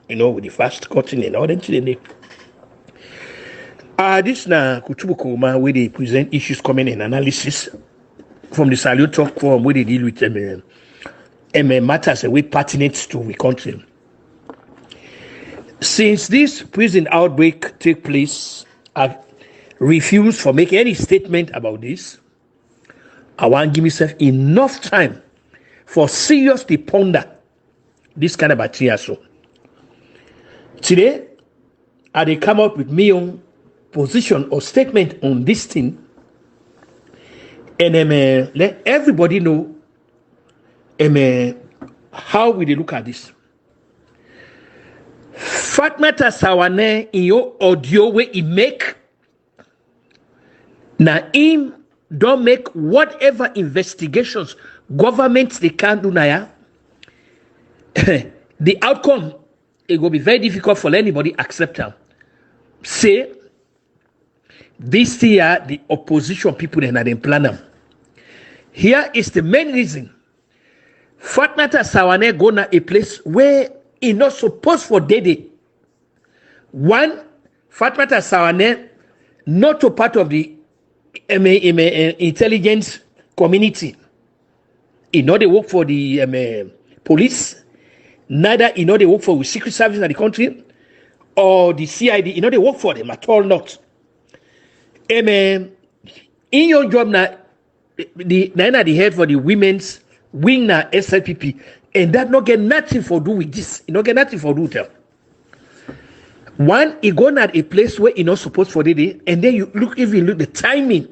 with the fast cutting and all that. This na Kutubu Kuruma where they present issues coming in analysis from the Salute Talk Forum where they deal with matters way pertinent to the country. Since this prison outbreak take place, I've refused to make any statement about this. I want to give myself enough time for seriously ponder this kind of material. So today, I they come up with my own position or statement on this thing, and let everybody know how we look at this. Fatmata Sawane in your audio where he make na him don't make whatever investigations governments they can do now. The outcome it will be very difficult for anybody accept them. Say this year the opposition people and they plan them. Here is the main reason. Fatmata Sawane go na a place where he not supposed for day. One, Fatmata Sawane not a part of the intelligence community. He know they work for the police, neither he know they work for the secret service in the country or the CID. He know they work for them at all. Not. In your job now, the head for the women's wing na SLPP, and that not get nothing for do with this. You not get nothing for do with them. One, he gone at a place where he not supposed for the day, and then you look the timing.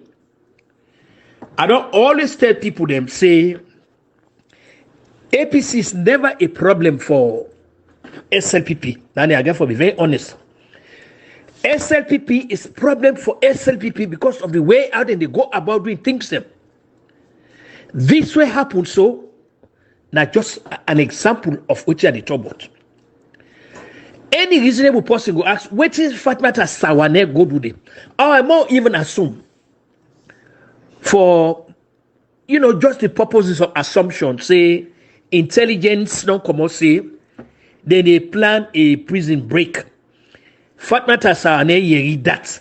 I don't always tell people them say APC is never a problem for SLPP. Now I get for be very honest. SLPP is a problem for SLPP because of the way out and they go about doing things them. This way happened so. Now just an example of which are the trouble. Any reasonable person will ask, what is Fatmata Sawane go do them? Or I more even assume for just the purposes of assumption, say intelligence don't come out say, then they plan a prison break. Fatmata Sawane yeri that.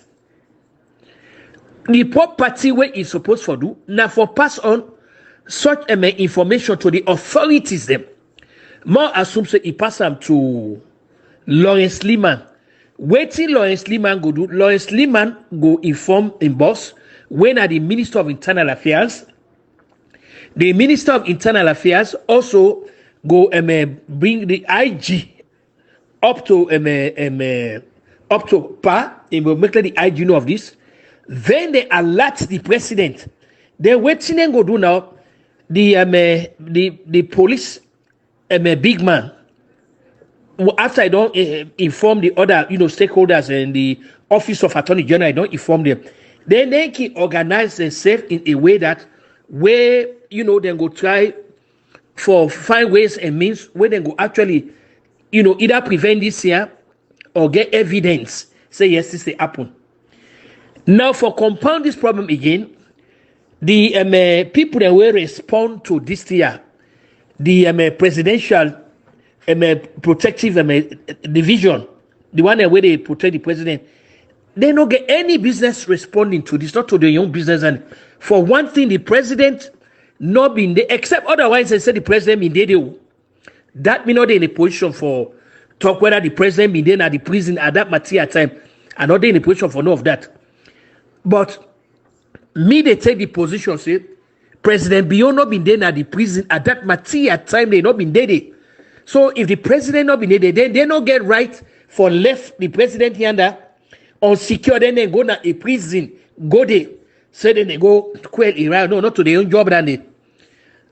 The property where is supposed to do, now for pass on such information to the authorities them. More assume say he pass them to Lawrence Liman. Waiting Lawrence Liman go do. Lawrence Liman go inform in boss when are the Minister of Internal Affairs. The Minister of Internal Affairs also go bring the IG up to par. It will make the IG know of this. Then they alert the president. Then waiting and go do now. The police big man. After I don't inform the other stakeholders and the Office of Attorney General, I don't inform them. Then they can organize themselves in a way that where then go try for find ways and means where they go actually either prevent this here or get evidence. Say yes, this will happen. Now for compound this problem again, the people that will respond to this year, the presidential protective division, the one where they protect the president, they don't get any business responding to this, not to the young business. And for one thing, the president not been there, except otherwise they say the president been there. That mean not in a position for talk whether the president been there at the prison at that material time, and not in a position for no of that. But me, they take the position, say, President Bio not been there at the prison at that material time, they not been there. So if the president not been there, then they not get right for left the president yonder on secure, then they go to a prison, go there. So then they go quell Iran. No, not to their own job than they.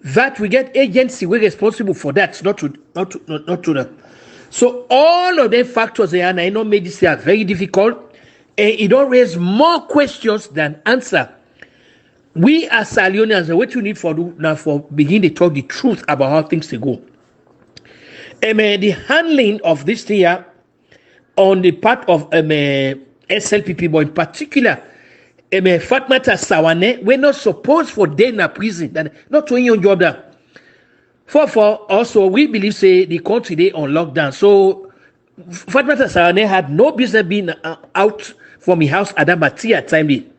That we get agency we're responsible for that, not to that. So all of them factors there, and I know made this year very difficult, and it don't raise more questions than answer. We as Salionians, what you need for do now for begin to talk the truth about how things they go. The handling of this year on the part of SLPP, but in particular, Fatmata Sawane, we're not supposed for day in a prison, that not doing your job there. For also, we believe say the country they on lockdown. So Fatmata Sarane had no business being out from his house at that particular time.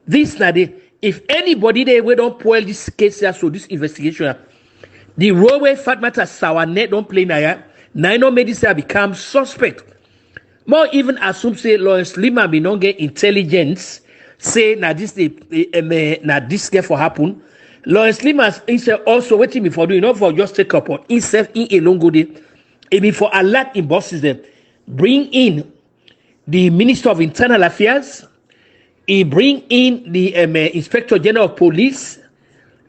This na if anybody they we don't spoil this case here, so this investigation, the role where Fatmata Sarane don't play now no made this become suspect. More even assume say Lawrence Lima be not get intelligence. Say na this na this get for happen. Lawrence Lima himself also waiting me for doing not for just take up on himself in a long day. It be for alert in bosses them. Bring in the Minister of Internal Affairs. He bring in the Inspector General of Police.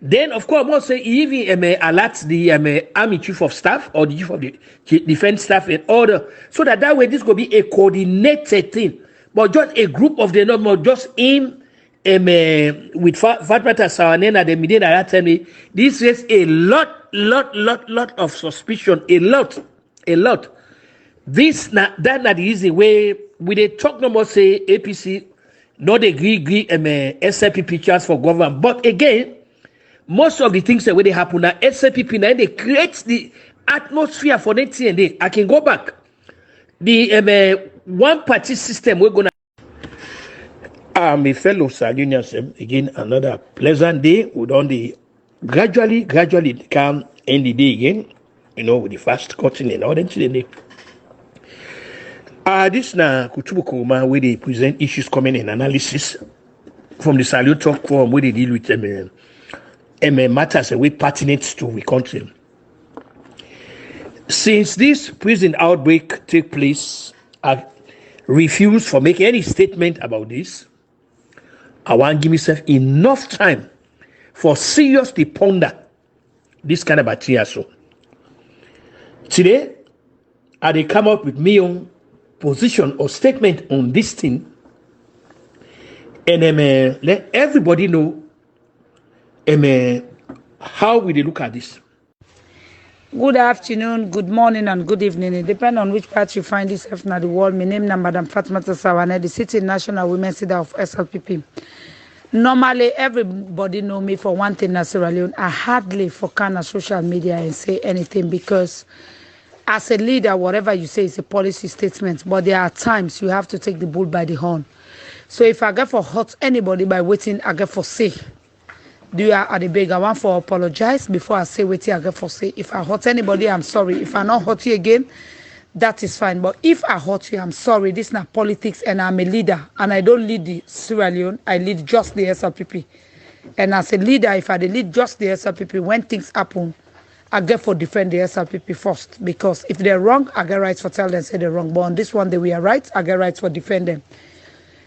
Then of course must say he even alert the Army Chief of Staff or the Chief of the Defense Staff and order, so that way this will be a coordinated thing. But just a group of them, not just him with Fatmata Sarane and the media that tell me this is a lot of suspicion, a lot. This that not the easy way we they talk no more say APC not agree SLP pictures for government, but again most of the things that when they happen now SLP now they create the atmosphere for next year. I can go back the one party system we're gonna. My fellow Salionians, again another pleasant day. We don't gradually come end the day again, with the fast cutting and all that today. This na Kutubukuma where they present issues coming in analysis from the Salute Talk Forum where they deal with matters way pertinent to the country. Since this prison outbreak take place, I've refused for making any statement about this. I want to give myself enough time for seriously ponder this kind of material. So today, I they come up with my own position or statement on this thing, and let everybody know how we look at this. Good afternoon, good morning, and good evening. It depends on which part you find yourself in the world. My name is Madam Fatmata Sarane, the City National Women's Leader of SLPP. Normally, everybody know me for one thing, Sierra Leone. I hardly for kind of social media and say anything because as a leader, whatever you say is a policy statement. But there are times you have to take the bull by the horn. So if I get for hurt anybody by waiting, I get for say. Do you at the beg? I want for apologize before I say what I get for say. If I hurt anybody, I'm sorry. If I not hurt you again, that is fine. But if I hurt you, I'm sorry. This is not politics, and I'm a leader, and I don't lead the Sierra Leone. I lead just the SLPP. And as a leader, if I lead just the SLPP, when things happen, I get for defend the SLPP first. Because if they're wrong, I get rights for tell them say they're wrong. But on this one, they were right. I get rights for defend them.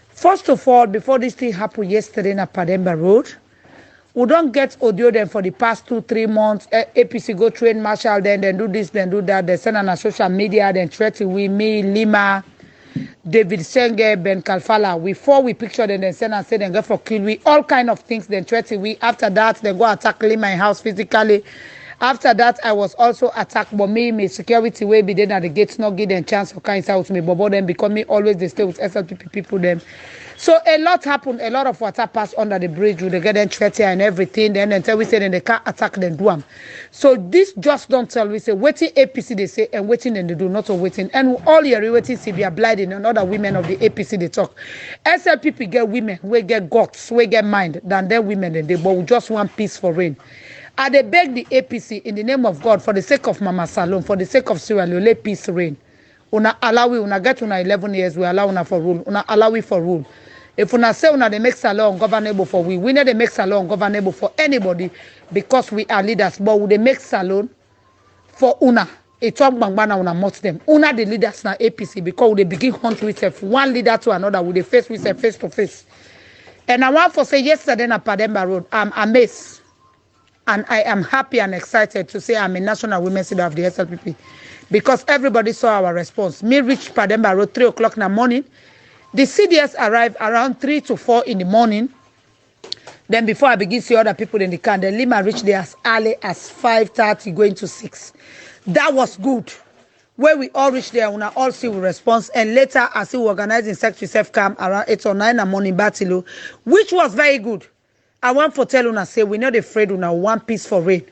First of all, before this thing happened yesterday in Pademba Road, we don't get audio them for the past 2-3 months. APC go train Marshall, then do this, then do that. They send on social media, then threaten with me, Lima, David Senge, Ben Kalfala. Before we picture them, then send and say then go for kill we, all kind of things. Then threaten we. After that, they go attack my house physically. After that, I was also attacked. But me security way be then at the gates, not give them chance of kind out me. But them because me always they stay with SLPP people them. So a lot happened, a lot of water passed under the bridge with the getting treaty and everything. Then until we say then they can't attack them do them. So this just don't tell we say waiting APC they say and waiting and they do not waiting. And all your waiting see be blinding and other women of the APC they talk. SLPP get women, we get guts, we get mind than them women and they but we just want peace for rain. I they beg the APC in the name of God for the sake of Mama Salome, for the sake of Sierra Leone, let peace reign. Una allow we una get una 11 years, we allow una for rule. Una allow we for rule. If una say una they make salon governable for we know they make salon governable for anybody because we are leaders. But we they make salon for una. A talk bangbana una mot them. Una the leaders na APC because they begin hunt with one leader to another with the face with face to face. And I want to say yesterday na Pademba Road, I'm amazed. And I am happy and excited to say I'm a national women's leader of the SLPP because everybody saw our response. Me reached Pademba Road 3 o'clock in the morning. The CDS arrived around 3 to 4 in the morning. Then before I begin to see other people in the car, then Lima reached there as early as 5:30 going to 6. That was good. Where we all reached there, we all see the response. And later, as we organizing Secretary Self-Camp around 8 or 9 in the morning, Batilo, which was very good. I want to tell una say we're not afraid una one peace for rain.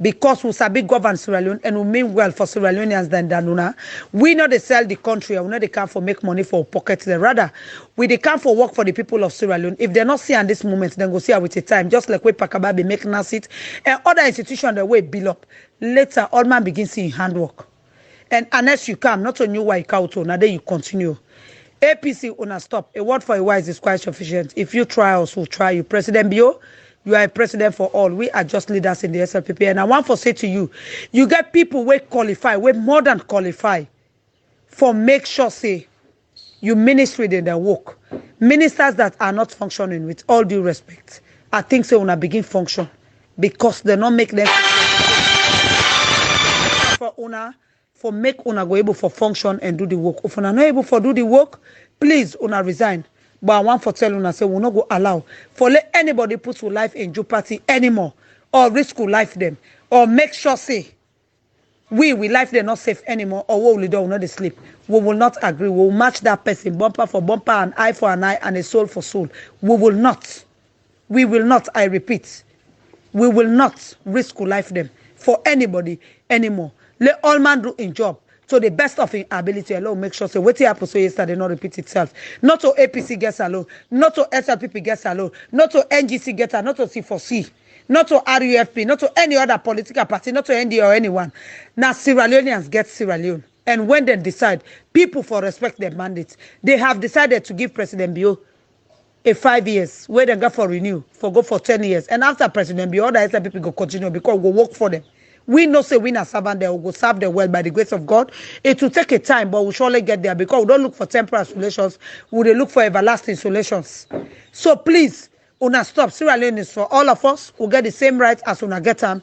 because we sabi govern Sierra Leone and we mean well for Sierra Leoneans than Danuna. We know they sell the country and we know they come for make money for pockets. Rather, we they come for work for the people of Sierra Leone. If they're not seeing this moment, then go see her with a time. Just like we Pakababi make Nasit and other institutions that way build up. Later, all man begin seeing handwork. And unless you come, not on you why you count on, now then you continue. APC una stop. A word for a wise is quite sufficient. If you try us, we'll try you. President Bio, you are a president for all. We are just leaders in the SLPP. And I want to say to you, you get people who qualify, who more than qualify for make sure say you ministry in their work. Ministers that are not functioning with all due respect, I think so una begin function because they not make them for una for make una go able for function and do the work. If una not able for do the work, please una resign. But I want for tell una say we not go allow for let anybody put your life in jeopardy anymore or risk your life them or make sure say we life them not safe anymore or we will do not sleep. We will not agree. We will match that person bumper for bumper and eye for an eye and a soul for soul. We will not. We will not. I repeat. We will not risk our life them for anybody anymore. Let all man do in job to the best of his ability. Alone make sure say what happened so yesterday not repeat itself. Not to APC gets alone, not to SLPP gets alone, not to NGC gets alone, not to C4C, not to RUFP, not to any other political party, not to ND or anyone. Now Sierra Leoneans get Sierra Leone. And when they decide, people for respect their mandates, they have decided to give President Bio a 5 years where they go for renew for go for 10 years and after President be other SL people go continue because we work for them. We know say we na servant there, we go serve them well by the grace of God. It will take a time but we surely get there because we don't look for temporary solutions, we dey look for everlasting solutions. So please una stop. Sierra Leone is for all of us. We get the same rights as una get them.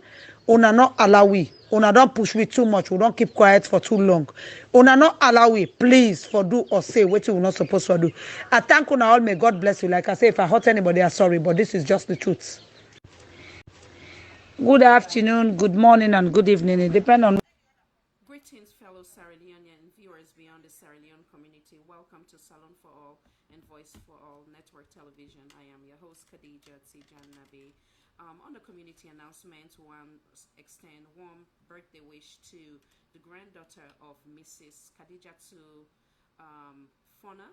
Una not allow we. Una don't push we too much. We don't keep quiet for too long. Una not allow we, please, for do or say what you not supposed to do. I thank una all. May God bless you. Like I say, if I hurt anybody, I'm sorry, but this is just the truth. Good afternoon, good morning, and good evening. It depends on. Greetings, fellow Sierra Leonean viewers beyond the Sierra Leone community. Welcome to Salon for All and Voice for All Network Television. I am your host, Khadija Tijan Nabi. On the community announcement, one extend warm birthday wish to the granddaughter of Mrs. Khadija Fona,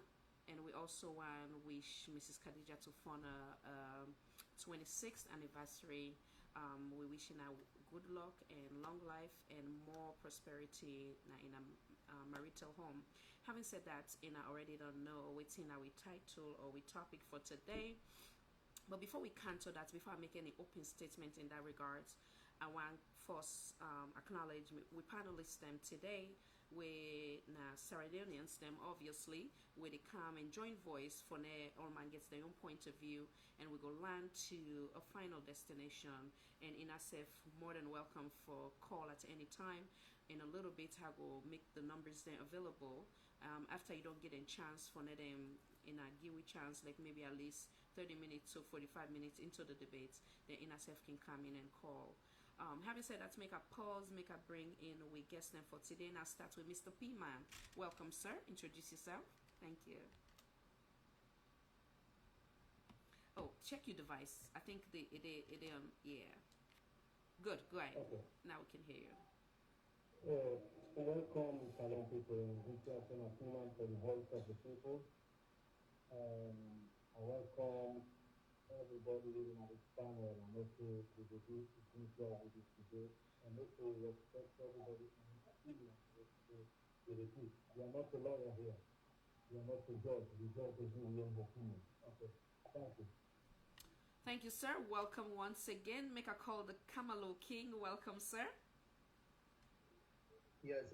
and we also want to wish Mrs. Khadija Fona 26th anniversary. We wishing her good luck and long life and more prosperity in a marital home. Having said that, I already don't know what's in our title or we topic for today. But before we cancel that, before I make any open statement in that regards, I want first acknowledge we panelists them today. We Sierra Leoneans them obviously where they come and join voice for all man gets their own point of view and we go land to a final destination and in ourself more than welcome for call at any time. In a little bit I will make the numbers then available after you don't get a chance for them in a give chance like maybe at least 30 minutes to 45 minutes into the debate, then INASEF can come in and call. Having said that, make a pause, make a bring in we guest them for today. And I'll start with Mr. P-Man. Welcome, sir. Introduce yourself. Thank you. Oh, check your device. I think it yeah. Good, go ahead. Okay. Now we can hear you. Welcome, Salon people. This is P-Man for the voice of the people. I welcome everybody living at this panel and also to the group with this today and also respect everybody in the opinion to the group. We are not a lawyer here. We are not a judge. We judge the own opinion. Okay. Thank you. Thank you, sir. Welcome once again. Make a call the Kamalo King. Welcome, sir. Yes,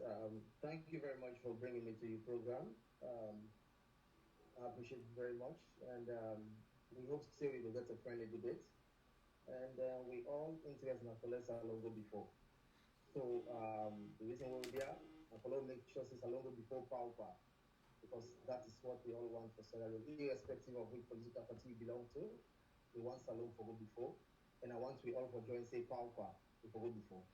thank you very much for bringing me to your program. I appreciate it very much, and we hope to say we will get a friendly debate. And we all interested in Apollo Salongo before. So the reason we're here, Apollo make sure it's Salongo before Paupa, because that is what we all want for Sierra Leone, irrespective of which political party we belong to. We want Salongo for go before, and I want we all for join say Paupa for go before.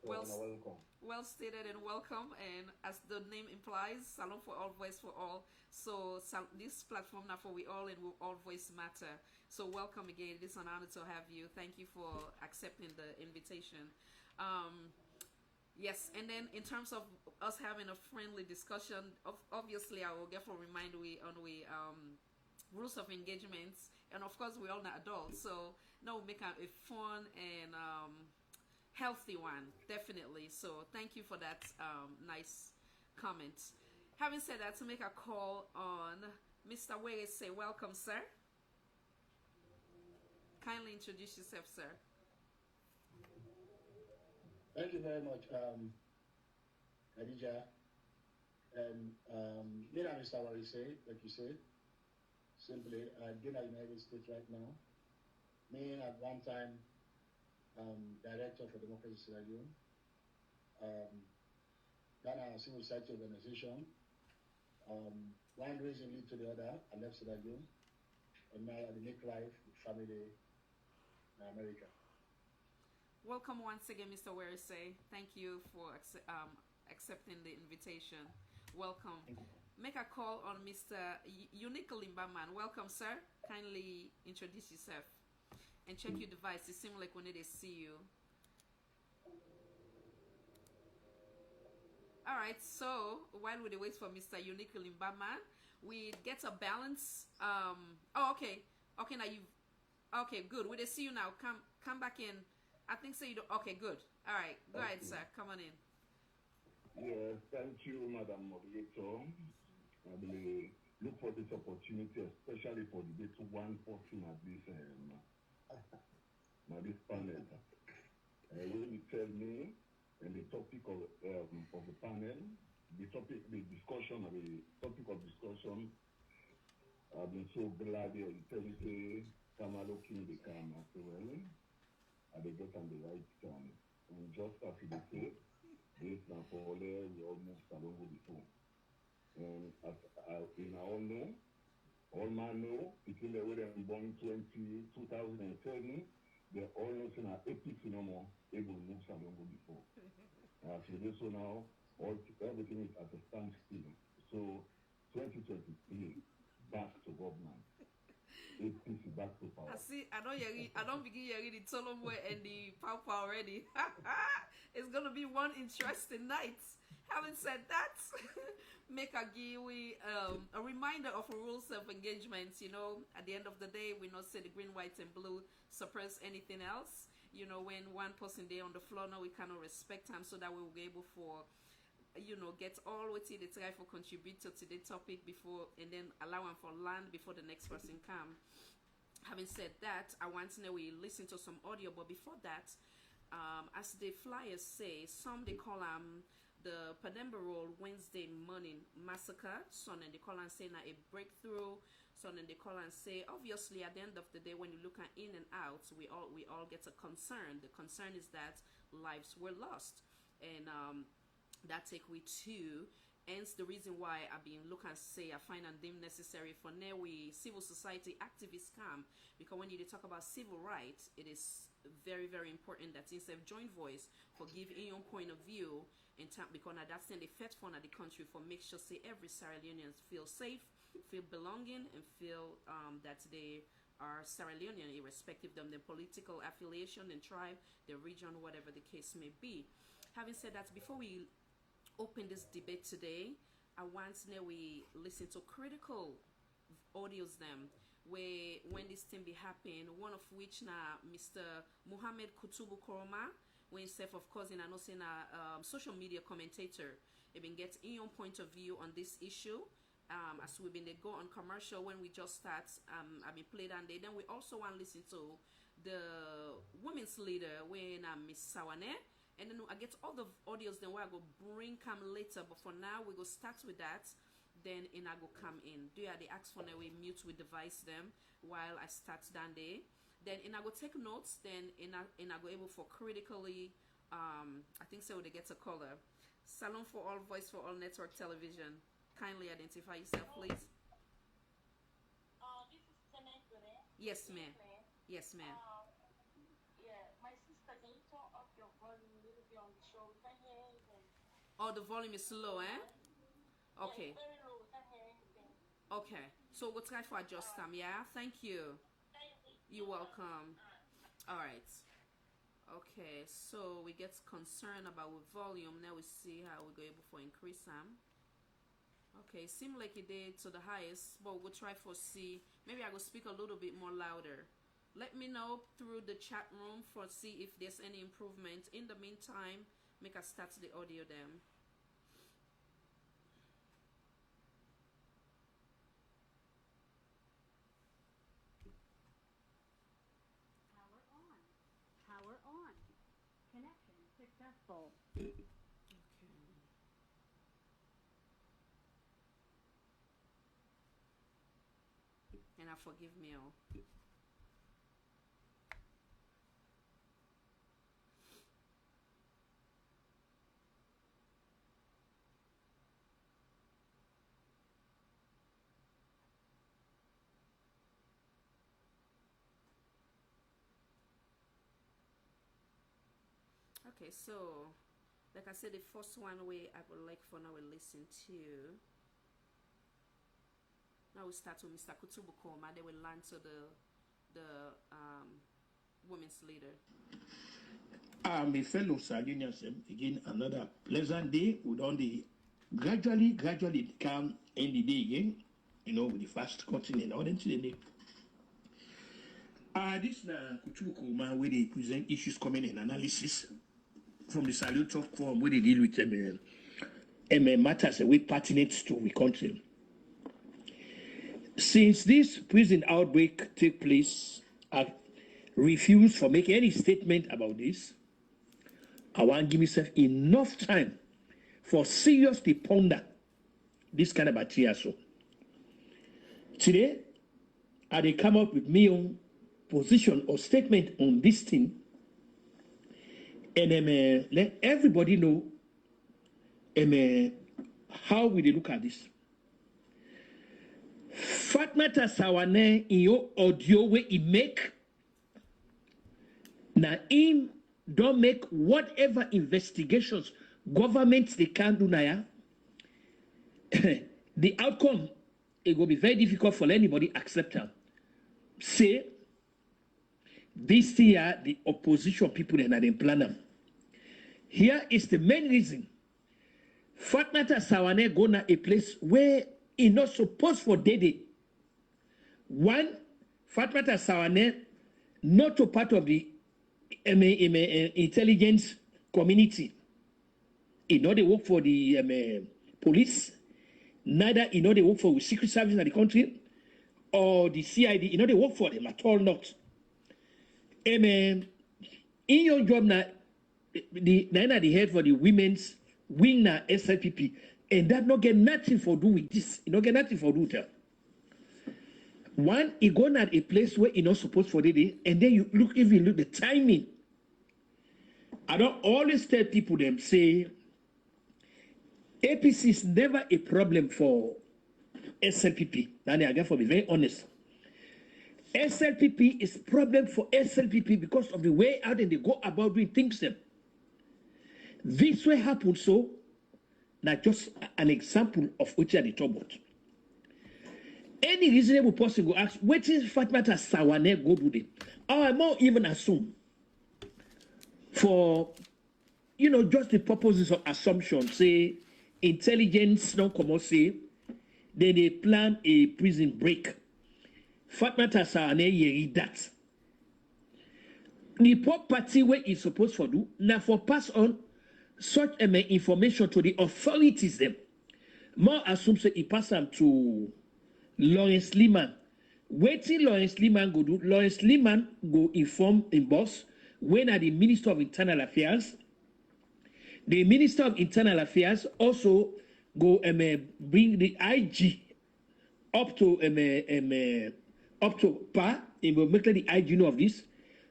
Well, So, welcome. well stated and welcome. And as the name implies, Salon for All, Voice for All. So this platform now for we all and we all voice matter. So welcome again. It is an honor to have you. Thank you for accepting the invitation. Um, yes, and then in terms of us having a friendly discussion, obviously I will get for remind we on we rules of engagements, and of course we're all not adults, so now we'll make a fun and healthy one, definitely. So thank you for that nice comment. Having said that, to make a call on Mr. Were, say welcome, sir. Kindly introduce yourself, sir. Thank you very much, Khadija. And me and Mr. Wari say, like you said, simply, I've been at United States right now. Me at one time, director for Democracy Sierra Leone, ran a civil society organization. One reason lead to the other, I left Sierra Leone, and now I make life with family in America. Welcome once again, Mr. Weresay. Thank you for accepting the invitation. Welcome. Make a call on Mr. Unique Limbaman. Welcome, sir. Kindly introduce yourself and check your device. It seems like we need to see you. All right. So while we wait for Mr. Unique Limbaman, we get a balance. Oh, okay. Okay, now you. Okay, good. We see you now. Come back in. I think so. You don't. Okay, good. All right. Go ahead, sir. Come on in. Yes, thank you, Madam Moderator. I will look for this opportunity, especially for the day to one person at this this panel. Will you tell me and the topic of the panel, the topic of discussion. I've been so glad you tell me say Kamalo King the Kama. So well, I get on the right time. And just as you say, this now for all we all moved along before. And as we all know, all man know, between the way they born 2007, they all know saying that epic phenomenon able to move along before. As we do so now, everything is at a standstill. So 2023, back to government. APC back to power. I see. I don't begin hearing the Tolomwe and the Papa already. It's gonna be one interesting night. Having said that, make a reminder of rules of engagement. You know, at the end of the day, we not say the green, white, and blue suppress anything else. You know, when one person there on the floor, now we cannot respect them, so that we will be able for, you know, get all what they try for contribute to the topic before, and then allow them for land before the next person come. Having said that, I want to know we listen to some audio, but before that, as the flyers say, some they call the Pademba Roll Wednesday morning massacre. Some they call and say now a breakthrough. Some they call and say obviously at the end of the day when you look at in and out, we all get a concern. The concern is that lives were lost, and that take we to. Hence the reason why I've been look and say I find and deem necessary for now we civil society activists come, because when you talk about civil rights, it is very, very important that instead of joint voice for give in your point of view in time, because that's the effect for the country for make sure say every Sierra Leoneans feel safe, feel belonging, and feel that they are Sierra Leonean irrespective of their political affiliation and tribe, their region, whatever the case may be. Having said that, before we open this debate today, I want to know we listen to critical audios them where when this thing be happening, one of which na Mr. Muhammad Kutubu Koroma, when himself of course in I know saying a social media commentator, he been get in your point of view on this issue. As we've been they go on commercial when we just start, I been played and then we also want to listen to the women's leader when Miss Sawane. And then I get all the audios then where I go bring come later, but for now we go start with that, then in I go come in. Do you have the ask for now we mute with device them while I start down there. Then in I go take notes, then in I go able for critically I think so they get a caller. Salon for All, Voice for All Network Television. Kindly identify yourself, please. This is Tenekure. Yes, ma'am. Yes, ma'am. Yeah, my sister, can you turn up your volume a little bit on the show? Oh, the volume is low, eh? Okay. Very low. We can't hear anything. Okay. So we'll try for adjust time. Yeah. Thank you. You're welcome. All right. Okay. So we get concerned about with volume. Now we see how we go able for increase them. Okay. Seem like it did to the highest, but we'll try for C. Maybe I will speak a little bit more louder. Let me know through the chat room for see if there's any improvement. In the meantime, make us start the audio then. Power on. Connection successful. Okay. And I forgive me all. Okay, so like I said, the first one way I would like for now we listen to. Now we start with Mr. Kutubu Koma. Then we learn to the women's leader. My fellow Sardinians, again another pleasant day. We don't gradually come in the day again. With the fast cutting and all that today. This na Kutubu Koma where they present issues coming in analysis from the Salute Talk Forum where they deal with matters with pertinent to the country. Since this prison outbreak took place, I refuse for making any statement about this. I want to give myself enough time for seriously ponder this kind of material. So today, I they come up with my own position or statement on this thing, and let everybody know how we look at this. Fatmata Sawane in your audio where he make na him don't make whatever investigations governments they can do now. The outcome it will be very difficult for anybody accept them. Say this year the opposition people and they plan them. Here is the main reason. Fatmata Sawane go na a place where he not supposed for Dede. One, Fatmata Sawane not a part of the intelligence community. He know they work for the police. Neither he know they work for the secret service in the country or the CID. He know they work for them at all not. In your job now, the head for the women's wing na SLPP. And that not get nothing for do with this. You not get nothing for do with that. One, he go at a place where he not supposed for the day, and then you look the timing. I don't always tell people them say APC is never a problem for SLPP. Now I got to be very honest. SLPP is problem for SLPP because of the way out and they go about doing things them. This way happen so. Now, just an example of which are the trouble. Any reasonable person will ask, what is Fatmata Sawane go do them? Or I more even assume for, just the purposes of assumption, say, intelligence, non come say, then they plan a prison break. Fatmata Sawane yeri that. The property where is supposed to do, now for pass on such information to the authorities them. More assume say he pass them to Lawrence Liman. Waiting Lawrence Liman go do, Lawrence Liman go inform the boss when are the Minister of Internal Affairs. The Minister of Internal Affairs also go bring the IG up to par and will make the IG know of this.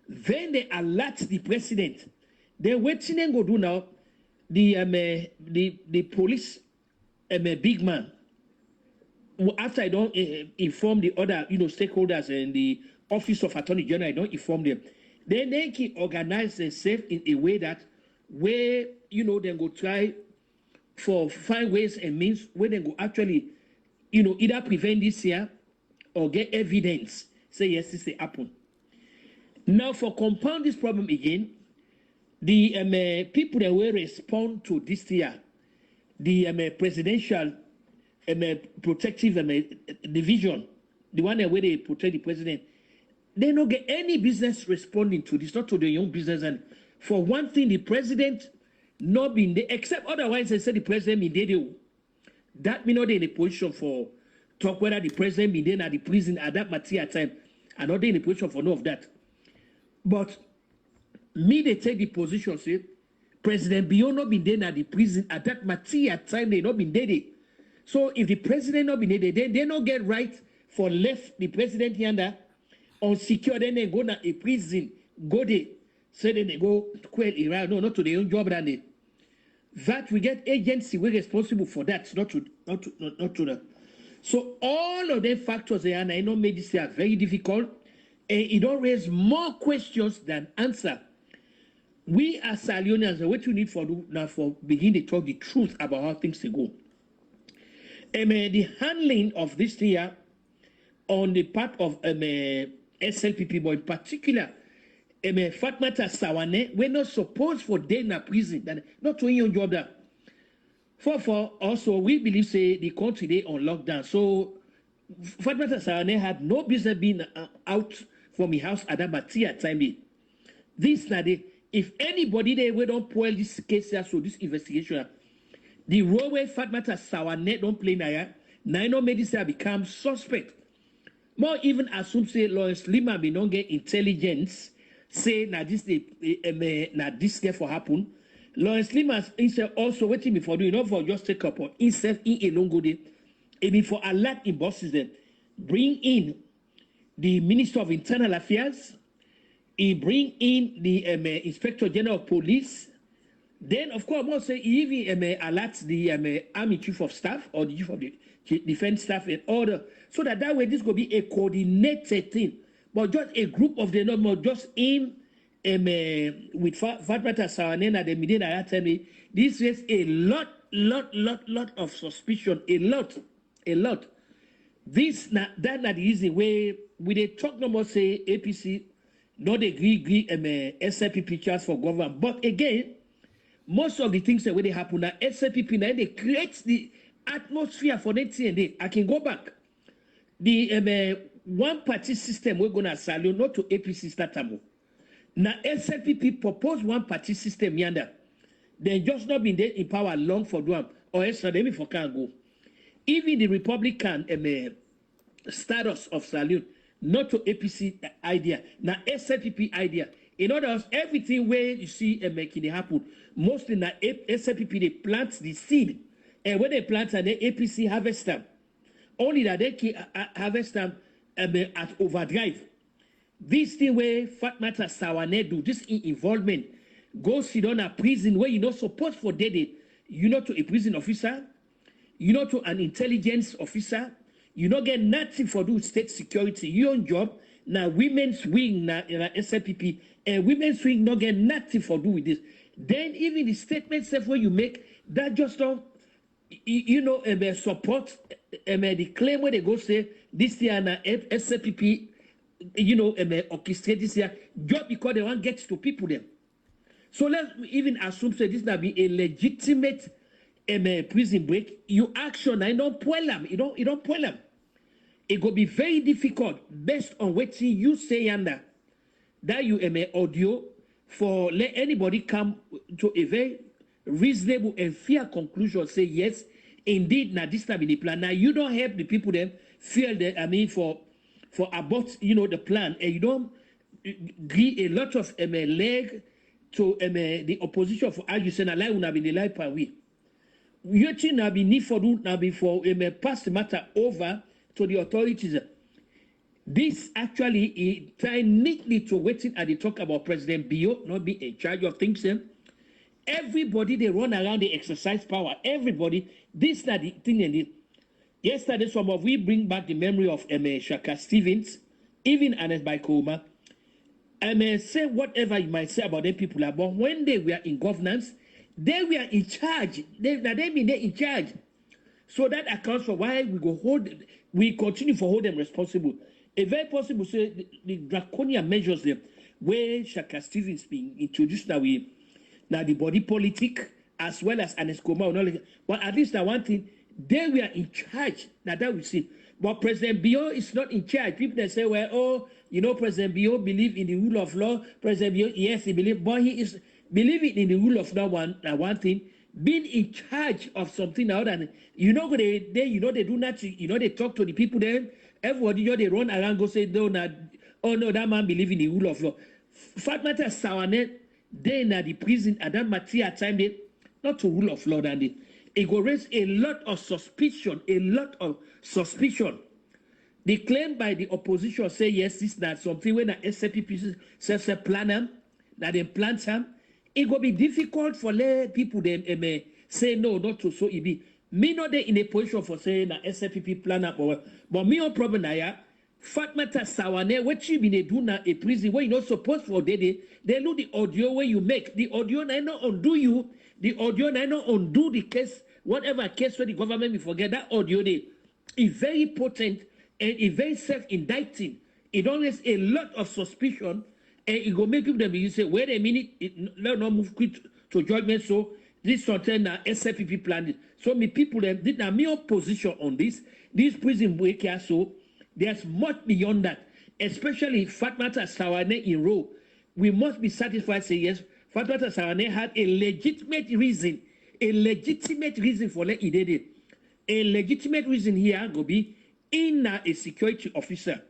Then they alert the president. Then waiting and go do now. The police big man after I don't inform the other stakeholders and the office of Attorney General, I don't inform them. Then they can organize themselves in a way that where they go try for find ways and means where they go actually, either prevent this here or get evidence. Say yes, this happen. Now, for compound this problem again, the people that will respond to this year, the presidential protective division, the one where they protect the president, they don't get any business responding to this, not to their own business. And for one thing, the president not being there, except otherwise, they said the president be there. That may not be in a position for talk whether the president be there at the prison at that material time. I'm not in a position for no of that. But me, they take the position, say, President Bio not been there at the prison at that material time, they not been there. So if the president not been there, they not get right for left the president yonder unsecure, then they go to a prison, go there, say then they go quell Iran, no, not to their own job than they. That we get agency, we're responsible for that, not to the. So all of them factors there, and I know made this very difficult, and it don't raise more questions than answer. We as Salionians, what we need for now for begin to talk the truth about how things go. And the handling of this year on the part of SLPP, but in particular, Fatmata Sawane, we're not supposed for day in a prison, not doing your job there. For also, we believe say the country they on lockdown. So Fatmata Sawane had no business being out from his house at that material time. This now, if anybody they we don't spoil this case here, so this investigation, the role where Fatmata Sawane don't play now no medicine become suspect. More even assume say Lawrence Lima be don't get intelligence. Say now this day for happen. Lawrence Lima himself also waiting before doing not for just take up on himself in a long go day. And before alert in bosses them, bring in the Minister of Internal Affairs, he bring in the Inspector General of Police. Then of course must say he even alert the Army Chief of Staff or the Chief of the Defense Staff and order, so that way this will be a coordinated thing. But just a group of the normal, just in with Fatmata Sawanena, the Medina Attorney, this is a lot of suspicion, a lot. This that not the easy way we they talk no more say APC, not agree SLP pictures for government. But again, most of the things that when they happen now, SLPP now they create the atmosphere for that thing. I can go back. The one party system we're gonna salute not to APC startamo. Now SLPP propose one party system yonder. They just not been there in power long for them or else them for can go. Even the Republican status of salute not to APC idea. Now SLPP idea. In other words, everything where you see making it happen, mostly now SLPP they plant the seed, and when they plant and the APC harvest them. Only that they can harvest them at overdrive. This thing where Fatmata Sawane do, this involvement, go sit on a prison where you're not supposed for dead. You're not to a prison officer, you're not to an intelligence officer, you not get nothing for do state security. Your own job, now women's wing now in SLPP, and women's wing not get nothing for do with this. Then even the statement stuff where you make, that just don't, support the claim where they go say this year na SLPP, orchestrate this year just because they want get to people them. So let's even assume say this now be a legitimate prison break. You action I don't pull them. You don't pull them. It go be very difficult based on what you say under that you audio for let anybody come to a very reasonable and fair conclusion. Say yes, indeed. Now this time in the plan. Now you don't help the people them feel that for abort the plan, and you don't give a lot of leg to the opposition for argue say na lie una be the lie per we. You think now be need for do now before pass the matter over to the authorities. This actually tie neatly to waiting at the talk about President Bio not be in charge of things. Everybody they run around, they exercise power. Everybody, this is the thing. And yesterday, some of we bring back the memory of Shaka Stevens, even Ernest Baikoma. I may say whatever you might say about them people, but when they were in governance, They were in charge. They been there in charge. So that accounts for why we continue to hold them responsible. A very possible say the draconian measures them where Shaka Stevens being introduced now the body politic as well as Anescoma and all that. But at least that one thing, they were in charge. Now that we see. But President Bio is not in charge. People that say, well, oh, President Bio believe in the rule of law. President Bio, yes, he believe, but he is believing in the rule of law one thing. Being in charge of something now, and they do nothing, they talk to the people there. Everybody, they run around, go say, no, oh no, that man believe in the rule of law. Fatmata Sawanet, they in the prison at that material time, they not to rule of law, and it will raise a lot of suspicion, The claim by the opposition say, yes, this is not something when the SCP says a plan, that they plant them. It will be difficult for people them say no, not to so it be. Me not there in a position for saying that SFPP plan up, but me on problem now. Fatmata Sawane, what you been do now a prison where you're not supposed for they know the audio where you make the audio I not undo you, the audio I not undo the case, whatever case where the government will forget that audio they is very potent and is very self-indicting. It always a lot of suspicion. And it will make people that you say, wait a minute, let not move quick to judgment. So this something that SFPP planned. So me people them did not me opposition on this prison break here. So there's much beyond that, especially Fatmata Sawane in row. We must be satisfied. Say yes, Fatmata Sawane had a legitimate reason for let it did it. A legitimate reason here go be in a security officer.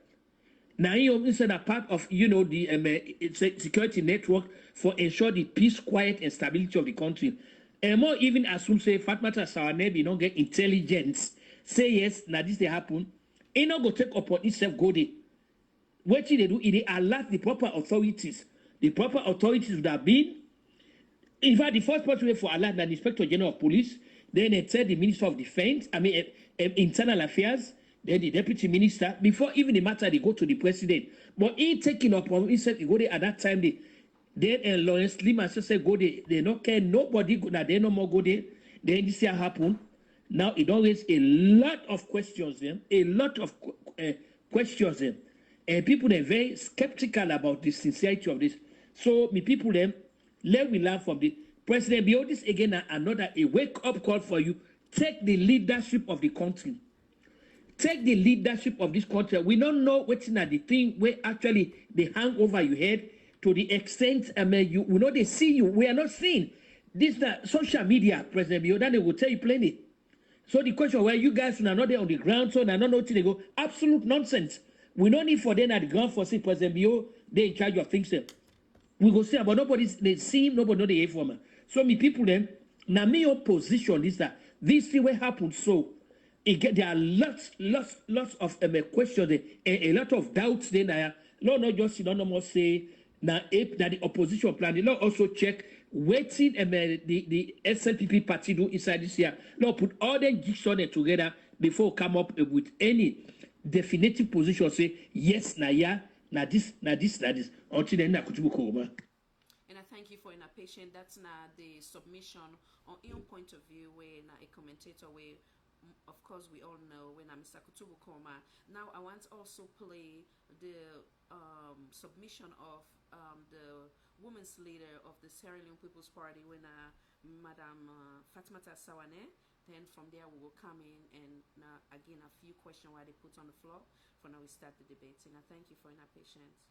Now, instead of part of the security network for ensure the peace, quiet, and stability of the country. And more even assume say Fatmata Sawane be not get intelligence. Say yes, now this they happen. It not go take upon itself go there. What they do is they alert the proper authorities. The proper authorities would have been. In fact, the first person for alert the Inspector General of Police. Then they tell the Minister of Defense. Internal Affairs. Then the deputy minister, before even the matter, they go to the president. But he taking up on himself, he go there at that time. Then Lawrence Lima said, go there. They don't care, nobody go now, they no more go there. Then this year happen. Now it always a lot of questions them, And people are very skeptical about the sincerity of this. So me people them, let we learn from the president. Beyond this again, another a wake-up call for you. Take the leadership of the country. Take the leadership of this country. We don't know what's in the thing where actually they hang over your head to the extent we know they see you. We are not seeing this. The social media, President Biodan, they will tell you plainly. So the question where you guys are not there on the ground, so I don't know they go. Absolute nonsense. We don't need for them at the ground for say President Bio, they in charge of things. We go say about nobody they see him, nobody know the informer. So me people them now me opposition is that this thing will happen so. There are lots of questions, a lot of doubts. Then no, not just no more say that the opposition plan. They also check waiting the SLPP party do inside this year. No, put all the jigsaw together before come up with any definitive position. Say yes, na this. Until then, na kutubu. And I thank you for your patience. That's not the submission on your point of view where a commentator where. Of course, we all know when I'm Mr. Kutubu Koma. Now, I want to also play the submission of the women's leader of the Sierra Leone People's Party when Madam Fatmata Sawane. Then from there, we will come in and again, a few questions while they put on the floor. For now, we start the debating. I thank you for your patience.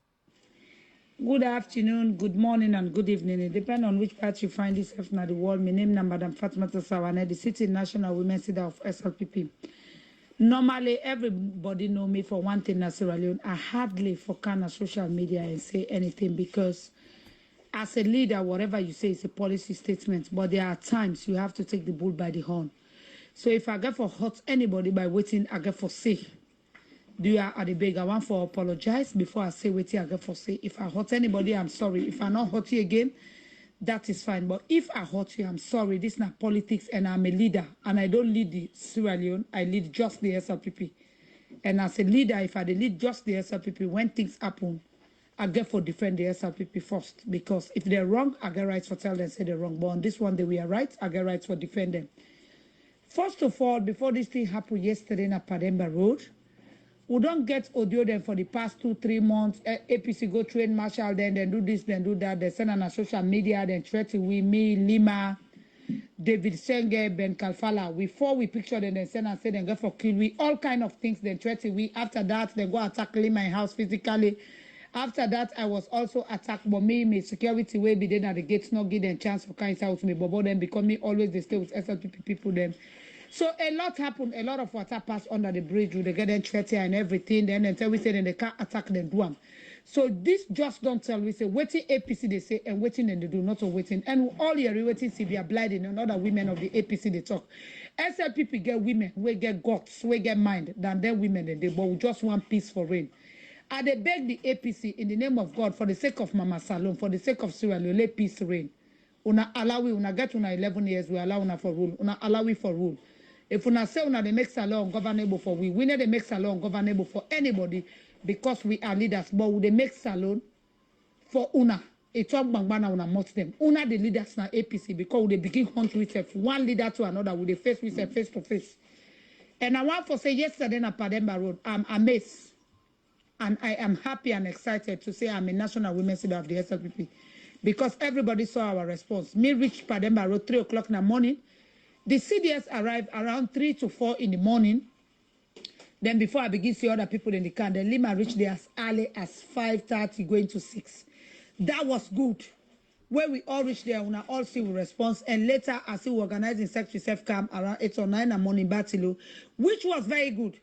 Good afternoon, good morning, and good evening. It depends on which part you find yourself in the world. My name is Madam Fatmata Sawane, the City National Women's Leader of SLPP. Normally, everybody know me for one thing in Sierra Leone. I hardly focus on social media and say anything because as a leader, whatever you say is a policy statement. But there are times you have to take the bull by the horn. So if I get for hurt anybody by waiting, I get for say. Do you at the beg? I want for apologize before I say what I get for say. If I hurt anybody, I'm sorry. If I not hurt you again, that is fine. But if I hurt you, I'm sorry. This is not politics, and I'm a leader, and I don't lead the Sierra Leone. I lead just the SLPP. And as a leader, if I lead just the SLPP, when things happen, I get for defend the SLPP first, because if they're wrong, I get rights for tell them say they're wrong. But on this one, they were right, I get rights for defend them. First of all, before this thing happened yesterday in Pademba Road, we don't get audio them for the past 2-3 months. APC go train Marshall, then do this, then do that. They send on a social media, then threaten we, me, Lima, David Senge, Ben Kalfala. Before we picture them, then send and say they go for kill we, all kind of things, then threaten we. After that, they go attack my house physically. After that, I was also attacked, but me security way be there at the gates, not give them chance for kind out to me, but them because me always they stay with SLPP people them. So a lot happened, a lot of water passed under the bridge with the getting threatened and everything. Then until we say then they can't attack them do them. So this just don't tell we say waiting APC they say and waiting and they do not waiting. And all your waiting see be blinding and other women of the APC they talk. SLPP get women, we get guts, we get mind than them women and they but we just want peace for rain. I they beg the APC in the name of God, for the sake of Mama Salome, for the sake of Sierra Leone, let peace reign. Una allow we, una get una 11 years, we allow una for rule. Una allow we for rule. If una say una they make salon governable for we know they make salon governable for anybody because we are leaders. But they make salon for una. A talk bangbana una must them. Una the leaders na APC because they begin hunt with one leader to another with the face with face to face. And I want to say yesterday na Pademba Road, I'm amazed. And I am happy and excited to say I'm a national women's leader of the SLPP because everybody saw our response. Me reach Pademba Road 3 o'clock in the morning. The CDS arrived around 3 to 4 in the morning. Then before I begin to see other people in the car, then Lima reached there as early as 5:30 going to 6. That was good. When we all reached there, we all see we response. And later, I see we organizing secretary self-camp around 8 or 9 in the morning, Batilo, which was very good.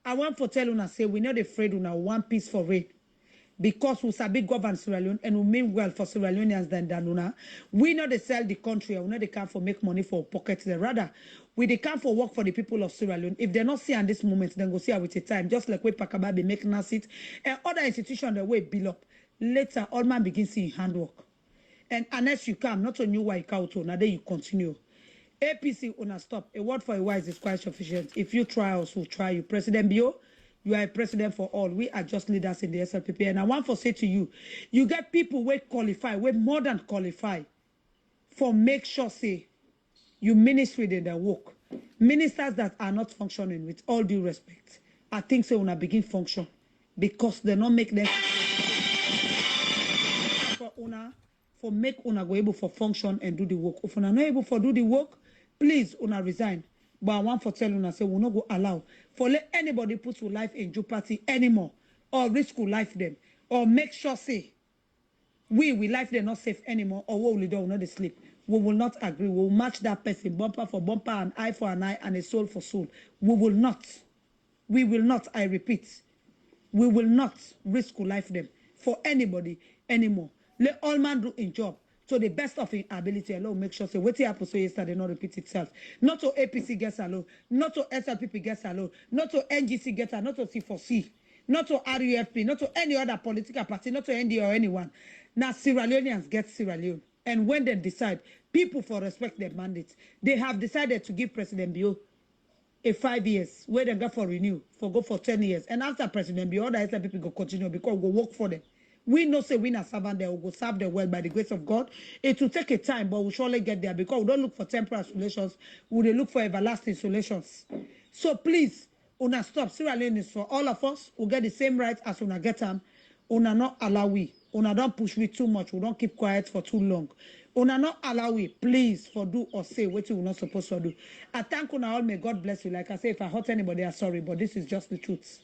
I want to tell una say we're not afraid una one piece for rain. Because we sabi govern Sierra Leone and we mean well for Sierra Leoneans than una. We know they sell the country and we know they come for make money for pockets. Rather, we they come for work for the people of Sierra Leone. If they're not see at this moment, then go see her with a time. Just like we Pakababi make Nasit and other institutions that way build up. Later, all man begin seeing handwork. And unless you come, not on you why you count now then you continue. APC una stop. A word for a wise is quite sufficient. If you try us, we'll try you. President Bio, you are a president for all. We are just leaders in the SLPP. And I want to say to you, you get people who qualify, who more than qualify for make sure say you ministry in their work. Ministers that are not functioning, with all due respect, I think so una begin function because they not make them for una for make una go able for function and do the work. If una not able for do the work, please una resign. But I want to tell una say we not go allow for let anybody put your life in jeopardy anymore or risk your life them or make sure say we life them not safe anymore or we will do not sleep. We will not agree. We will match that person bumper for bumper and eye for an eye and a soul for soul. We will not. We will not. I repeat. We will not risk your life them for anybody anymore. Let all man do in job to the best of his ability. Alone make sure say what happened so yesterday not repeat itself. Not to APC gets alone, not to SLPP gets alone, not to NGC gets alone, not to C4C, not to RUFP, not to any other political party, not to ND or anyone. Now Sierra Leoneans get Sierra Leone. And when they decide, people for respect their mandates. They have decided to give President Bio a 5 years, where they go for renew, for go for 10 years. And after President Bio, other people go continue because we go work for them. We know say we not servant there, we go serve them well by the grace of God. It will take a time, but we surely get there because we don't look for temporary solutions. We dey look for everlasting solutions. So please, una stop. Sierra Leone is for all of us. We get the same rights as una get them. Una not allow we. Una don't push we too much. We don't keep quiet for too long. Una not allow we. Please for do or say what you not supposed to do. I thank una all. May God bless you. Like I say, if I hurt anybody, I'm sorry, but this is just the truth.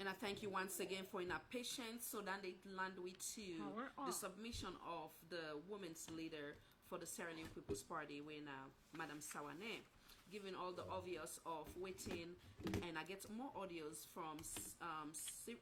And I thank you once again for your patience so that they land with you the submission of the women's leader for the Sierra Leone People's Party when Madam Sawane giving all the obvious of waiting, and I get more audios from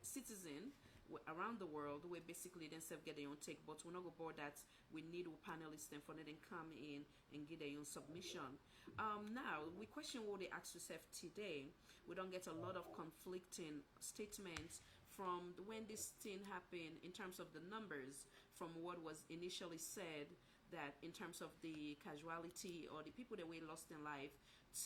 citizens around the world where basically themselves get their own take, but we're not go board that we need panelists and for them come in and get their own submission. Now we question what they ask yourself today. We don't get a lot of conflicting statements from when this thing happened in terms of the numbers from what was initially said, that in terms of the casualty or the people that we lost in life,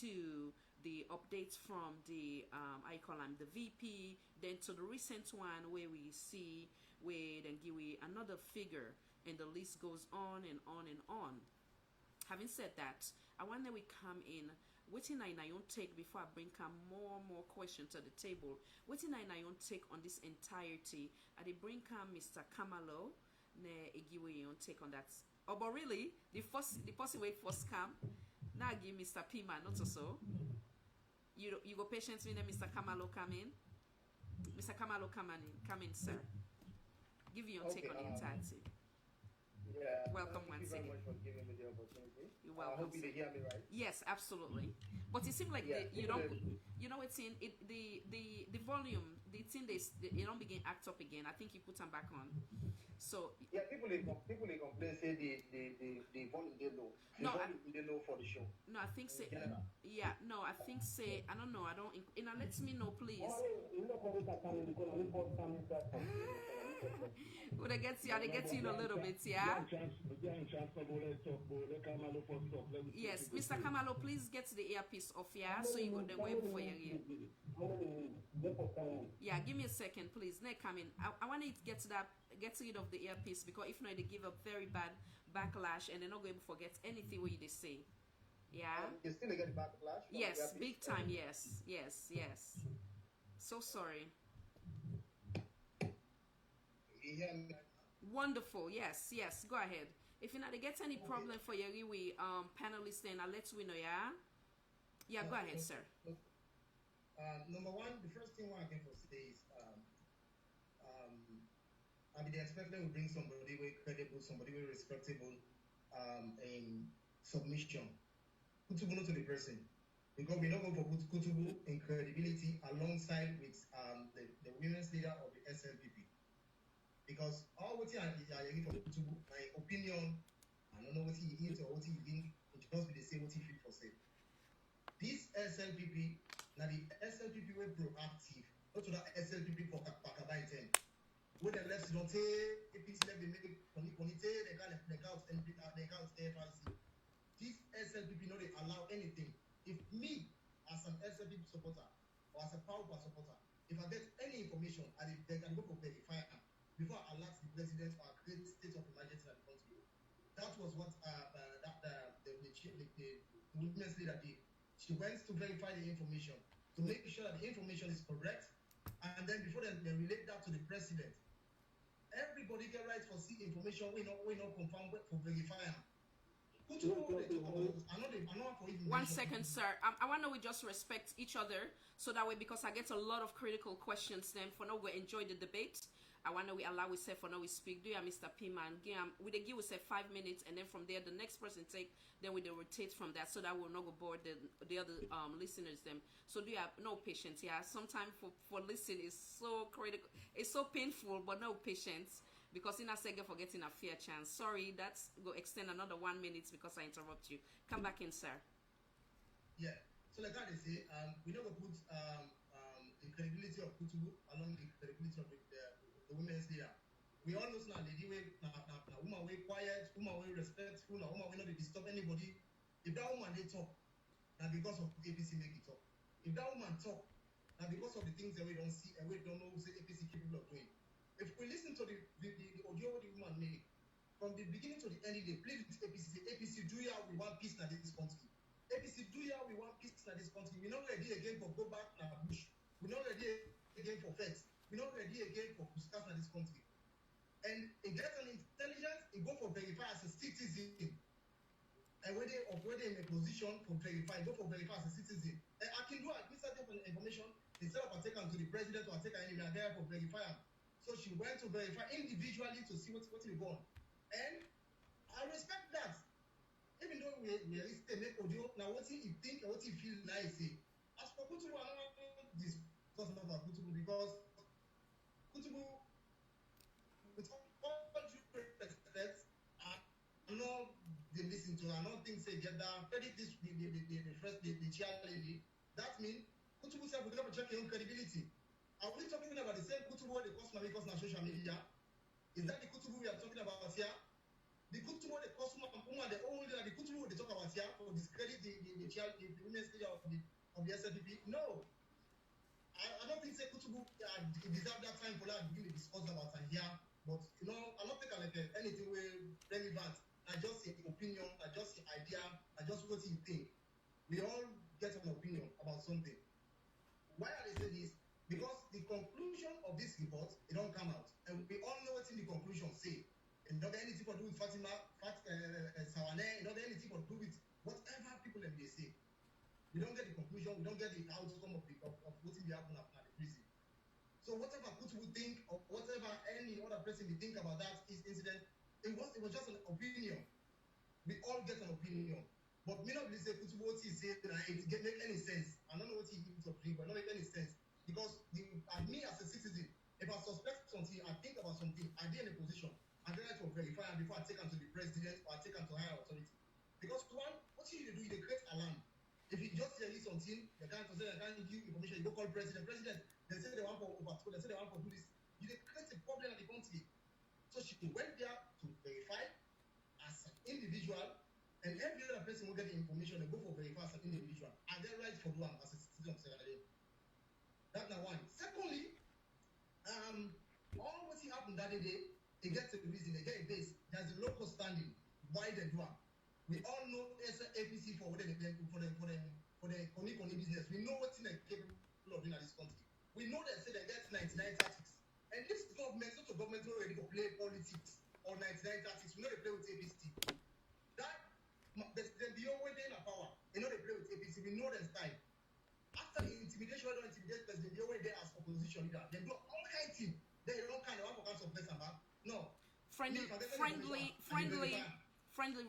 to the updates from the I call them the VP, then to the recent one where we see where then give we another figure, and the list goes on and on and on. Having said that, I want that we come in. Waiting I own take before I bring more questions to the table. Waiting I own take on this entirety. I they bring Mr. Kamalo. Ne give your take on that. Oh, but really, the person way first come. Now give Mr. Pima not so. You go patience with Mr. Kamalo come in. Mr. Kamalo come in, sir. Give your take on the entirety. Yeah. Welcome thank once you very again. much for giving me the opportunity. You're I welcome. hope you hear me right. Yes, absolutely. But it seems like Yeah, you don't. You know, it's in it. The volume. The thing they don't begin act up again. I think you put them back on. So Yeah, people they complain say the volume they low. The No, volume they low for the show. no, I think say general. yeah. No, I think say I don't know. I don't. You know, let me know, please. Well, they get you in a little bit, yeah. Yes, Mr. Kamalo, please get the earpiece off, yeah. So you got the way before you hear. Yeah, give me a second, please. Next, come in. I want to get rid of the earpiece because if not, they give a very bad backlash and they're not going to forget anything what you say. Yeah. You still get backlash? Yes, big time. Yes. So sorry. You hear me? Wonderful. Yes. Go ahead. If you not get any problem for your panelists, then I'll let we know. Yeah. Go ahead, sir. Number one, the first thing I can say is I mean, they expect them to bring somebody very credible, somebody very respectable in submission. Kutubu to the person. Because we're not going for Kutubu in credibility alongside with the women's leader of the SLPP. Because all what you are looking for Kutubu, my opinion, I don't know what he eats or what he think, it just be the same what he feel for say. This SLPP, now the SLPP were proactive, not to that SLPP for Pakaba 10. When the left don't take APC left, they make it they can't and they can't FRC. This SLPP no they allow anything. If me as an SLPP supporter or as a power supporter, if I get any information and if they can go for verify before I alert the president or create state of emergency in the country. That was what the women's leader did. She went to verify the information to make sure that the information is correct, and then before they relate that to the president. Everybody get right for see information we not confirm for verify. One second, sir. I want to we just respect each other so that way because I get a lot of critical questions. Then for now we enjoy the debate. I want to we allow we say for now we speak. Do you, Mr. Piman? We give we say 5 minutes, and then from there the next person take. Then we rotate from that so that we'll not go bored the other listeners them. So do you have no patience? Yeah, sometimes for listening is so critical. It's so painful, but no patience. Because in a second for getting a fair chance. Sorry, that's go extend another 1 minute because I interrupt you. Come back in, sir. Yeah. So like I say, we never put the credibility of Kutubu along the credibility of the women's leader. We all know now lady way now woman way quiet, woman way respectful, now woman way not disturb anybody. If that woman they talk, now because of APC make it talk. If that woman talk, now because of the things that we don't see and we don't know say APC capable of doing. If we listen to the audio the woman made, from the beginning to the end, they played with APC. Say, APC, do ya we want peace in this country. APC, do ya we want peace in this country. We're not ready again for go back to bush. We're not ready again for feds. We're not ready again for discuss in this country. And it gets an intelligence, it go for verify as a citizen. And whether in a position for verify, go for verify as a citizen. And I can do administrative information instead of I take them to the president or I take her anywhere there for verify. So she went to verify individually to see what's going on. And I respect that. Even though we listen make audio, now what he think and what he feel nice. As for Kutubu, I don't want to discuss about Kutubu because Kutubu, with all due respect, I know they listen to. I don't think say get down. Credit this the chair lady. That means Kutubu said we never check your own credibility. Are we talking about the same Kutubu they cost money because on social media? Is that the Kutubu we are talking about here? The Kutubu the cost woman the only the Kutubu they talk about here for discredit the women's leader of of the SLPP? No. I don't think Kutubu deserve that time for that to begin the discussion about here. But you know, I don't think I like anything relevant. I just say opinion, I just say idea, I just what you think. We all get an opinion about something. Why are they saying this? Because the conclusion of this report, it don't come out. And we all know what in the conclusion say. It don't have anything to do with Fatima, Sawane, it don't have anything to do with whatever people they say. We don't get the conclusion, we don't get the outcome of what will happen after the prison. So whatever Kutubu think or whatever any other person will think about that incident, it was just an opinion. We all get an opinion. But me not believe say Kutubu what he said it make any sense. I don't know what he gives of drink, but not make any sense. Because me as a citizen, if I suspect something, I think about something, I be in a position, I try to verify before I take them to the president or I take them to higher authority. Because one, what you do, you create alarm. If you just hear something, they can't give you information, you go call president. President, they say they want for overthrow, they say they want for do this. You create a problem in the country. So she went there to verify as an individual, and every other person will get the information and go for verify as an individual. And they right for one as a citizen of Sierra Leone. That's number one. Secondly, all what happened that day, it gets a reason, they get a base. There's a local standing. Why they do it? We all know APC for the Koni business. We know what's in the capable of in this country. We know they say they get 99 tactics. And this government, such a government already to play politics or 99 tactics. We know they play with APC. That the only day in power. They know they play with APC. We know their style. After the intimidation, they don't intimidate president. They always there as opposition leader. They do all kind of thing. They don't kind of want for council place about. No. Friendly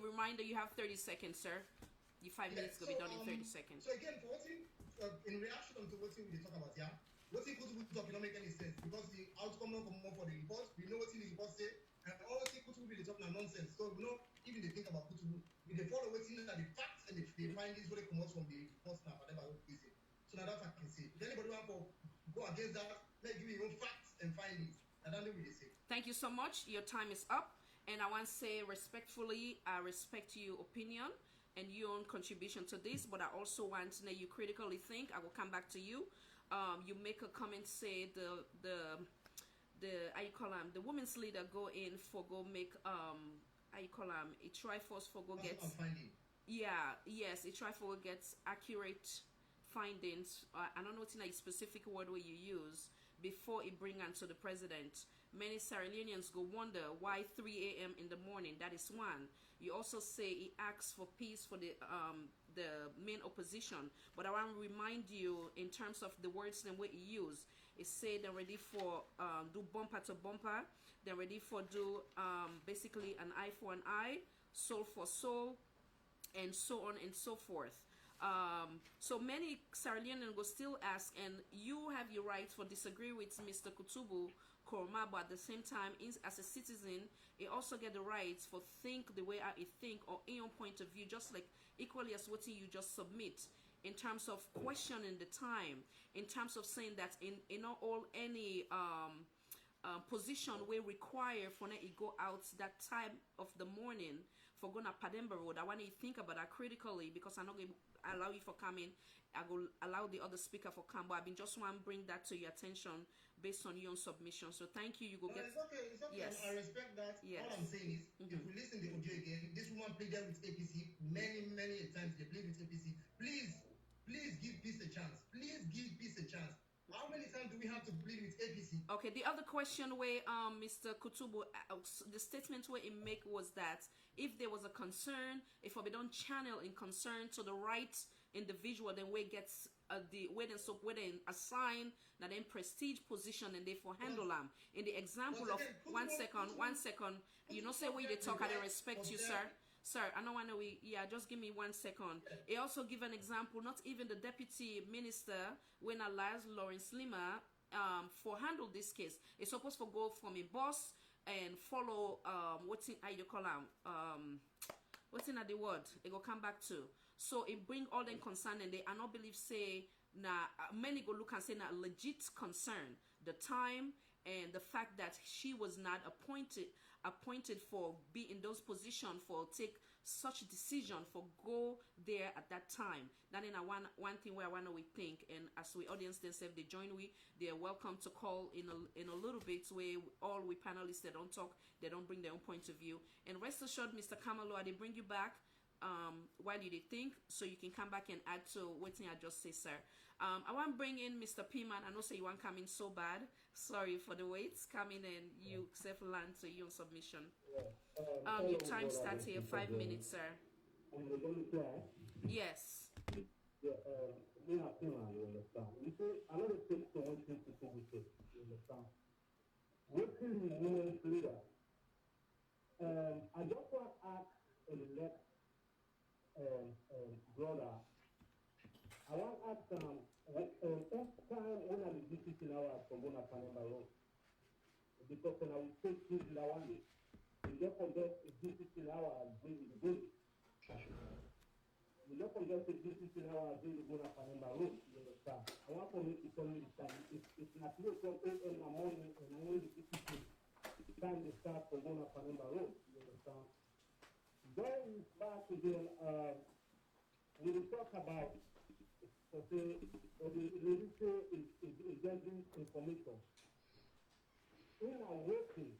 reminder, you have 30 seconds, sir. Your 5 minutes will be done in 30 seconds. So again, for in reaction to what we talk about here, what he could talk don't make any sense because the outcome not come for the report. We know what the report say, and all what Kutubu be talking are nonsense. So we know even they think about Kutubu, we they follow what's in the facts and they find this what they come out from the report now, whatever what they say. So now that I can say. If anybody want to go against that, let give you your own facts and findings. And that's what they say. Thank you so much. Your time is up. And I want to say respectfully, I respect your opinion and your own contribution to this, but I also want to know you critically think. I will come back to you. You make a comment, say the how you call them, the women's leader go in for go make how you call them, a try force for go get a try for gets accurate findings. I don't know what's in a specific word where you use before it bring on to the president. Many Sierra Leoneans go wonder why 3 a.m. in the morning. That is one. You also say he asks for peace for the main opposition. But I want to remind you in terms of the words and what he use. It say they're ready for do bumper to bumper. They're ready for do basically an eye for an eye, soul for soul, and so on and so forth. So many Sierra Leoneans will still ask, and you have your rights for disagree with Mr. Kutubu Koroma, but at the same time, as a citizen, he also get the rights for think the way I think or in your point of view, just like equally as what you just submit in terms of questioning the time, in terms of saying that in all any position we require for it go out that time of the morning for going to Pademba Road. I want you to think about that critically because I'm not going to allow you for coming. I will allow the other speaker for come, but I just want to bring that to your attention based on your own submission. So thank you. You go get. It's okay. Yes. I respect that. Yes. All I'm saying is, if we listen to the audio again, this woman played with APC many times. They played with APC. Please give peace a chance. Please give peace a chance. How many times do we have to plead with APC? Okay, the other question where Mr. Kutubu, the statement where he make was that if there was a concern, if we don't channel in concern to the right individual, then we gets where then assign that then prestige position and therefore handle them. In the example of one second, you know say where they talk, I respect you, sir. Sir, I don't want to. Just give me 1 second. He also give an example. Not even the deputy minister, when allows Lawrence Lima, for handle this case. It's supposed to go from a boss and follow what's in how you call what's in the word. It will come back to. So it bring all them concern and they are not believe say many go look and say legit concern the time and the fact that she was not appointed for be in those positions for take such decision for go there at that time. That is one thing where I want to we think, and as we audience themselves they join we, they are welcome to call in a little bit where all we panelists they don't talk, they don't bring their own point of view. And rest assured, Mr. Kamalo, I they bring you back while you they think, so you can come back and add to what I just say, sir. I want to bring in Mr. Piman. I know say you want come in so bad. Sorry for the waits. Come in and you self land to your submission. Your time starts here 5 minutes, sir. Yes. Yeah, me and Piman, you understand. You see, another thing to one thing to do with it, you understand. Working in women's leader, I just want to ask a next brother, I want to ask each time when I visit in our from one Pademba road, because when I will take this in our way, we don't forget to visit in our bring the building. We don't forget to visit in our bring the one Pademba road, you understand. I want to make it only this time. It's not 3 o'clock in the morning and only the visiting time they start from one Pademba road, you understand. Going back again, we will talk about the lady is getting information. In our working,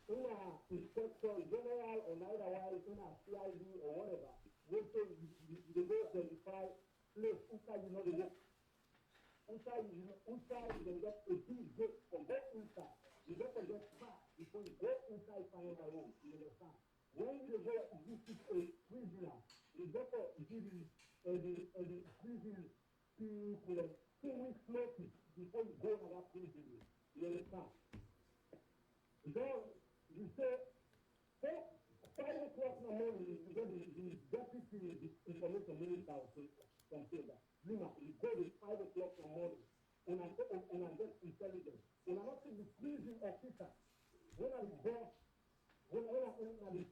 in our inspector general or otherwise, in our CID or whatever, we say they go verify place inside you know the work. Inside you get a big gate from that inside. You don't forget back before you go inside find the room. You understand? When you go visit a prisoner, you better give the prison people 2 weeks notice before you go to that prison. You understand? Then you say, 5 o'clock in the morning, you get the deputy information minister from Pademba. Lima, you go to 5 o'clock in the morning, and I get intelligence. When I not see the prison officer, when I go, when I the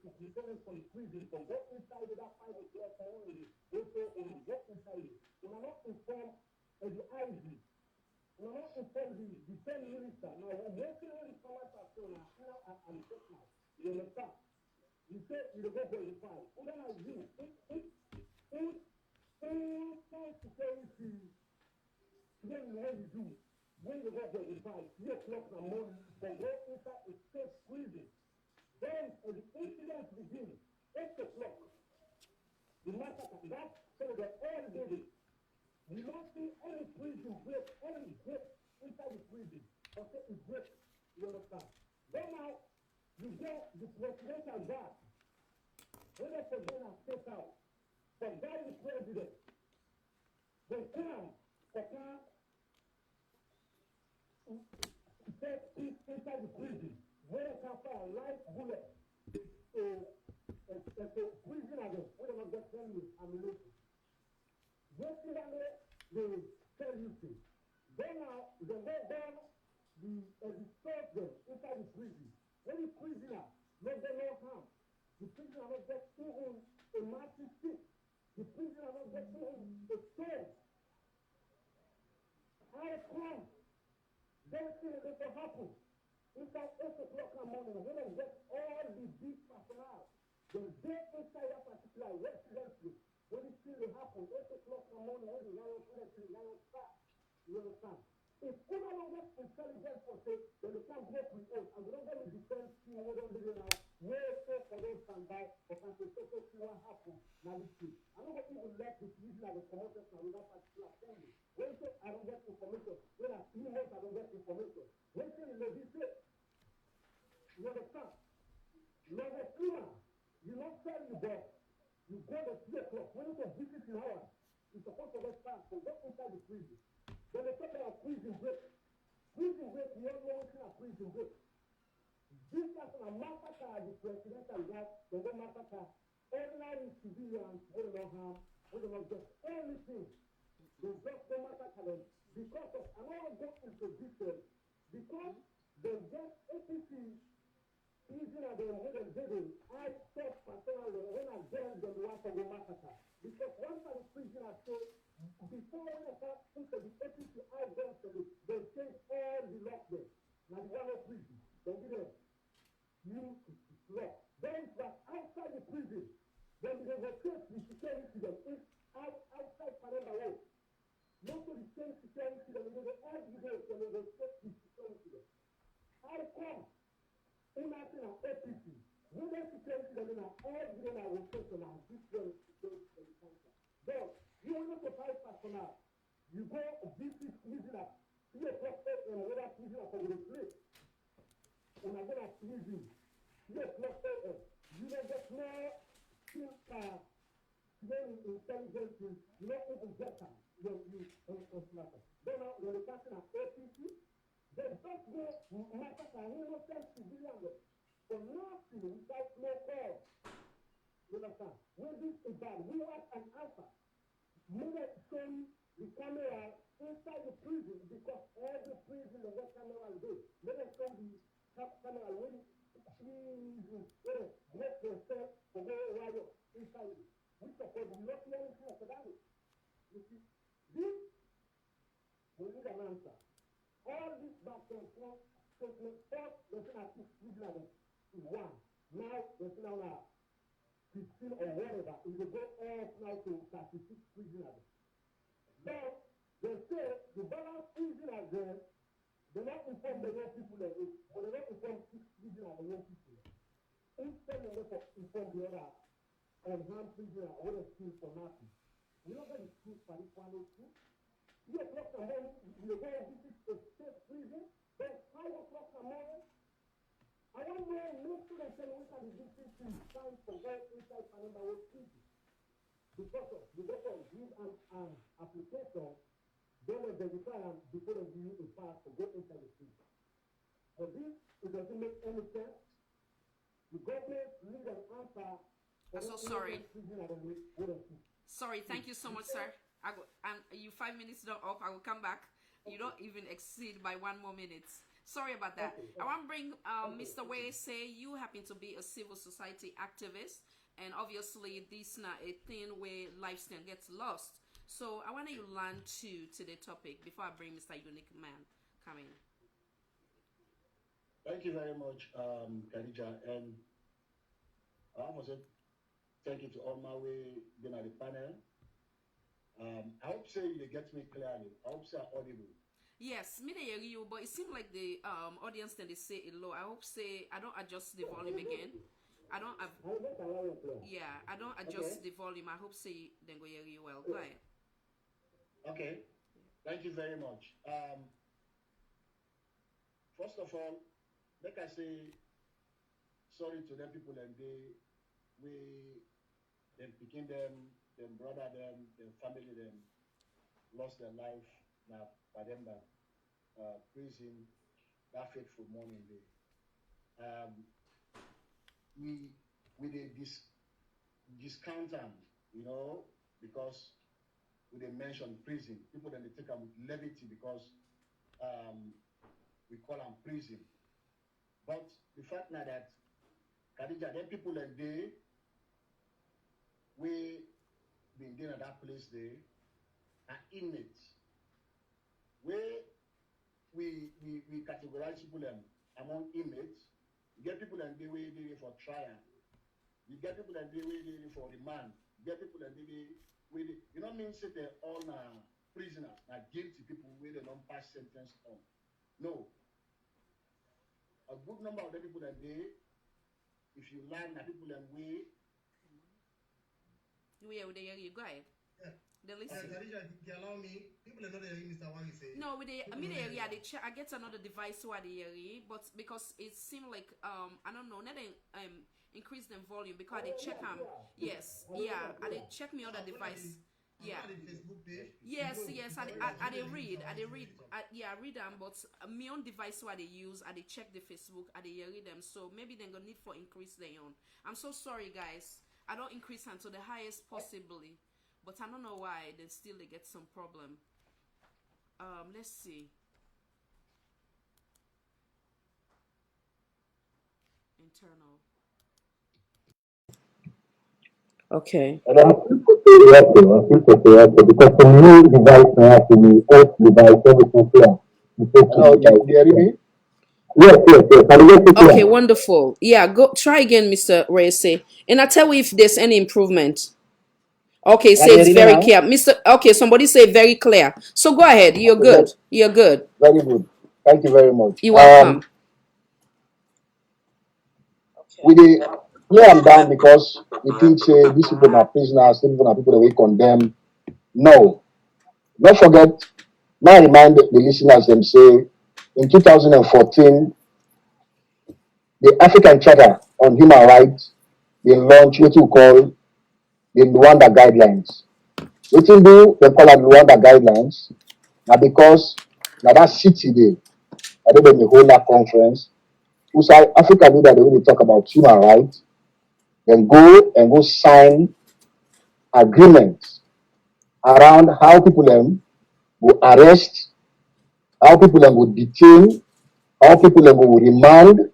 from the prison, from go inside of that 5 o'clock in the morning, also when I get inside it, when I not inform the IG, when I not inform the 10 minister, now when working with the farmers are still now, I'm just now, you understand? You say you go verify. What then I do? To say then what you do when you go verify 3 o'clock in the morning, then go inside a safe prison. Then as the incident begins, 8 o'clock, the massacre, that's so that all day. You don't see any prison break, any break inside the prison. Okay, it's break. You understand? Then now you get the presidential guard. When the president steps out, the guy is president. They come, set peace inside the prison. When they can fire a live bullet, a prison again, when they don't get friendly ammunition. Yesterday, they tell you things. Then now, they go down the soldier inside the prison. When the prisoner, let them no harm. The prisoner not get to him a massive stick. The prisoner not get to him a stone. How come? Then things that will happen. Inside 8 o'clock in the morning, when they get all the big personnel, they get inside that particular residence place. When it still happen, 8 o'clock in the morning, when the lion start, you understand? If anyone gets intelligence for say, then they can't go with us, and we don't get a defense team, we don't do it now, where for them stand by, or can say, see what happened, now this thing. I'm not going to even let the police like the commotion from that particular family. When you say, I don't get information, when I email, I don't get information. When you say, you understand? Level 3, you not tell you that. You go to 3 o'clock. When you go visit your hour, you're supposed to get fast. So go inside the prison. Then they talk about prison break. Prison break, we all know what's in a prison break. This person a massacre the presidential guard, they go massacre ordinary civilians, who don't know harm, who don't know just anything. They just go massacre them because of, I'm not going into detail, because they get APC easy at them when they did it. I thought personally when I joined them, we want to go massacre. Because once I was prisoner, so before when I got into the APC, I went to it, they changed all the lock there. Now the one of prison, they did it. New law. Then, but outside the prison, same security, then we go every day, then we go take the security. How come? Imagine an APC. We don't security, then we have every day I will take on different security for the country. Then, you want to fight personnel. You go visit prisoner. You go and another prisoner for the place. And I'm going to prison. You go you don't get more very intelligent, you don't even get them. You then now, when the person at APC, they don't go massacre innocent civilians for nothing without no cause. You understand? When this is done, we have an answer. Move it from the camera inside the prison because every prison the what camera will do. Let us show the camera when let yourself to go right inside. We suppose not anything of that. You see, this we need an answer. All this back and forth statement, first there's an prison is one. Now there's now 15 or whatever. It will go off now to 36 prisoners. Then they say the balance prisoners there, they not inform the young people that it, but they not inform 6 prisoners the young people. Instead of inform the other unharmed prisoner or the school for nothing. We don't get the school for this one or two. 3 o'clock in the morning, you go and visit a state prison, then 5 o'clock in the morning. I don't know, most of the students are visiting to sign for going inside Pademba with prison. Because of the doctor give an application, then they verify before they give you a pass to go inside the prison. For this, it doesn't make any sense. The government need an answer. I'm so sorry. Sorry, thank you so much, sir. You 5 minutes not up. I will come back. You don't even exceed by 1 more minute. Sorry about that. Okay. I want to bring Mr. Way say you happen to be a civil society activist, and obviously this is not a thing where lifestyle gets lost. So I want you to learn to the topic before I bring Mr. Unique Man come in. Thank you very much, Khadija, and I want to say thank you to all my way being at the panel. I hope say you get me clearly. I hope say I'm audible. Yes, me they hear you, but it seems like the audience then they say it low. I hope say I don't adjust the volume again. I don't adjust the volume. I hope say then go hear you well. Go ahead. Okay. Thank you very much. First of all, like I say, sorry to them people and them picking them brother them family them lost their life now Pademba prison that fateful morning day. We did discount them, you know, because we didn't mention prison. People then they take them with levity because we call them prison. But the fact now that Khadija, then people like they we been there at that place there are inmates. Where we categorize people among inmates. You get people and they wait for trial. You get people and they wait for remand. You get people and they wait. You know what I mean? Say they're all prisoners, guilty people where they don't pass sentence on. No. A good number of the people that they, if you learn that people and we. You go ahead. Yeah. They listen. Khadija, if you allow me, people are not hearing Mr. Wang say. No, with the I get another device to the area, but because it seemed like I don't know, not increase the volume because they check yes, yeah, and they check me other device. Yeah. Yes. I read. I read them, but my own device what they use, I they check the Facebook, I they read them. So maybe they're gonna need for increase their own. I'm so sorry, guys. I don't increase them to the highest possibly, but I don't know why. Then still they get some problem. Let's see. Internal. Okay. And I'm still correct because the new device now has to be old device, everything clear. Hello, can you hear me? Yes. Okay, wonderful. Yeah, go try again, Mr. Reyes. And I tell you if there's any improvement. Okay, say it's very clear. Mr. Okay, somebody say very clear. So go ahead. You're good. You're good. Very good. Thank you very much. You're welcome. We play them down because we think say these people are prisoners, these people are people that we condemn. No. Don't forget, may I remind the listeners them say in 2014, the African Charter on Human Rights, they launched what you call the Luanda Guidelines. What you do, they call it Luanda Guidelines. Now because now that city there, I don't know the whole that conference, who say Africa leader they really talk about human rights, then go sign agreements around how people them will arrest, how people them will detain, how people them will remand,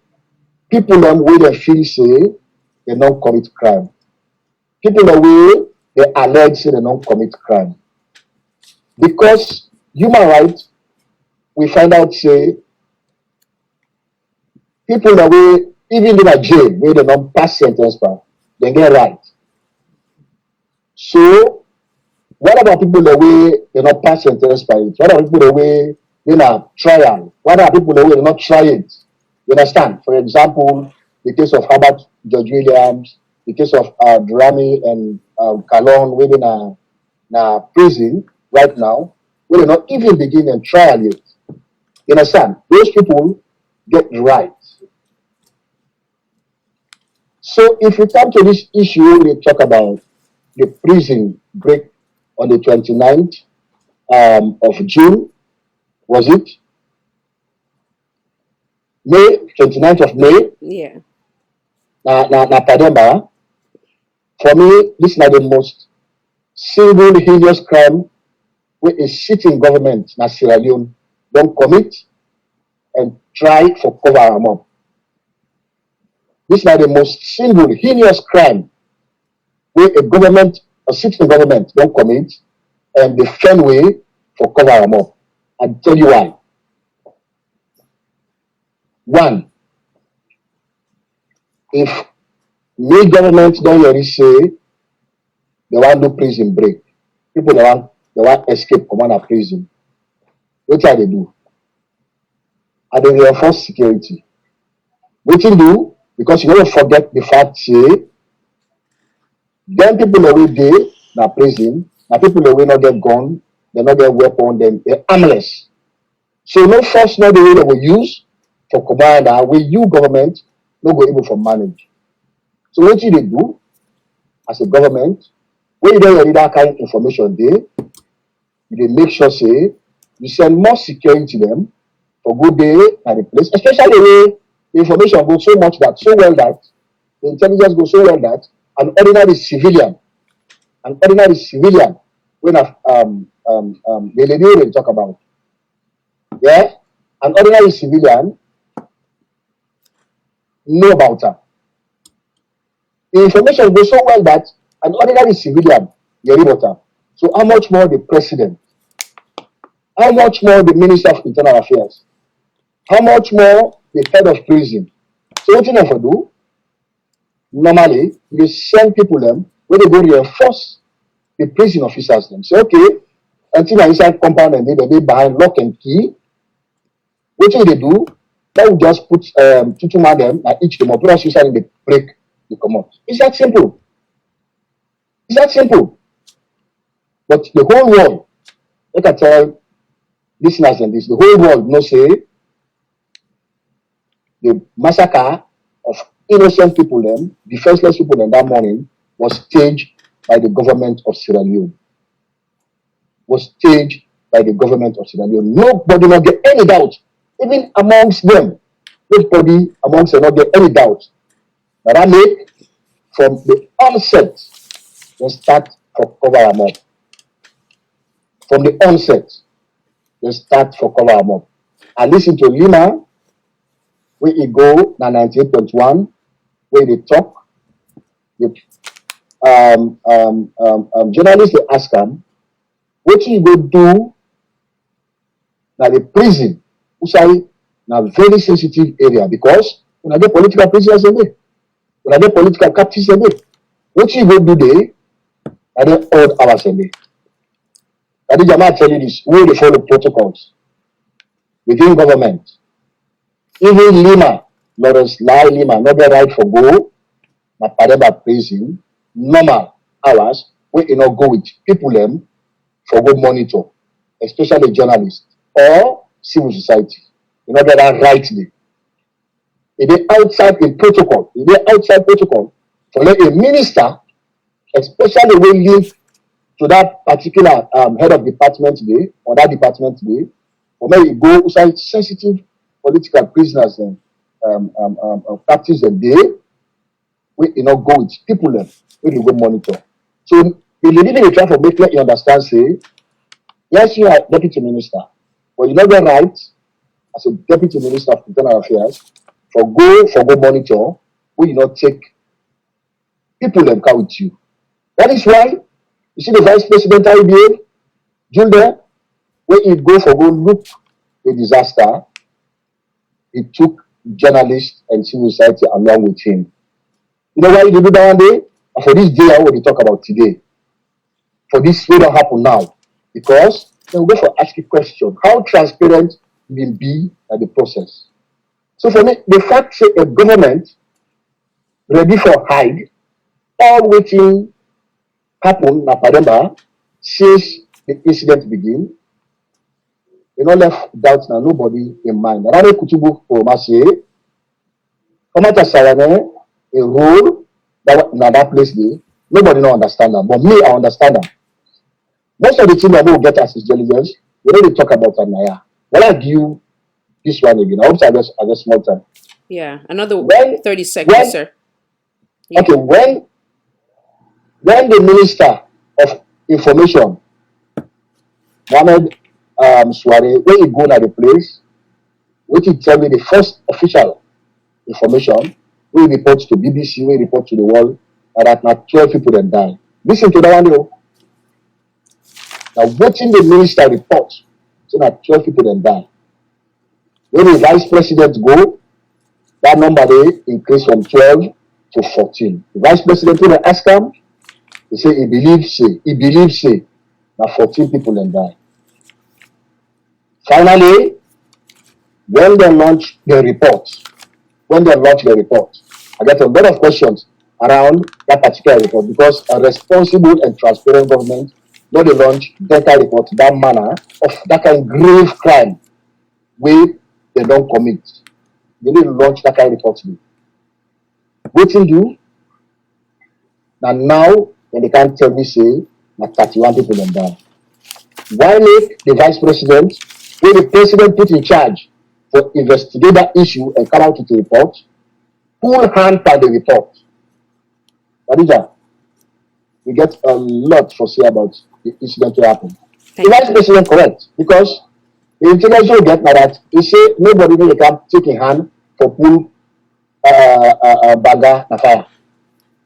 people them where they feel say they don't commit crime. People the way they allege say they don't commit crime. Because human rights, we find out say people the way even in a jail where they don't pass sentence back, they get right. So what about people the way they not pass sentence by it? What about people the way they not trial? What about people the way they not try it? You understand? For example, the case of Herbert George Williams, the case of Durami and Kalon, where they na prison right now, where they not even begin and trial yet. You understand? Those people get right. So if we come to this issue, we talk about the prison break on the 29th of June, was it? May, 29th of May, Yeah. na Pademba. For me, this is not the most single heinous crime where a sitting government, na Sierra Leone, don't commit and try for cover them up. This is not the most single heinous crime where a sitting government don't commit and they find way for cover them up. I'll tell you why. One, if new government don't really say they want to do prison break, people they want escape come out of prison. What are they do? And they reinforce security. What you do? Because you don't forget the fact say then people away there na prison, now people away not get gun, they not get weapon, they're armless. So no force not the way they will use for commander where you government no go able for manage. So what you they do as a government, when you don't already that kind of information there, you dey make sure say you send more security to them for good day at the place, especially when the information goes so well that the intelligence goes so well that an ordinary civilian, when the lady they talk about, yeah, an ordinary civilian know about her. The information goes so well that an ordinary civilian hear about her. So how much more the president? How much more the Minister of Internal Affairs? How much more the head of prison? So what you have to do? Normally, you send people them where they go reinforce the prison officers them. Say, okay, until inside compound and they behind lock and key. What do they do? They will just put two man them and each them up, put us in the break, they come out. It's that simple. It's that simple. But the whole world, let I tell listeners and this, the whole world know say the massacre of innocent people them, defenseless people them that morning was staged by the government of Sierra Leone. Was staged by the government of Sierra Leone. Nobody not get any doubt. Even amongst them, nobody amongst them not get any doubt. But that make from the onset, they start for cover them up. From the onset, they start for cover them up. I listen to Lima, where he go na 98.1, where they talk. The journalists they ask him, what you go do na the prison? Who say na very sensitive area because when I get political prisoners in there, when I get political captives in there, what you go do there I don't hold hours a day. That is, I'm not telling you this. We will follow protocols within government. Even Lima, Lawrence Lai Lima, not the right for go, na Pademba prison, normal hours, we you not go with people them for go monitor, especially journalists or civil society. You know that rightly. It is outside in protocol. It is outside protocol for let a minister, especially when link to that particular head of department today or that department today, or maybe go outside sensitive political prisoners and captives and they we you know go with people them we dey go monitor. So the lady dey try for make you understand say yes you are deputy minister, but you no get right as a deputy minister of internal affairs for go monitor wey you not take people them come with you. That is why you see the vice president how he behave during there when he go for go look the disaster, he took journalists and civil society along with him. You know why he do that one day? And for this day I want to talk about today. For this will not happen now. Because they will go for asking question. How transparent will be the process? So for me, the fact say a government ready for hide all waiting happen na Pademba since the incident begin, you know left doubt na nobody in mind. Rane Kutubu for Massacre, Komata Sarane, a role that na that place dey, nobody no understand that. But me, I understand that. Most of the thing that we will get as intelligence, we don't talk about that now. When I give you this one again, I hope I just small time. Yeah, another When 30 seconds, sir. Yeah. okay, when the Minister of Information, Mohammed Suare, when he go to the place, which he tell me the first official information, we report to BBC, we report to the world, that now 12 people then die. Listen to that one though. Now watching the minister report, so that 12 people then die. When the vice president go, that number they increase from 12 to 14. The vice president when I ask him, he say he believes say now 14 people then die. Finally, when they launch the report, I get a lot of questions around that particular report because a responsible and transparent government not they launch that report that manner of that kind of grave crime where they don't commit. They need to launch that kind of report today. Waiting do and now when they can't tell me say like 31 people then die. Why make the vice president, when the president put in charge for investigate that issue and come out with a report, full hand by the report. Khadija, we get a lot for say about the incident that happened. The vice president correct because the intelligence will get that he say nobody really can take a hand for pull bagger na fire.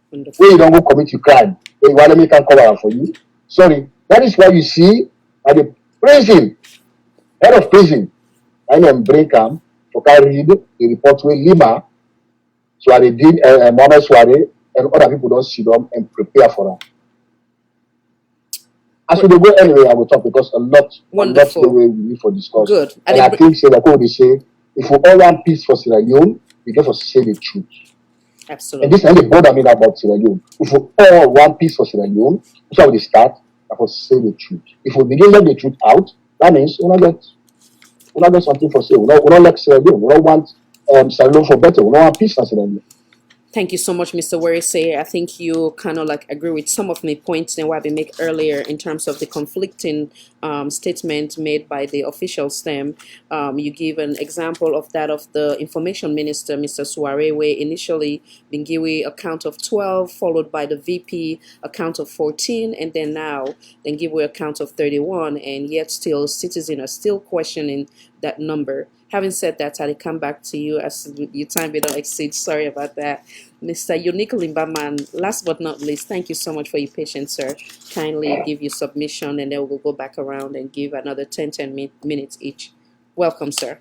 When you don't go commit your crime, you want me can cover for you. Sorry, that is why you see at the prison, head of prison, I am bring him to carry the report with Lima, Suare Dean, Mohammed Suare, and other people don't sit down and prepare for them. As we go anyway, I will talk because a lot the way we need for discuss. Good. And I think say like what they say, if we all want peace for Sierra Leone, we get to say the truth. Absolutely. And this is the bother me about Sierra Leone. If we all want peace for Sierra Leone, that's how we start. I will say the truth. If we begin let the truth out, that means we not get something for say. We don't like Sierra Leone. We don't want Sierra Leone for better. We don't want peace for Sierra Leone. Thank you so much, Mr. Warise. I think you kind of like agree with some of my points that we make earlier in terms of the conflicting statement made by the officials. You give an example of that of the information minister, Mr. Suare, where initially been given a count of 12, followed by the VP a count of 14, and then now then give a count of 31, and yet still citizens are still questioning that number. Having said that, I'll come back to you as your time will not exceed. Sorry about that. Mr. Unique Limbaman, last but not least, thank you so much for your patience, sir. Kindly give your submission and then we'll go back around and give another 10 minutes each. Welcome, sir.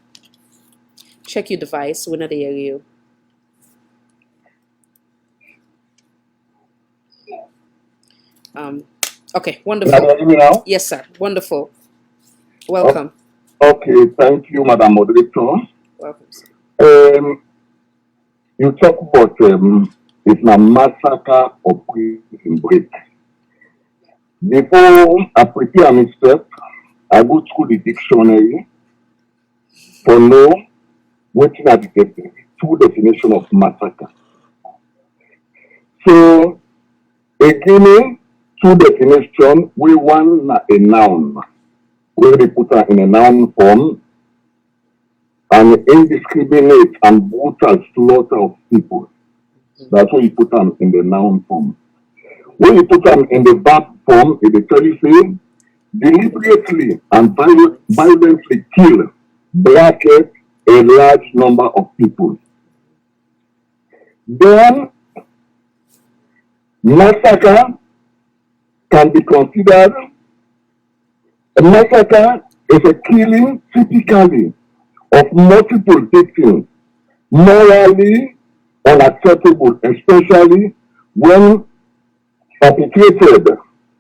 Check your device. We're not hear you. Okay, Can wonderful. you hear me now? Yes, sir. Wonderful. O- Welcome. Okay, thank you, Madam Moderator. Welcome, sir. Um, you talk about it's a massacre of prison break. Before I prepare myself, I go through the dictionary for know what are the two definition of massacre. So again, two definition, we want a noun. Where they put her in a noun form, an indiscriminate and brutal slaughter of people. That's why you put them in the noun form. When you put them in the verb form, it will tell you say deliberately and violently kill, bracket, a large number of people. Then massacre can be considered a massacre is a killing typically of multiple victims, morally unacceptable, especially when perpetrated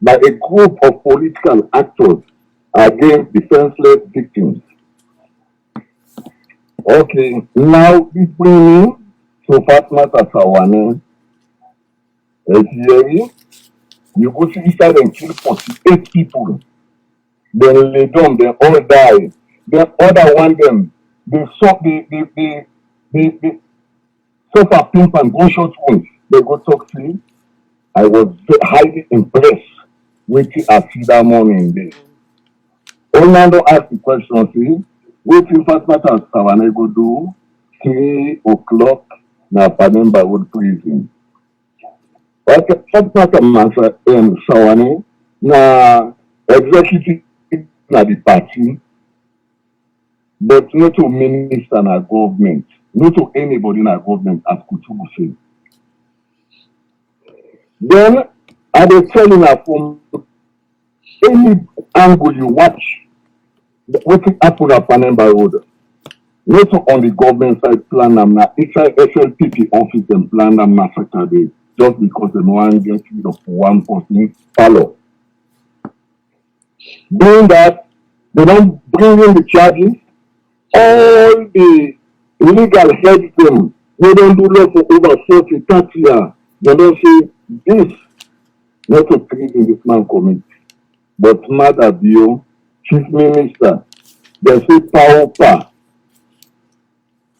by a group of political actors against defenseless victims. Okay, now this brings me to Fatma Tasawane. Here, you go see inside and kill 48 people. Then lay down, they all die. Then other one them, they suffer pimp and gunshot wounds. They go talk to me. I was highly impressed with I see that morning day. Orlando asked the question, see, waiting Fatmata and Sawane go do 3 o'clock na Pademba would prison. But Fatmata and Sawane na executive na the party, but not to minister na government, not to anybody na government as Kutubu say. Then I dey telling her from any angle you watch, wetin happen at Pademba Road. Not on the government side plan am na inside SLPP office dem plan am massacre dey just because dem wan get rid of one person follow. Doing that, they don bring in the charges, all the legal heads dem wey don do law for over 40, 30 years, dem don say this not to treason this man commit. But Mada Bio, chief minister, dem say power.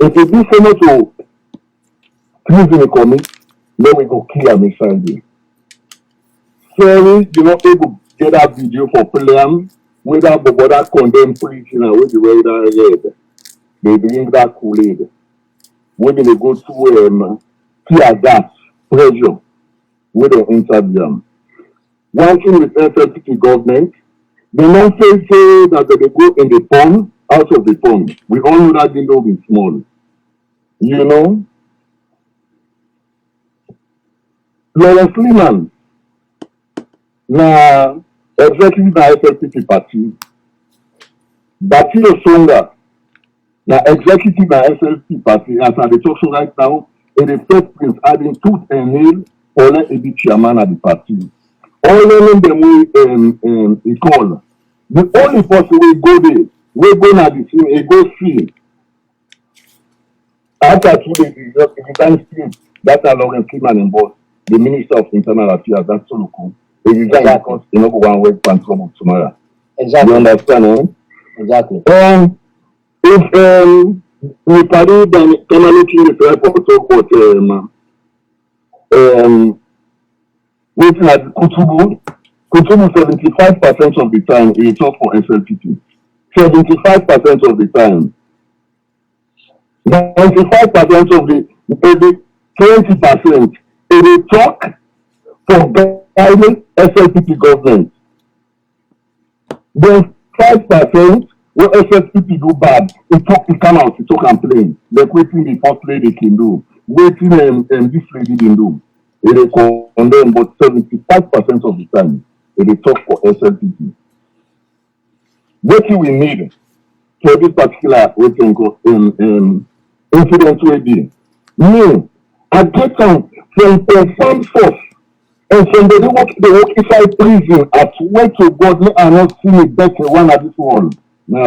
If you do so much to treason commit, then we go kill am inside there. Sorry, you not able to get that video for Peliam, whether the border condemn prisoner with the way that red. They drink that Kool-Aid. When they go to tear gas, pressure, where they enter them. One thing with SLPT government, they don't say that they go in the pond, out of the pond. We all know that window is small. You know, Lawrence Lehman, na executive na SLPT party. Batio Songa, na executive na SLP party. As I talk so right now, in the first place, adding tooth and nail, Ole Ebi chairman of the party. All of them we call. The only person we go there, we go na the scene, we go see. After 2 days, the time street, that's how Lawrence Lehman and boss, the Minister of Internal Affairs, that's so cool. He resigned because he no go one work pan trouble tomorrow. Exactly. You understand, eh? Exactly. If we party then economically the report talk about waiting at Kutubu 75% of the time he talk for SLPT. 75% of the time. 95% of the 20% he talk for guiding SLPT government. Then 5% when SLPT do bad, he come out, he talk and complain. Like waiting the first lady can do, waiting this lady can do. He condemn, but 75% of the time, he talk for SLPT. What we need for this particular waiting incident will be, me, I get some from confirmed source, And somebody they work inside prison at where to God me are not seeing it better one at this one. Now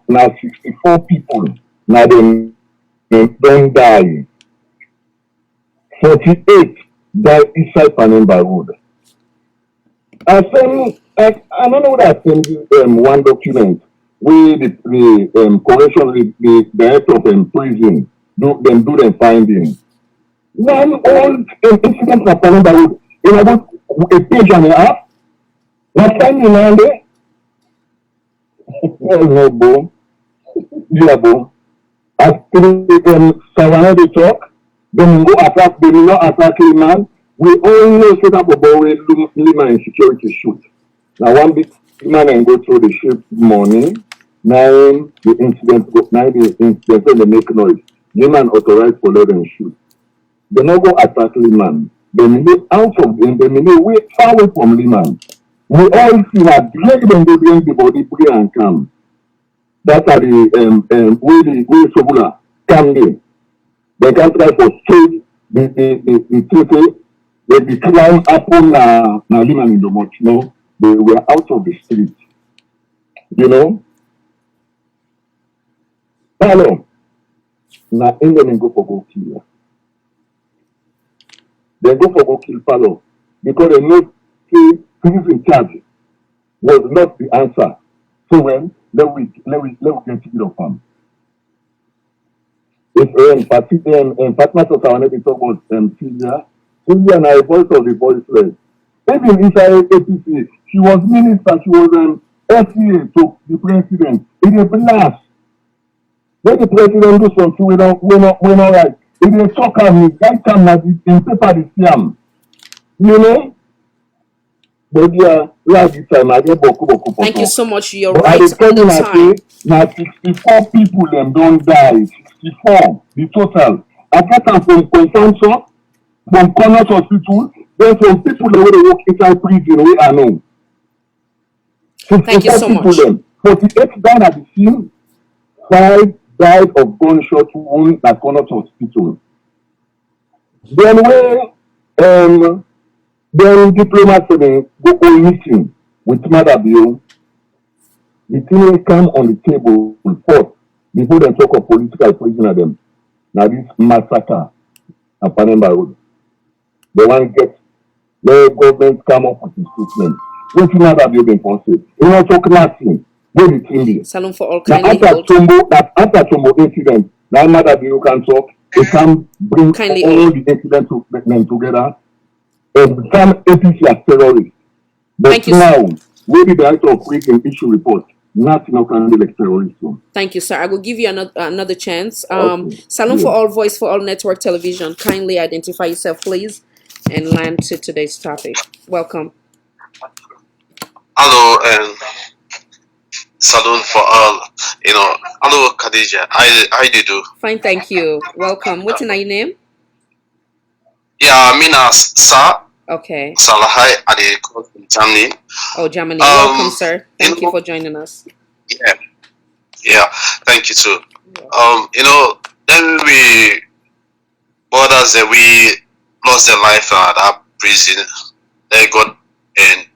64 people. Now they don't die. 48 die inside Pademba Road. I don't know that one document where the correction the director of prison do them finding. One old incident of Pademba Road in about a page and a half. What time you land there? No, boom. Yeah, boom. As Savannah they talk, then go attack, they will not attack a man. We all know set up about where Lima and security shoot. Now one big man and go through the ship morning, nine the incident when they make noise. Lima authorized for let them shoot. They not go attack Lima. They may out of them, they may way far away from Lima. We all see that drag them to bring the body pray and come. That are the way Sobula come there. They can try for stage the total they decline upon na Lima in the much. No, they were out of the street. You know? Hello. Now England go for go kill. They go for go kill Palo because they know who's in charge was not the answer. So when let we get to of them. If partner to Sawane they talk about Sylvia and I voice of the voiceless. Even inside APC, she was minister, she was FCA to the president. It is blast. When the president do something we not right. It is talk and that time in paper the scam. You know? But yeah, last time I get boku Thank you so much. You're but right I on the tell time. now 64 people them don't die. 64 the total. I get them from consumption, from Corners Hospital, then from people that will work inside prison we are known. Thank you 64 so people much. them. 48 died at the scene, 5 died of gunshot wound at Corners Hospital. Then diplomats go on meeting with Madabio. The thing will come on the table first before they talk of political prisoner them. Now this massacre at Pademba Road. They want to get the government come up with a statement. What you Madabio been posted? You want to talk nothing. Where the thing is. Salon for all Now kindly hold. after Chombo incident, now Madabio can talk. They can bring Kindly all hold. the incidents together and become APC as terrorists. But Thank you. now, maybe the director of creating issue report, nothing can be like terrorism. Thank you, sir. I will give you another chance. Okay. Salon Yeah. for all, voice for all, network television. Kindly identify yourself, please, and land to today's topic. Welcome. Hello, and salon for all. Hello, Khadija. How do you do? Fine, thank you. Welcome. What's your name? Yeah, Mina Sa Okay. Salahai at the court in Germany. Oh, Germany. Welcome, sir. Thank you know, for joining us. yeah, thank you too. Then brothers that we lost their life at that prison, they got and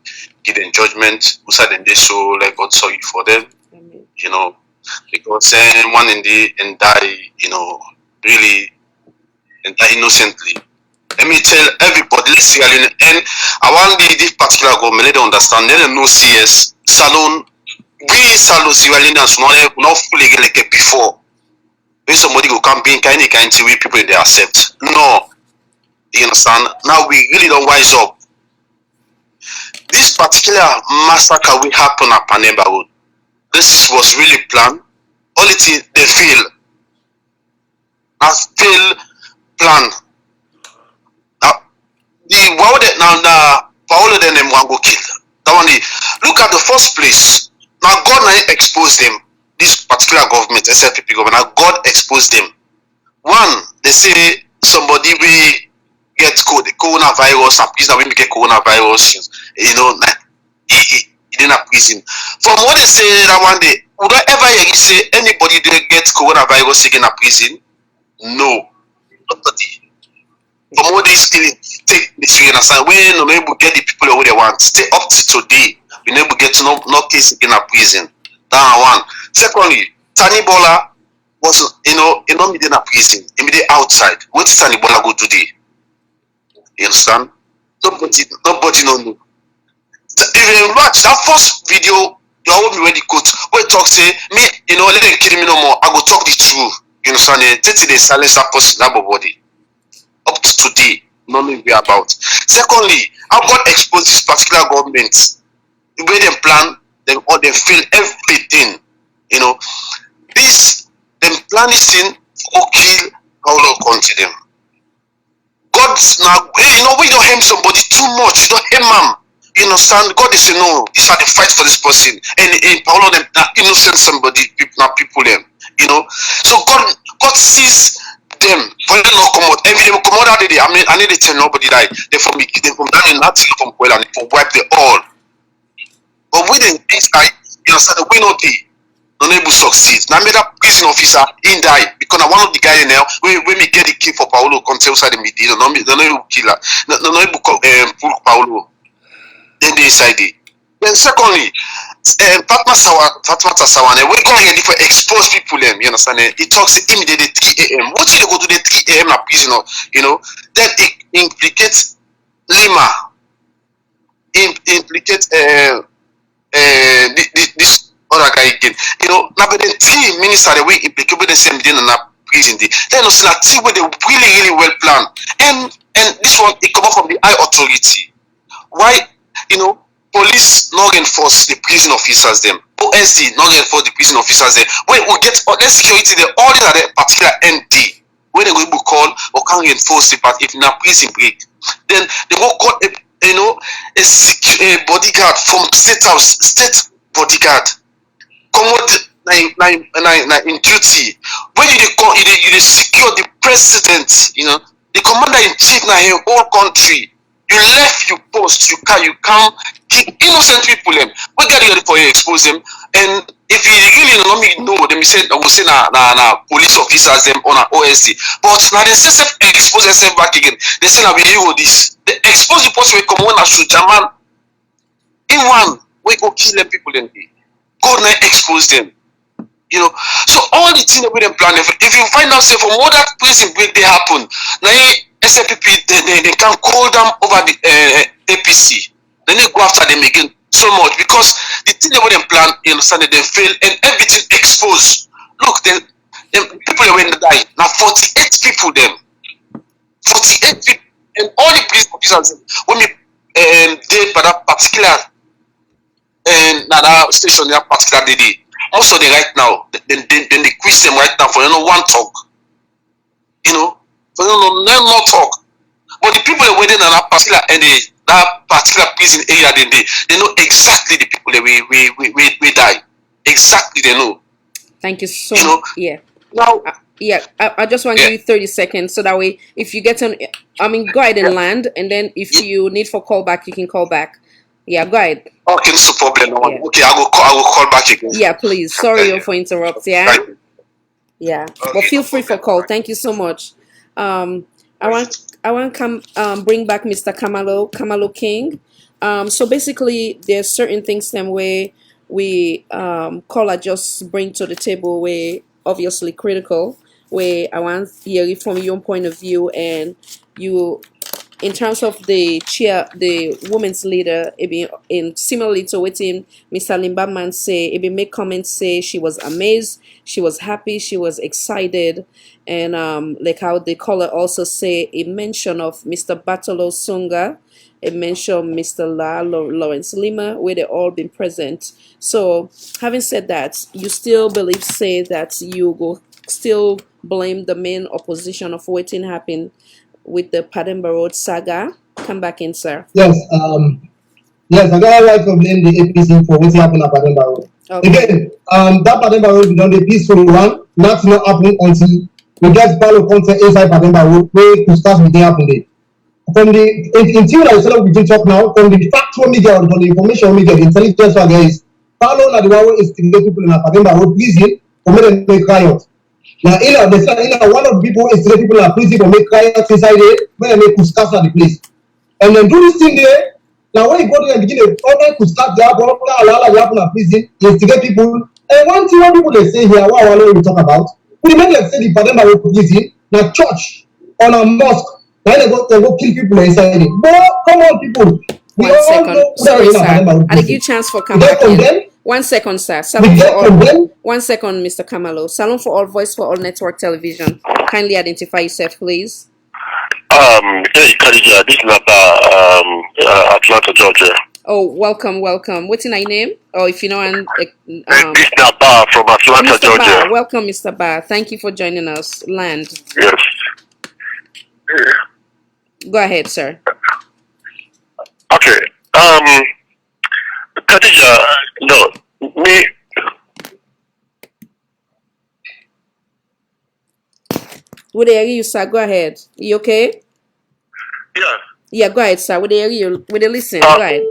given judgment. Who said in this show, like God sorry for them, Amen. Because one in the and die, really and die innocently. Let me tell everybody, let's see, and I want this particular government, let them understand, let them know CS, Salon, we Salon, Sierra Leoneans, not fully like before. When somebody will come being kind of way people they accept. No, you understand? Now we really don't wise up. This particular massacre will happen at Pademba Road. This was really planned. Only thing they fail. A fail plan. The wow that now Paolo then them one go kill. That one look at the first place. Now God now expose them. This particular government, SLPP government, now God exposed them. One, they say somebody will get the coronavirus and prison will get coronavirus, he in a prison. From what they say that one day, would I ever hear you say anybody they get coronavirus in a prison? No. Nobody. From what they still take this, you understand? We no able get the people who they want. Stay up to today. We never get to no case in a prison. That one. Secondly, Tani Bola was in a prison, immediately outside. What did Tani Bola go today? You understand? Nobody know. If you watch that first video, you hold me when the court where talk say me, let them kill me no more. I go talk the truth. You understand? They silence that person, that body. Up to today, nothing we about. Secondly, how God expose this particular government, the way they plan, them or they fail everything. This them plan this thing or kill how long country them. God's now, we don't aim somebody too much. You don't aim them. You understand? God is saying no. These are the fight for this person, and all of them are innocent. Somebody, people them. So God sees them for them not come out. Every day come out that day. I need to tell nobody that they from that in nothing from well and for wipe the all. But we then inside, you understand? We know they not able to succeed. Now I made that prison officer in die because I one of the guy in there when we get the key for Paolo come tell outside the media. No able killer. No able pull Paolo. Then they inside it. Then secondly, Fatma Sawane, we go ready for expose people them, you understand? It talks immediately 3 a.m. What you go to the 3 a.m. na prison, then it implicates Lima, implicates this other guy again. Now but then 3 minutes are the way implicate with the same day in a prison day. Then also that 3 where they really well planned. And this one it come up from the high authority. Why? Police not enforce the prison officers them. OSD not enforce the prison officers them. When we get other security, they all at a particular ND. When they will call or can reinforce the part if in a prison break, then they will call a bodyguard from state house, state bodyguard. Come out in duty. When you call, you secure the president. The commander in chief now in whole country. You left your post, you come keep innocent people them. We get ready for you expose them. And if you really know them, we say na police officers them on an OSD. But now they say expose themselves back again. They say now we do this. They expose the post we come on and shoot German. In one, we go kill them people then. Go now expose them. So all the things that we them plan. If you find out say from all that prison break they happen, now SFPP they can call them over the APC. Then they go after them again so much because the thing that we them plan, you understand, they fail and everything exposed. Look, them people that went to die. Now 48 people them. 48 people and all the police officers when we did for that particular that station that particular day. Also they right now, then they quiz them right now for one talk. For no talk. But the people that waiting in that particular prison area, they know exactly the people that we die. Exactly they know. Thank you so much. Yeah. Now I just want to give you 30 seconds so that way if you get on go ahead and land and then if you need for call back you can call back. Yeah, go ahead. Okay, no problem. Yeah. Okay, I will call back again. Yeah, please. Sorry for interrupting. Yeah. Yeah. Okay, but feel free for call. Thank you so much. I want to bring back Mr. Kamalo King. So basically there's certain things them where we caller just bring to the table where obviously critical where I want to hear from your point of view and you in terms of the women's leader, in similarly to what Mr. Limbaman say, it make comments say she was amazed, she was happy, she was excited, and like how the caller also say a mention of Mr. Batolo Sunga, a mention Mr. Lawrence Lima, where they all been present. So having said that, you still believe say that you go still blame the main opposition of what happened with the Pademba Road saga. Come back in, sir. Yes, yes, I got right to blame the APC for what happened at Pademba Road. Okay. Again, that Pademba Road we done the peaceful one, not happen until we get Paulo content inside Pademba Road, where to start with the happen there. From the until I said we can talk now, from the factual media or from the information we get, the intelligence guys, Paulo na the one is to get people in Pademba Road prison for me to make riot. Now, one of the people is people are prison for make riots inside there, when they make scatter the place. and then do this thing there. Now when you go there and begin to government could start the happen in prison, instigate people. And one thing what people they say here, what I want to talk about, we make them say the Pademba prison, now church on a mosque, now they go kill people inside it. But come on, people. We One all second. know Sorry, sir. Pademba I give you a chance for come we back get in. condemned. 1 second, sir. We Salon for get all. condemned. 1 second, Mr. Kamalo. Salon for all, voice for all network television. Kindly identify yourself, please. Hey, Khadija, this is Atlanta, Georgia. Oh, welcome. What's your name? Or if you know, This is Naba from Atlanta, Mr. Georgia. Ba, welcome, Mr. Ba. Thank you for joining us. Land. Yes. Go ahead, sir. Okay. Khadija, no, me. Would they hear you, sir? Go ahead. You okay? Yeah. Yeah, go ahead, sir. Would they hear you? Would they listen? Go ahead.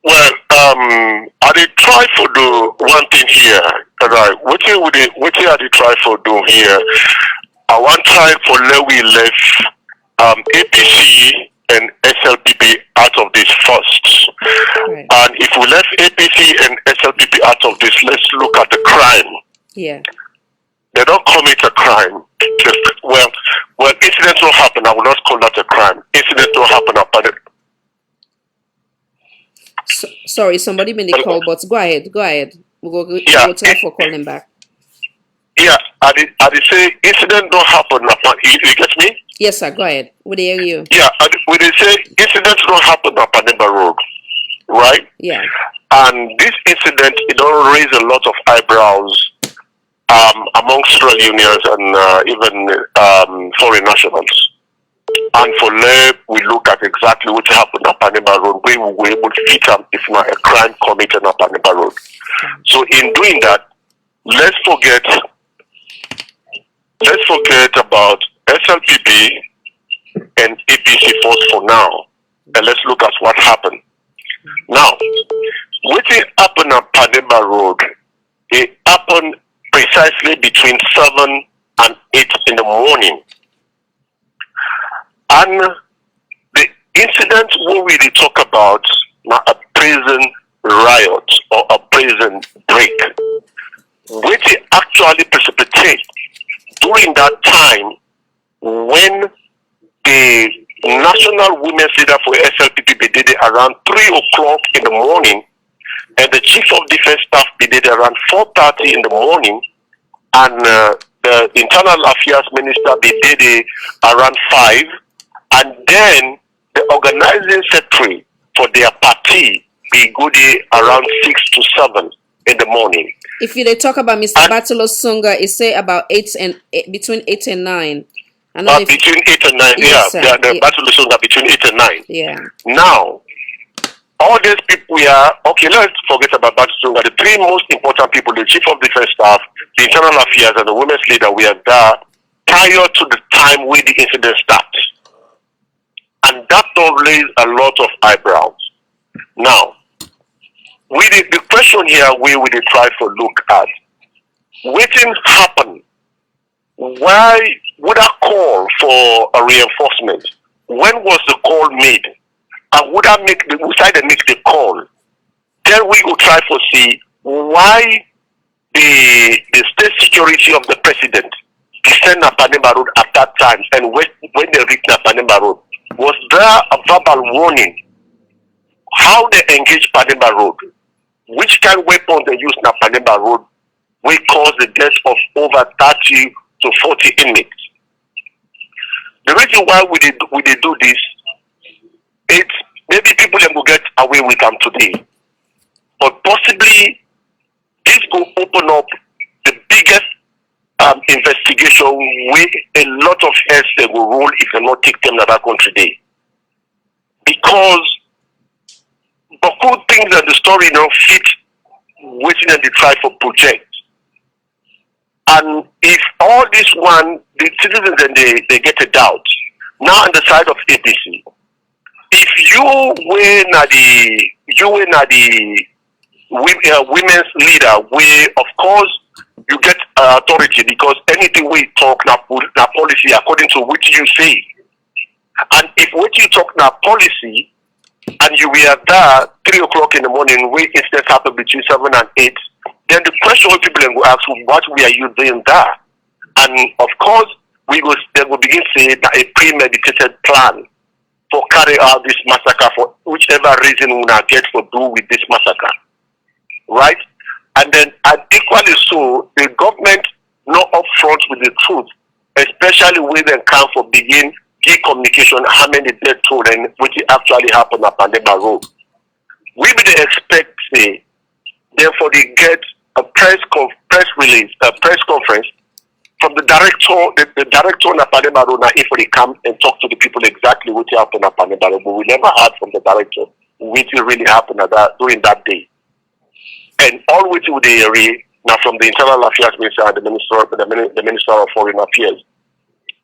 Well, I did try for do one thing here. Right. What I did try for do here? I want try for Lewy left APC and SLPP out of this first. Right. And if we left APC and SLPP out of this, let's look at the crime. Yeah. They don't commit a crime. Well, incidents will happen. I will not call that a crime. Incidents will happen upon it. Sorry, somebody made the call, but go ahead. We'll try for calling back. Yeah, I did say incident don't happen upon you get me? Yes, sir. Go ahead. Would they hear you? Yeah, we did say incidents don't happen upon Pademba Road, right? Yeah. And this incident, it don't raise a lot of eyebrows amongst Unions and even foreign nationals. And for LEB, we look at exactly what happened at Pademba Road, where we were able to fit them if not a crime committed at Pademba Road. So in doing that, let's forget about SLPP and APC force for now, and let's look at what happened. Now, what happened at Pademba Road, it happened precisely between 7 and 8 in the morning. And the incident where we talk about a prison riot or a prison break, which actually precipitated during that time when the national women's leader for SLPP did it around 3 o'clock in the morning, and the chief of defense staff did it around 4:30 in the morning, and the internal affairs minister did it around 5, and then the organizing secretary for their party be good around 6 to 7 in the morning. If you they talk about Mr. Batulo Sunga, it say about between 8 and 9. I know between 8 and 9, yes, yeah. The Batulo Sunga between 8 and 9. Yeah. Now, all these people here, okay, let's forget about Batulo Sunga. The 3 most important people, the chief of defense staff, the internal affairs, and the women's leader, we are there prior to the time when the incident starts. And that don't raise a lot of eyebrows. Now, the question here we will try to look at, what happened? Why would I call for a reinforcement? When was the call made? And would I make the call? Then we will try to see why the state security of the president descended Pademba Road at that time, and when they reached Pademba Road, was there a verbal warning? How they engaged Pademba Road? Which kind of weapons they used in Pademba Road will cause the deaths of over 30 to 40 inmates? The reason why we did do this, it's maybe people will get away with them today, but possibly this will open up the biggest investigation with a lot of heads they will roll if they not take them to that country day. Because the good things that the story now fit waiting and the try for project. And if all this one, the citizens and they get a doubt, now on the side of APC, if you were not the women's leader, we of course you get authority because anything we talk na policy according to what you say. And if what you talk now policy, and you were there 3 o'clock in the morning, where incidents happen between 7 and 8, then the question people will ask, what were you doing there? And of course, they will begin saying that a premeditated plan for carry out this massacre for whichever reason we not get for do with this massacre, right? And then, and equally so, the government not upfront with the truth, especially when they come for begin give communication how many death toll and what actually happened at Pademba Road. We would expect, say, therefore they get a press release, a press conference from the director, the director on Pademba Road. Now, if they come and talk to the people exactly what happened at Pademba Road, but we never heard from the director what really happened at during that day. And all which would they read now from the Internal Affairs Minister and the Minister of Foreign Affairs.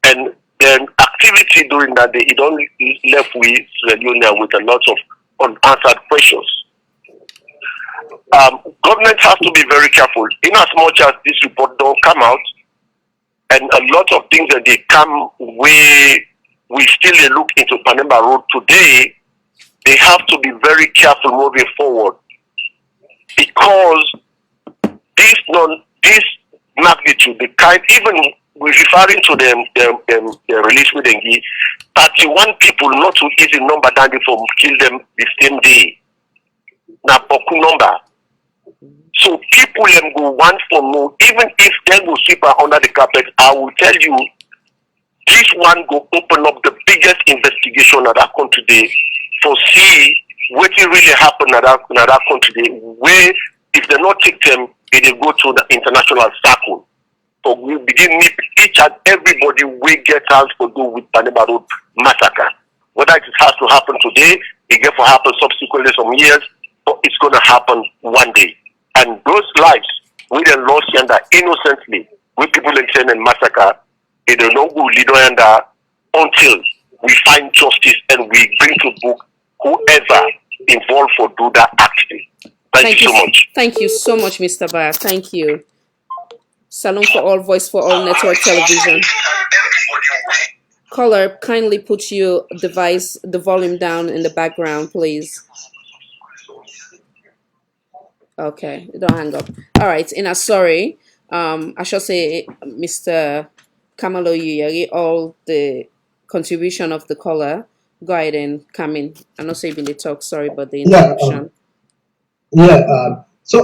And then activity during that day, it only left with the union with a lot of unanswered questions. Government has to be very careful in as much as this report don't come out, and a lot of things that they come we still look into Pademba Road today. They have to be very careful moving forward, because this magnitude, the kind, even we're referring to the release with Dengi, 31 people, not too easy number than they from kill them the same day. Now, Boku number. So people them go one for no, even if they go sweep under the carpet, I will tell you, this one go open up the biggest investigation at that country today for see what really happened at that country today, where if they not take them, they go to the international circle. So we begin meet each and everybody we get hands to do with Pademba Road massacre. Whether it has to happen today, it get to happen subsequently some years, but it's going to happen one day. And those lives we then lost yonder innocently, with people in and massacre, they don't know who lead yonder until we find justice and we bring to book whoever involved for do that action. Thank you so much. Thank you so much, Mr. Bar. Thank you. Salon for All, Voice for All Network Television. Caller, kindly put your device, the volume down in the background, please. Okay, don't hang up. All right, sorry. I shall say, Mr. Kamalo Yuyari, all the contribution of the caller. Go ahead and come in. I'm not saying the talk, sorry about the interruption. So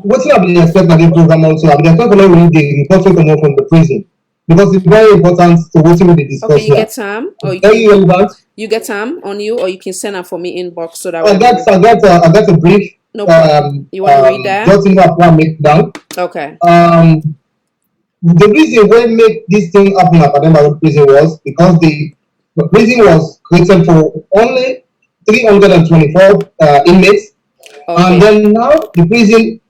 what you have been expecting in the program also, I've been expecting to read the report to come out from the prison, because it's very important to what we discuss. Okay, you get time, or you get time on you, or you can send them for me inbox so that I got a brief. No problem. You want to read that? Just in that one make down. Okay. The reason why make this thing happen at Pademba Road prison was because the prison was created for only 324 inmates. Okay. And then now the prison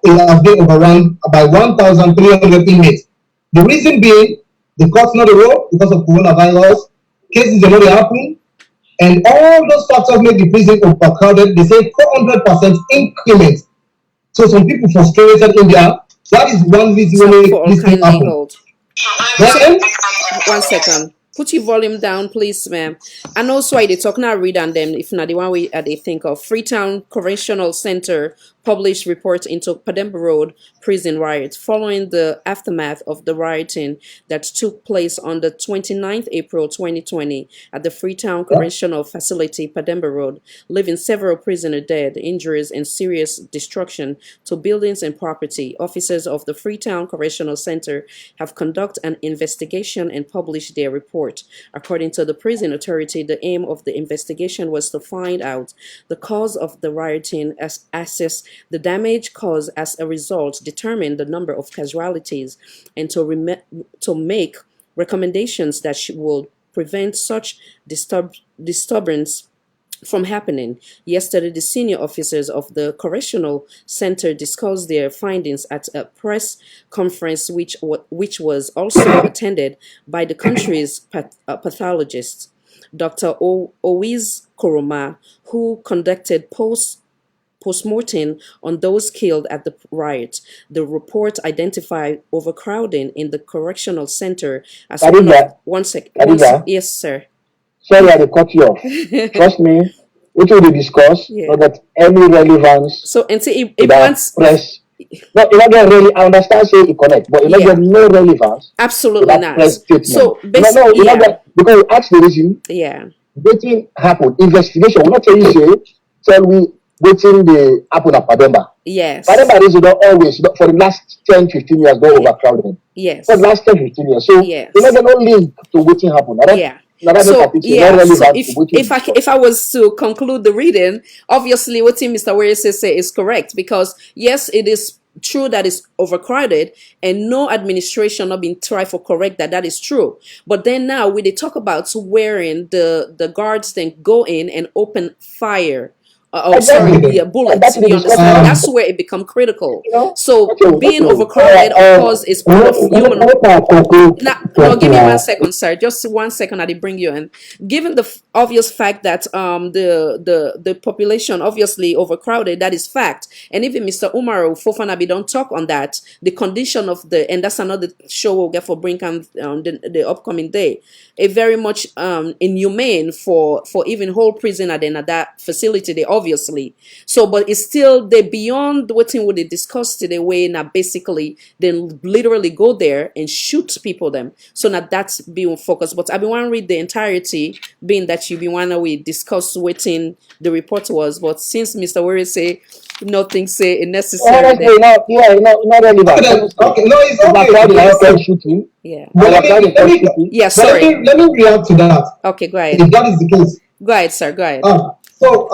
has been overrun by 1,300 inmates. The reason being, the courts not the road because of coronavirus, cases are not happening, and all those factors make the prison overcrowded. They say 400% increment. So some people frustrated in there. That is one reason why this thing happened. One second. Put your volume down, please, ma'am. And also, I did talk now. Read on them. If not, the one way they think of Freetown Correctional Center published report into Pademba Road prison riot following the aftermath of the rioting that took place on the 29th April 2020 at the Freetown Correctional Facility, Pademba Road, leaving several prisoners dead, injuries, and serious destruction to buildings and property. Officers of the Freetown Correctional Center have conducted an investigation and published their report. According to the prison authority, the aim of the investigation was to find out the cause of the rioting, assess the damage caused as a result, determine the number of casualties, and to make recommendations that will prevent such disturbance from happening. Yesterday, the senior officers of the Correctional Center discussed their findings at a press conference which was also attended by the country's pathologist, Dr. Owiz Koroma, who conducted postmortem on those killed at the riot. The report identified overcrowding in the correctional center as yes, sir. Sorry, I cut you off. Trust me, which will be discussed, Yeah. not that any relevance So and see to if the once press. No, you not get really. I understand say it connect, but you not yeah, get no relevance to absolutely that not. press statement. So No, you not yeah, get because you ask the reason. yeah, Wetin happen? Investigation. We not tell you say. Tell me wetin dey happen at Pademba. yes, Pademba is not always for the last 10, 15 years not yeah, overcrowded. For the yes, last 10, 15 years. So you not yes. get no link to wetin happen. I don't. Yeah. Now that make I So think say not yeah. So relevant to wetin we discuss. if I was to conclude the reading, obviously what Mr. Warriors say is correct because yes, it is true that it's overcrowded and no administration not been tried for correct that is true. But then now when they talk about wherein the guards then go in and open fire. Oh, sorry, Exactly. yeah, And bullets. that's the You understand? discussion. That's where it become critical. You know. So being Okay. overcrowded, of course, is part of human. Let me conclude. Now, no, give me 1 second, sir. Just 1 second. I did bring you in. Given the obvious fact that the population obviously overcrowded, that is fact. And even Mr. Umaru Fofanabi don't talk on that. The condition of and that's another show we'll get for Brinkham the upcoming day. A very much inhumane for even whole prison at that facility. They obviously so, but it's still they beyond what they discussed today. Way now basically then literally go there and shoot people them. So now that's being focused. But I been want to read the entirety, being that you been want to we discuss waiting the report was. But since Mr. Worry say nothing say it necessary, Honestly, not relevant. Okay, no, it's okay. Shooting. Yeah. But Yeah. but Sorry. let me react to that. Okay. Go ahead. If that is the case. Go ahead, sir. Go ahead. So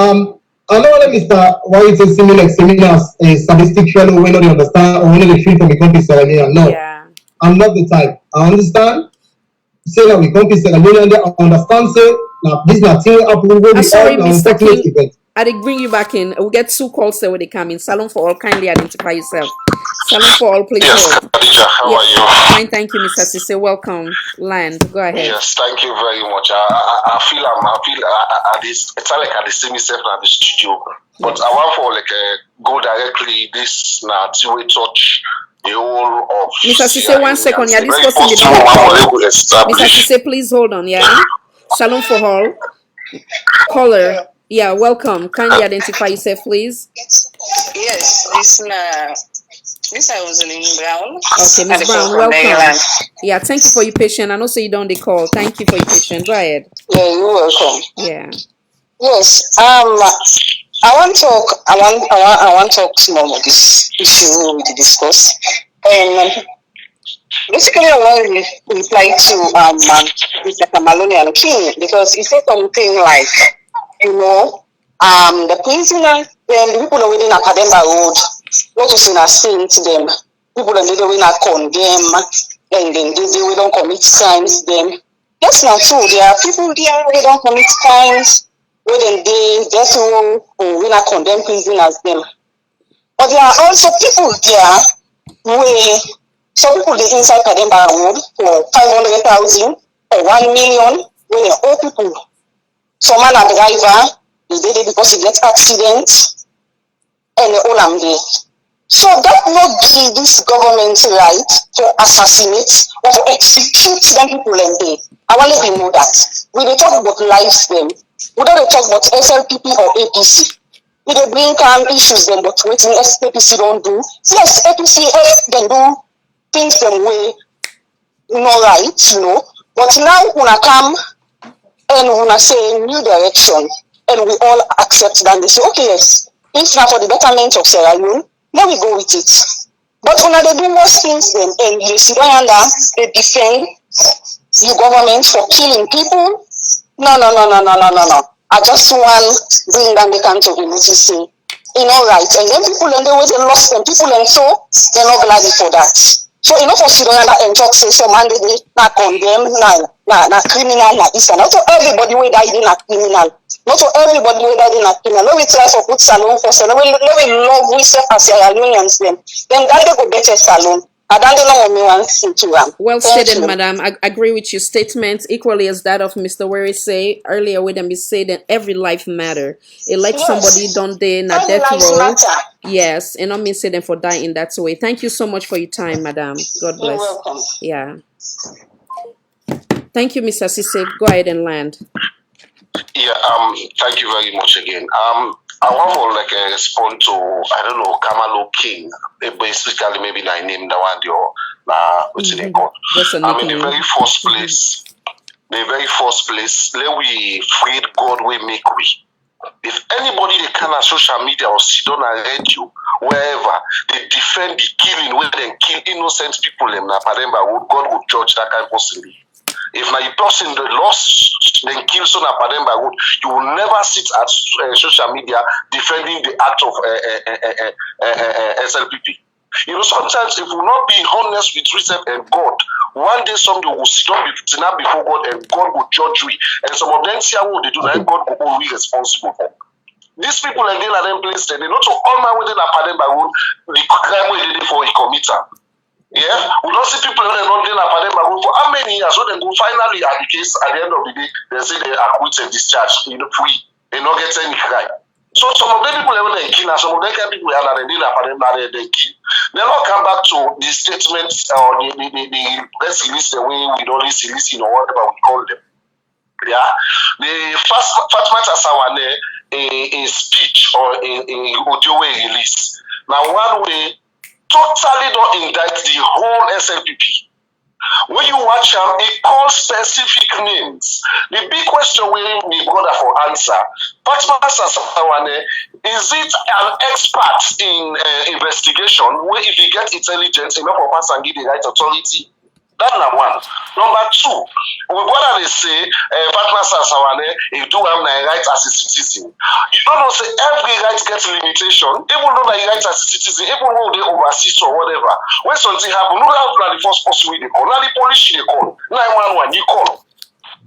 I know that Mr. Why is it similar as a statistic fellow when they understand or when they feel from the country Sierra No, Yeah. I'm not the type. I understand. Say that we country Sierra Leone, I understand. Say now this not thing up. I'm sorry, Mr. King. I did bring you back in. We'll get 2 calls there when they come in. Salon for all, kindly identify yourself. Salon for all, please Yes, hold. Khadija, how are you? Fine, thank you, Mr. Sisse. Welcome. Land, go ahead. Yes, thank you very much. I feel it's like I see myself in the studio, but yes. I want for go directly this now two-way touch the whole of. Mr. Sisse, 1 second. Yeah, this person did not call. Mr. Sisse, please hold on. Yeah, Salon for all. Caller. Yeah, welcome. Kindly identify yourself, please. Yes, this I was in Brown. Okay, Ms. Brown, welcome. Yeah, thank you for your patience. I know say you don't call. Thank you for your patience. Go ahead. Yeah, you're welcome. Yeah. Yes. I want to talk. I want to talk more about this issue we discuss. Basically, I want to reply to Mr. Kamaloni and King because he said something like, the prisoner, then the people within a Pademba Road, what is in a saying to them, people that they don't condemn, and then they don't commit crimes, then that's not true. There are people there who don't commit crimes, where then they get wrong, or we not condemn prisoners them. But there are also people there where some people they inside Pademba Road for 500,000 or 1 million, where they owe people. Some man a driver, he did it because he gets accidents, and all I'm there. So that will give this government right to assassinate or to execute them people and they. I want to know that. We don't talk about lives them. We don't talk about SLPP or APC. We don't bring issues them, but waiting APC don't do. Yes, APC can do things them way no right, But now when I come and when I say new direction, and we all accept that, they say, okay, yes, if not for the betterment of Sierra Leone, then we go with it. But when they do worse things, then and you see they defend the government for killing people. No. I just want to bring down the country to notice, right. And then people and they always lost them, people and so they're not glad for that. So for Sierra and talk say so man they not condemn, na criminal, na this and not to everybody who died in a criminal. Not to everybody who died in a criminal. Let me try for put salon for salon. Let me love we say as Sierra Leoneans them. Then that they go better salon. Well stated, madam. I agree with your statement equally as that of Mr. Where say earlier with them. He said that every life matter. It like somebody don't they na death row. Yes, and not mean say them for dying that way. Thank you so much for your time, madam. God bless. You're welcome. Yeah. Thank you, Mr. Sisse. Go ahead and land. Yeah, thank you very much again. I want to like respond to I don't know Kamalo King, basically maybe I name the one your what's it called? Just a In the nickname. very first place, let we freed God we make we. If anybody they can on social media or sit on a radio, wherever they defend the killing, where they kill innocent people in Pademba, God would judge that kind of person. If now you person the lost then kill son Pademba, you will never sit at social media defending the act of SLPP. You know, sometimes if we not be honest with yourself and God, one day somebody will sit down before God and God will judge we. And some of them see what they do, and God will be responsible for. These people and they are them place they not to all my way they are pardon by one the crime way they did for a committer. Yeah, we don't see people that are not doing a pardon by one for how many years so then go finally at the case at the end of the day they say they are acquitted and discharged in the free and not get any crime. So some of them people are they kill and some of them people are not they kill. They not come back to the statements or the press release the way we don't listen or whatever we call them. Yeah, the first Fatma Tasawane a speech or in audio way release. Now one way totally don't indict the whole SLPP. When you watch him, he calls specific names. The big question we brother for answer, Fatma Tasawane, is it an expert in investigation where if you get intelligence enough of us and give the right authority? That's number one. Number two, what they say, Fatma Sasawane, if do have my right as a citizen. You don't know, say every right gets limitation, even though my right as a citizen, even though they oversee or whatever. When something happens, no matter the first person they call, not the police they call, 911 you call.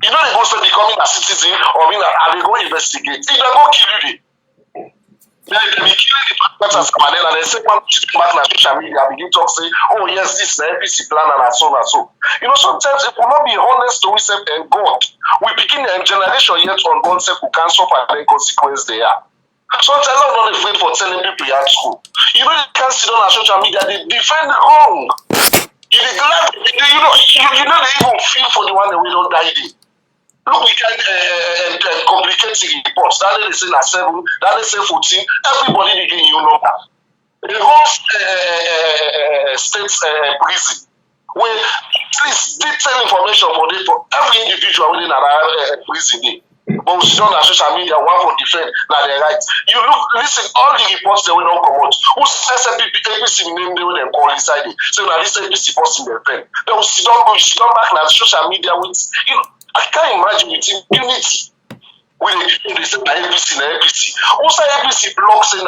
You know they go to becoming a citizen or mean that they go investigate. If they go kill you, they be killing the Fatma Sasawane and they say one back on social media begin talk say, oh yes, this is the APC plan and so and so. You know, sometimes if we not be honest to ourselves and God, we begin a generation yet on concept who can suffer the consequence they are. Sometimes I'm not afraid for telling people at school. You know, they can't sit on social media, they defend wrong. You glad, you know they even feel for the one that we don't die in. Look, we can complicate the reports. That they say 7, that they say 14. Everybody they get you number. The whole state prison where at least detailed information for every individual within a prison. But we see on social media, one for defend now their rights. You look, listen, all the reports that we don't come out. Who says APC name they will then call inside it. So now this APC person their pen. Then we sit down back now social media with you know. I can't imagine with impunity. When they say APC. Who say APC blocks in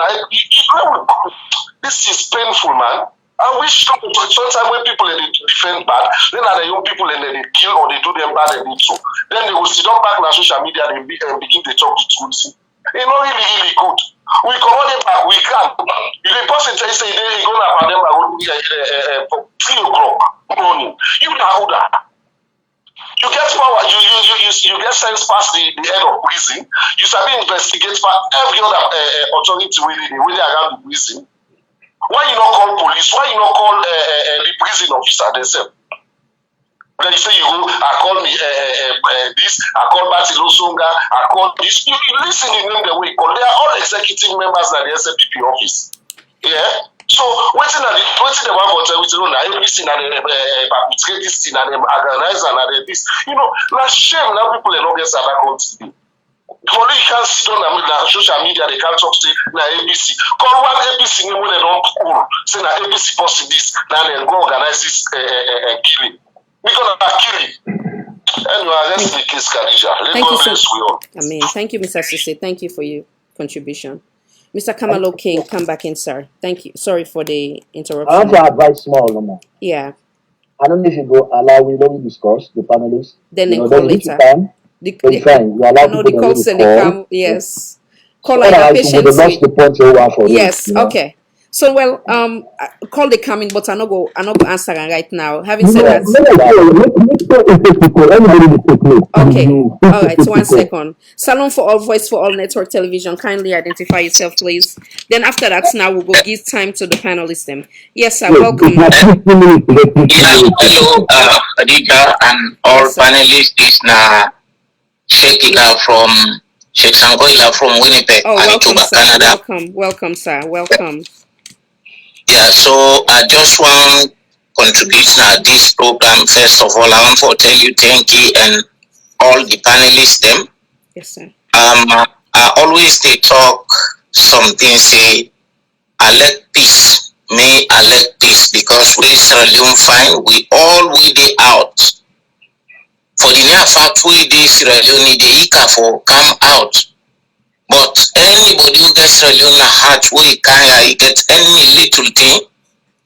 this is painful, man. I wish sometimes when people defend bad, then are the young people and they kill or they do them bad and so. Then they will sit down back on social media and begin to talk the truth. It's not really good. We come on back, we can. If the person say they go to Pademba for 3 o'clock morning, you know that. You get power, you get sense past the head of prison. You start investigate for every other authority within around the prison. Why you not call police? Why you not call the prison officer themselves? Then you say you go, I call me this, I call Batilo Songa, I call this. You listen in them the way you call. They are all executive members at the SLPP office. Yeah. So waiting the one for tell we say, no, everything and perpetrate this thing and them organize and this. You know, like shame now people are not getting that country. Only you can't sit on the social media, they can't talk to na ABC. Call one ABC name when they don't cool. Say na ABC post this, now they go organize this killing. We're gonna kill it. Anyway, let's the case, Khadija. Thank you, sir. Amen. Thank you, Mr. Sisse. Thank you for your contribution. Mr. Kamalo King, come back in, sir. Thank you. Sorry for the interruption. I want to advise small, no. Yeah. I don't know if you go allow we don't discuss the panelists. Then they call later. The calls and they come. Yes. Call like a patient. Yes. Yeah. Okay. So call the coming, but I'm not go answer right now. Having said that, okay, all right. So 1 second. Salon for All, Voice for All Network Television. Kindly identify yourself, please. Then after that, now we'll go give time to the panelists. Then yes, sir. Welcome. Hello, Khadija and all panelists. This na Sheikh Ila from Sheikh Sango Ila from Winnipeg, Oh, welcome, Manitoba, sir. Canada. Welcome, sir. Welcome. Yeah, so I just want to contribute to this program. First of all, I want to tell you thank you and all the panelists them. Yes, sir. I always they talk something say I like peace. Me, I like peace because we Sierra Leone fine. We all we dey out. For the near fact we dey Sierra Leone the Ika for come out. But anybody who gets Sierra Leone heart we can get any little thing,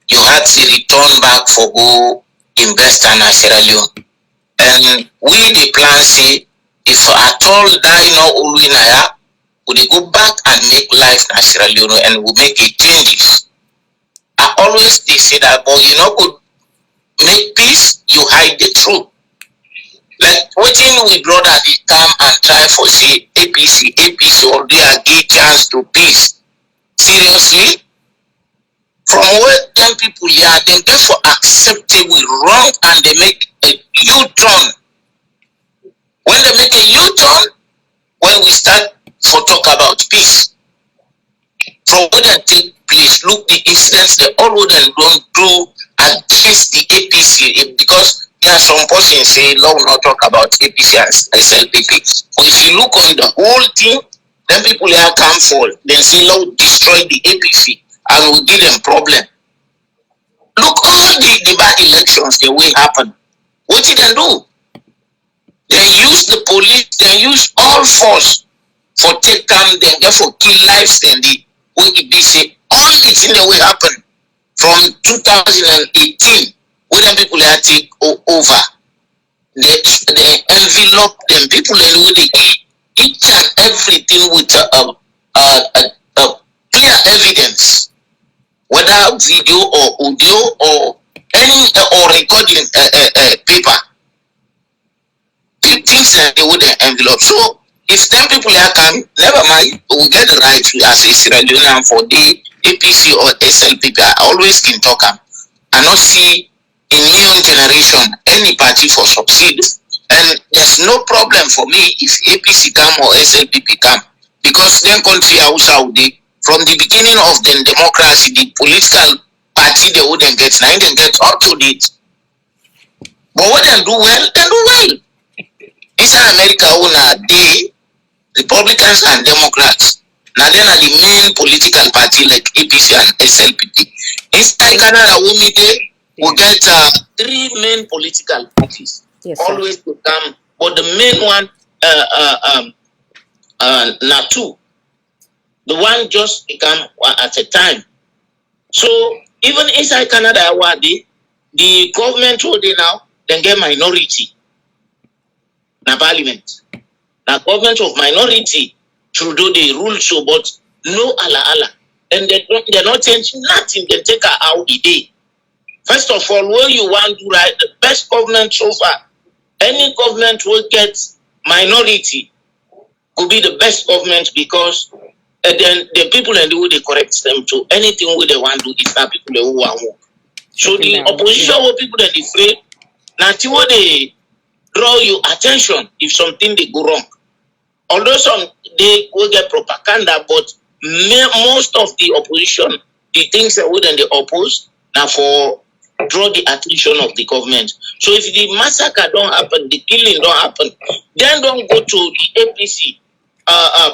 you had to return back for go invest in Sierra Leone. And we the plan say if at all die no Uluinaya, we go back and make life in Sierra Leone and we make it changes. I always they say that, but you know, could make peace, you hide the truth. Like waiting we brother they come and try for say APC already a give chance to peace. Seriously? From where them people here, them therefore accept it we wrong and they make a U-turn. When they make a U-turn, when we start for talk about peace, from where they take place, look the incidents they all would don't do against the APC because there are some persons say law will not talk about APC and SLPP. But if you look on the whole thing, then people here come forward, then say law will destroy the APC and will give them problem. Look all the bad elections that will happen. What did they do? They use the police, they use all force for take come, then therefore kill lives, then the way it be say all the thing that will happen from 2018 when them people are take over. They envelope them people and with each and everything with a clear evidence, whether video or audio or any or recording paper. Things that they would envelope. So if 10 people are come, never mind, we get the right as a Sierra Leonean for the APC or SLPP. I always can talk them. I not see in new generation any party for succeed. And there's no problem for me if APC come or SLPP come. Because then country Saudi, from the beginning of the democracy, the political party they wouldn't get, now they get up to date. But what they do well, they do well. Inside America, they Republicans and Democrats. Now then are the main political party like APC and SLPP. Inside Canada, we get 3 main political parties. Yes, always to come, but the main one, not 2. The one just become at a time. So even inside Canada, the government holding now, then get minority. Na parliament. Na government of minority, Trudeau they rule so, but no ala. And they not change nothing, they take her out the day. First of all, when you want to write the best government so far, any government will get minority will be the best government because then the people and the way they correct them to anything where they want to do is not people who want work. So the opposition will people that they afraid, not what they draw your attention if something they go wrong. Although some they will get propaganda, but most of the opposition, the things that wouldn't they oppose now for draw the attention of the government. So if the massacre don't happen, the killing don't happen, then don't go to the APC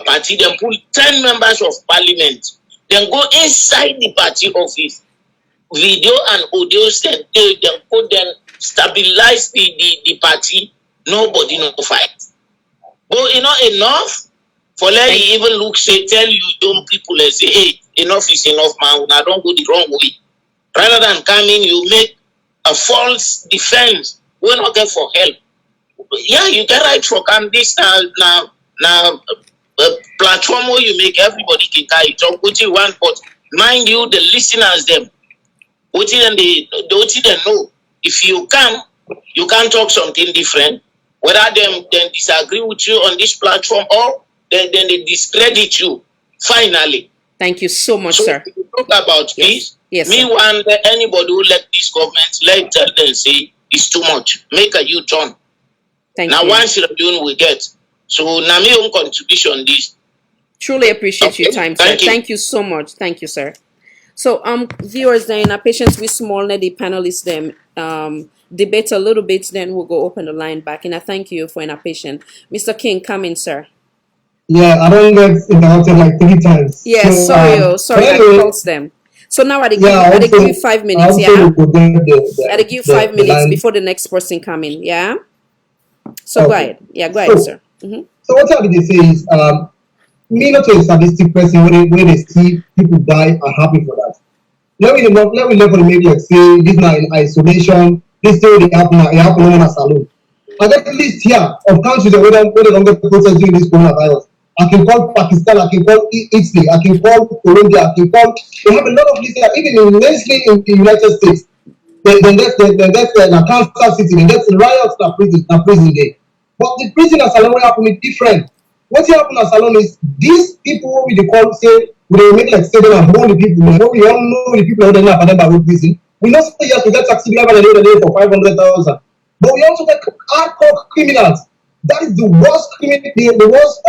party, then put 10 members of parliament, then go inside the party office, video and audio send, then put them stabilize the party, nobody no fight. But enough for let you even look say tell you dumb people and say, hey, enough is enough, man. Now don't go the wrong way. Rather than coming, you make a false defense. We're not there for help. Yeah, you get right for come this now platform where you make everybody can carry talk what you want, but mind you, the listeners them, what they know. If you come, you can talk something different. Whether them then disagree with you on this platform or then they discredit you. Finally. Thank you so much, sir. If you talk about peace, yes, me want anybody who let this government tell them say it's too much. Make a U-turn. Thank now you. once you're doing we get. So na me own contribution this. Truly appreciate your time, sir. Thank you. Thank you so much. Thank you, sir. So, viewers, then our patients with small, the panelists, them debate a little bit, then we'll go open the line back. And I thank you for our patient. Mr. King, come in, sir. Yeah, I don't get interrupted like 3 times. Yes, So, sorry, I anyway, calls them. So now I yeah, give you also, 5 minutes, yeah? we could get I give you the, 5 minutes line. before the next person come in, yeah? So go Okay. ahead. Yeah, go ahead, sir. So what I would say is, me not a sadistic person when they see people die are happy for that. Let me level make like say this now in isolation, this thing they happen now, it happen on a salon. I get list here of countries that where they don't get process during this coronavirus. I can call Pakistan, I can call Italy, I can call Colombia, I can call they have a lot of lists here, even immensely in the United States. Then that's Kansas City, then that's riots na prison day. But the prison as salon happen is different. What happen as salon is these people what we dey call say we dey make like say dem are hold the people. You know, we all know the people wey dey na Pademba road prison. We know say yes, we get taxi driver dey for 500,000, but we also get hardcore criminals. That is the worst criminal, the worst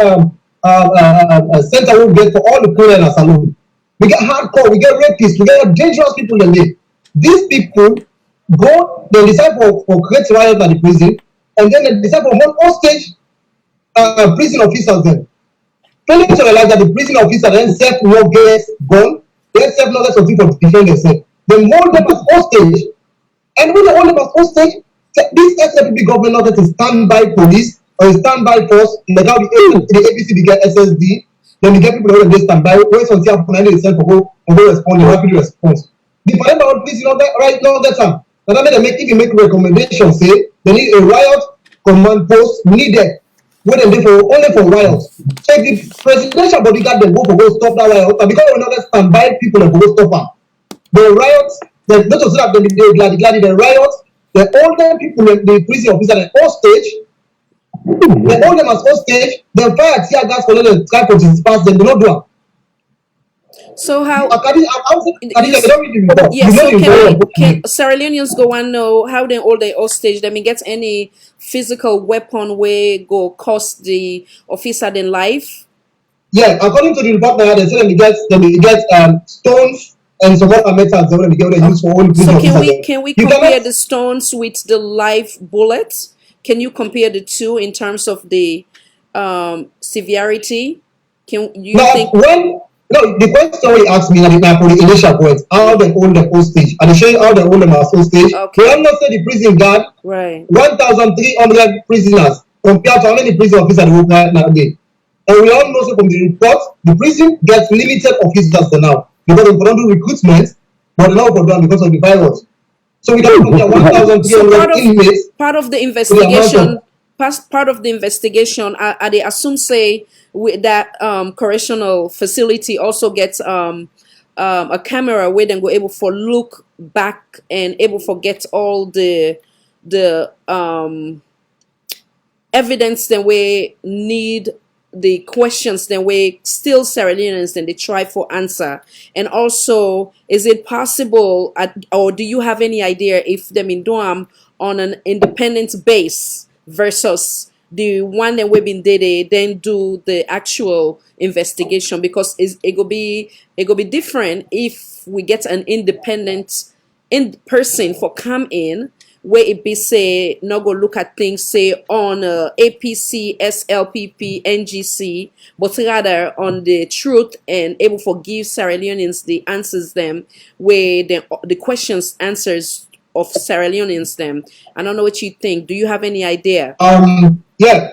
center we get for all the criminals alone. We get hardcore, we get rapists, we get dangerous people in there. These people go, they decide for create riot at the prison, and then they decide for hold hostage prison officers then. Failing to realize that the prison officer then self no get gun, then self no get something for defend themselves. They hold them as hostage, and when they hold them as hostage, this SFP government not get a standby police or a standby force, like how the APC they get SSD, then they get people who dey standby, when something happen and they send for go respond, they rapid response. The Pademba police not get right now get am. Na that make dem make even make recommendation say they need a riot command post needed wey dem dey for only for riots. So if the presidential bodyguard dem go for go stop that riot, na because dem no get standby people dem go stop am. The riots, dem not to say that dem dey gladi the riots, the older people, the prison officer, dem hostage, dem hold them as hostage, dem fire tear gas for them try to disperse dem, dem no do am. So how? Khadija, they don't read the report. Yes, You know so the report. can Sierra Leoneans go and know how they hold the hostage? They may get any physical weapon where go cost the officer their life? Yeah, according to the report now, they say they get stones and some other metals they use for all prison So officers. can we compare the stones with the live bullets? Can you compare the two in terms of the severity? Can you Now, think? the question we asked me now for the initial point, how they hold them hostage, and they show you how they hold them as hostage. Okay. We all know say the prison guard, right, 1,300 prisoners compared to how many prison officers they work nowadays. And we all know so from the report, the prison gets limited officers for now because they cannot do recruitment, but they now for them because of the virus. So we can compare 1,300 inmates. Part of the investigation. Part of the investigation, are they assume say that correctional facility also gets a camera where they go able for look back and able for get all the evidence that we need, the questions that we still Sierra Leoneans then they try for answer. And also, is it possible or do you have any idea if them in Doam on an independent base versus the one that we've been did then do the actual investigation, because it will be different if we get an independent in person for come in where it be say not go look at things say on APC, SLPP, NGC, but rather on the truth and able for give Sierra Leoneans the answers them where the questions answers of Sierra Leoneans them. I don't know what you think. Do you have any idea? Yeah,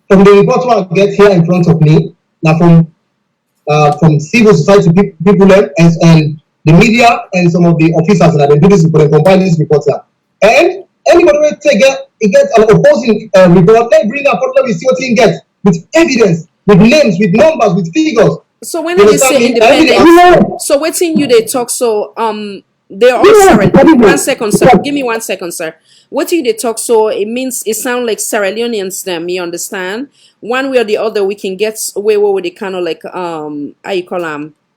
from the report I get here in front of me, now from civil society people and the media and some of the officers that they do this report, they compile this report here. And anybody will get an opposing report, they bring up what we see what he gets with evidence, with names, with numbers, with figures. So when you say independent, so waiting you they talk so they're all Sierra. 1 second, sir. Give me 1 second, sir. What you they talk so it means it sounds like Sierra Leoneans them, you understand? One way or the other we can get away with the kind of like how you call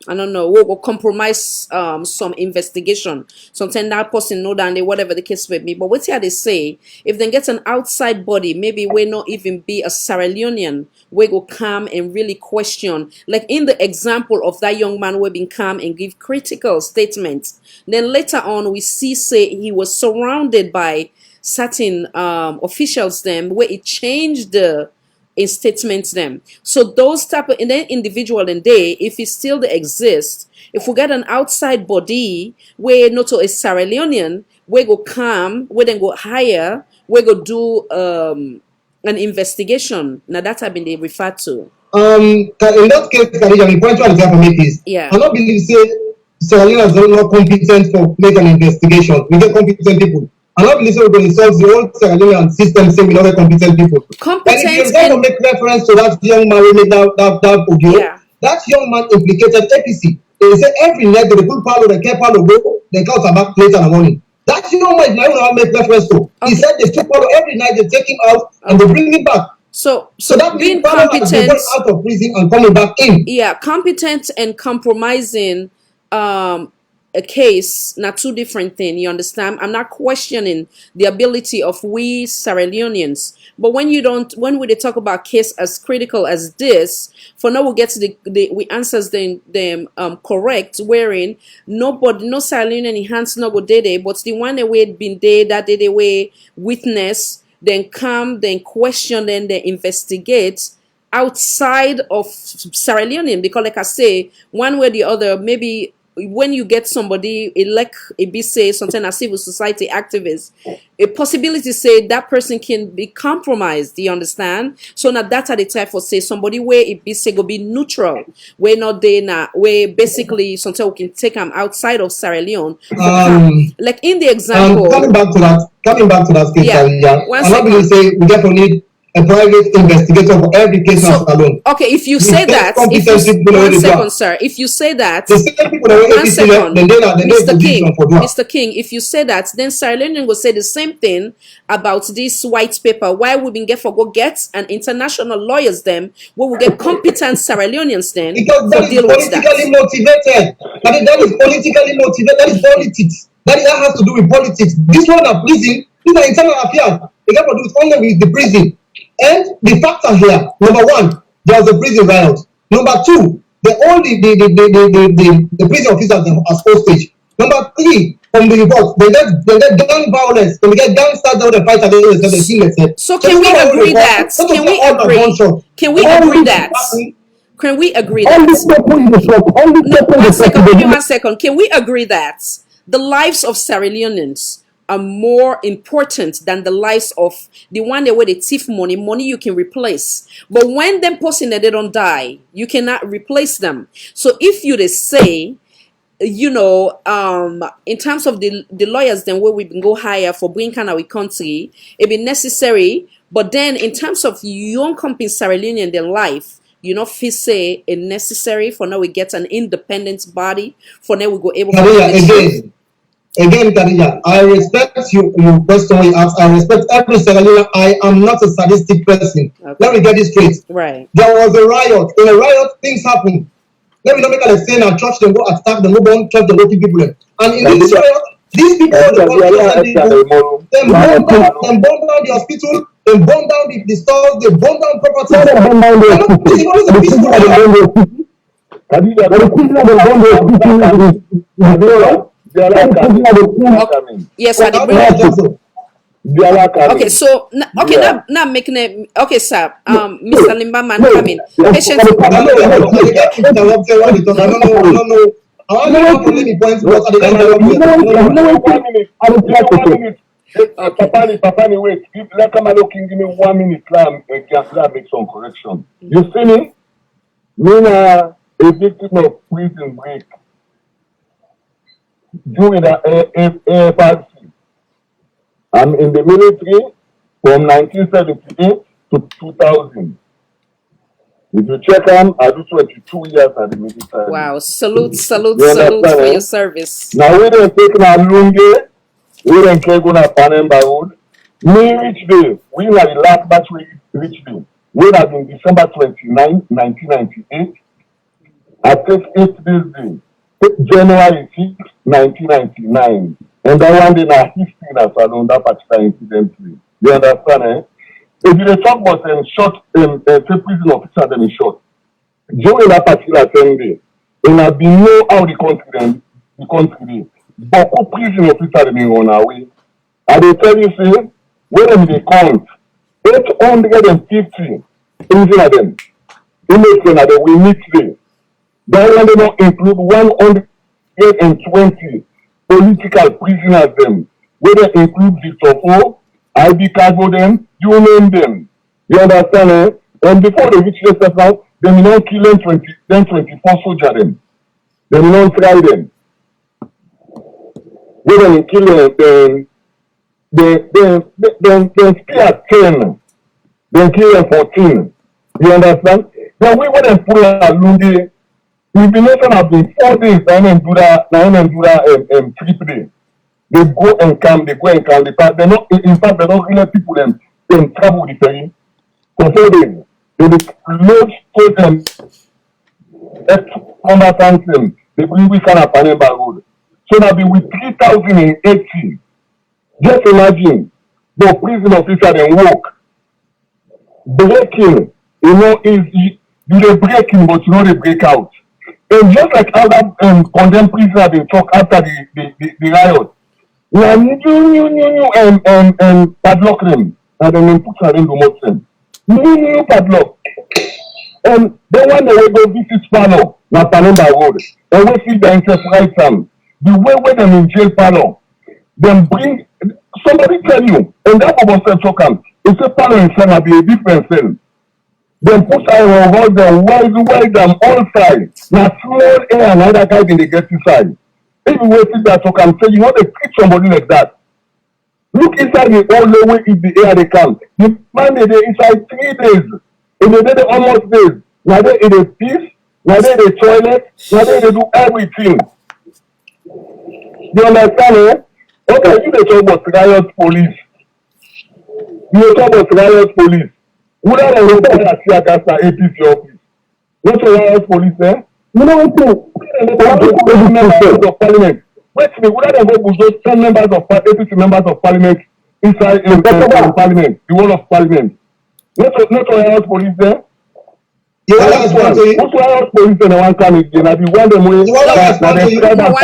I don't know, will compromise some investigation. Sometimes that person know that they whatever the case may be. But what here they say, if they get an outside body, maybe we not even be a Sierra Leonean, we go come and really question. Like in the example of that young man we been come and give critical statements. Then later on we see say he was surrounded by certain officials them where it changed the in statements them. So those type of and then individual and they, if it still they exist, if we get an outside body where not a Sierra Leonean, we go come, we then go higher, we go do an investigation. Now that have been they referred to. In that case, Khadija, the point you are to make is, Yeah. I don't believe say Sierra Leoneans are not competent for make an investigation. We get competent people. I don't believe say we're going to solve the whole Sierra Leonean system saying we don't get competent people. And if you're going to make reference to that young man who made that audio, Yeah. that young man implicated APC. They say every night they put Paulo, they care Paulo go, they count back later in the morning. That young man is my own make reference to. He said they took Paulo every night, they take him out and they bring him back. So that being Paulo has been competent going out of prison and coming back in. Yeah, competent and compromising a case, not two different things. You understand? I'm not questioning the ability of we Sierra Leoneans, but when we talk about case as critical as this, for now we get to the we answers them correct, wherein no Sierra Leonean hands no go there, but the one that we had been there that they way witness, then come, then question, then they investigate outside of Sierra Leone, because like I say, one way or the other, maybe when you get somebody it be say something a civil society activist, a possibility say that person can be compromised. Do you understand? So now that's the type for say somebody where it be say go be neutral, where not they now where basically sometimes we can take them outside of Sierra Leone. Like in the example, coming back to that case, yeah. I'm not going to say we therefore need a private investigator for every case alone. Okay, if you say that, if you say that, Mr. King, if you say that, then Sierra Leone will say the same thing about this white paper. Why we been get an international lawyers them, we will get competent Sierra Leoneans then because that is politically motivated. That is politically motivated. That is politics. That has to do with politics. This one of prison, these are internal affairs. They got to do only with the prison. And the facts are here. Number one, there was a prison riot. Number two, the prison officers as hostage. Number three, from the report, they get gang violence. They get gangsters that fight against the So can we agree that? Can we agree? Can we agree that? Can we agree that? No, 1 second. Can we agree that the lives of Sierra Leoneans are more important than the lives of the one that where they thief money you can replace, but when them person that they don't die, you cannot replace them. So if you they say, you know, in terms of the lawyers then where we can go higher for bringing kind of country, it be necessary, but then in terms of young company Sierra Leone and their life, you know, feel say it necessary for now we get an independent body for now we go able to Again, Khadija, I respect your question you asked. I respect every Sierra Leone. I am not a sadistic person. Okay. Let me get this straight. Right. There was a riot. In a riot, things happen. Let me not make a say now church, they go attack, they go burn church, they go kill people. And in this riot, these people, them burn down the hospital, they burn down the stores, they burn down property. This is always a peaceful riot. Yes, I agree. Okay, so now making it okay, sir. Mr. Limbaman coming. Patience. I don't know. Papa, wait. Let Kamalo King give me 1 minute. Can make some correction. You see me? Me a victim of prison break. During the AFRC. I'm in the military from 1978 to 2000. If you check them, I do 22 years at the military. Wow, salute for your service. Now we don't take na Lunge, we don't take on a Pademba road. Me reach day, we are the last batch we reach day. We have in December 29, 1998. I take 8 days day. January 6, 1999. And that one day now history na salon that particular incident. You understand, eh? If you talk about short say prison officer them in short. During that particular same day, and I be know how the country is. But prison officer them in run away. I dey tell you say when them dey count 850 prison of them. Innocent of them we meet there. That one they not include 120 political prisoners them. Whether include Victor Fo, IB Cargo them, you name them. You understand, eh? And before they reach the now, they will not kill them 24 soldiers them. They will not try them. Whether they kill them, they spare 10. They kill them 14. You understand? Then we want to pull a Lunde. We've been looking at the 4 days, 3 days. They go and come. They they're not, in fact, they're not really people them travel with the ferry. For 4 days, they load to them, combatants them, they bring we can Pademba road. So now be with 3,080. Just imagine the prison officer then walk, breaking, easy. You they breaking, but they break out. And just like other condemned prisoners they talk after the riot, now new padlock them and then put them in the motion. New padlock. And then when they go visit Palo, na Pademba road, and we see the enterprise them. The way when them in jail Palo, them bring somebody tell you, and that was talk am. It's a Palo in cell be a different cell. Then put iron over them, wide them all sides. Now small air and other guys in the get inside. If you wait that talk and say you want to treat somebody like that. Look inside the all the way in the air they come. The man they inside 3 days. In the day almost days. Now they in the peace, now they in the toilet, now they do everything. You understand, eh? Okay, you talk about riot police. You talk about riot police. Would I have to see against the APC office? Not a riot police, eh? You know what members of parliament. Wait a minute, would I have those 10 members of APC members of parliament inside parliament, the wall of parliament? Not a riot police there? Yeah, what's riot police and one come again? I be one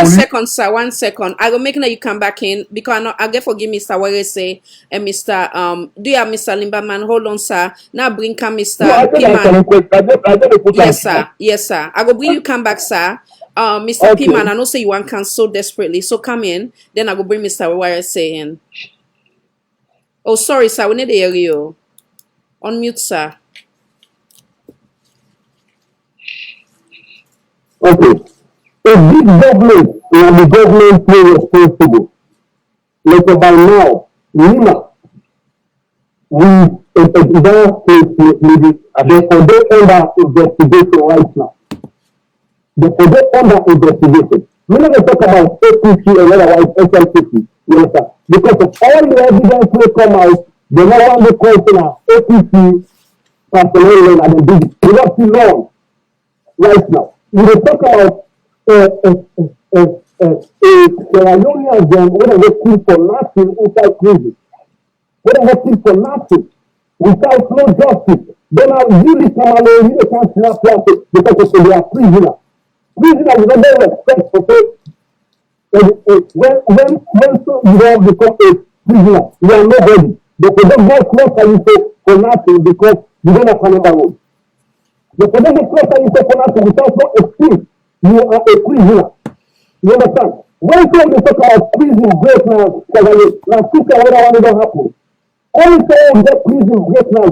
second, sir. 1 second. I will make that you come back in because I get forgive Mr. Where say and Mr. Do you have Mr. Limberman? Hold on, sir. Now bring come Mr. No, Yes, sir. I will bring you come back, sir. Mr. Okay. Piman, I know say you want cancel desperately, so come in. Then I will bring Mr. Wire saying. Oh, sorry, sir. We need to hear you. Unmute, sir. Okay. If this government and the government play responsible, like by now, Lima, we maybe they under investigation right now. They under investigation. We never talk about APC and otherwise SLPC, you understand? Because of all the evidence will come out, they no want the question APC personnel and the big. We don't see law right now. We will talk about Sierra Leoneans when they kill for nothing inside prison. When they kill for nothing without no justice. Then I really come along, you can't snap plastic because they are prisoners. Prisoners is not very respect for when so you have become a prisoner, you are nobody. But for them, not closer you say for nothing because you don't have Pademba road. The potential closer you say for nothing without no excuse, you are a prisoner. You understand? When they talk about prison break now, now speaker whether one don't happen. Only say that prison break now,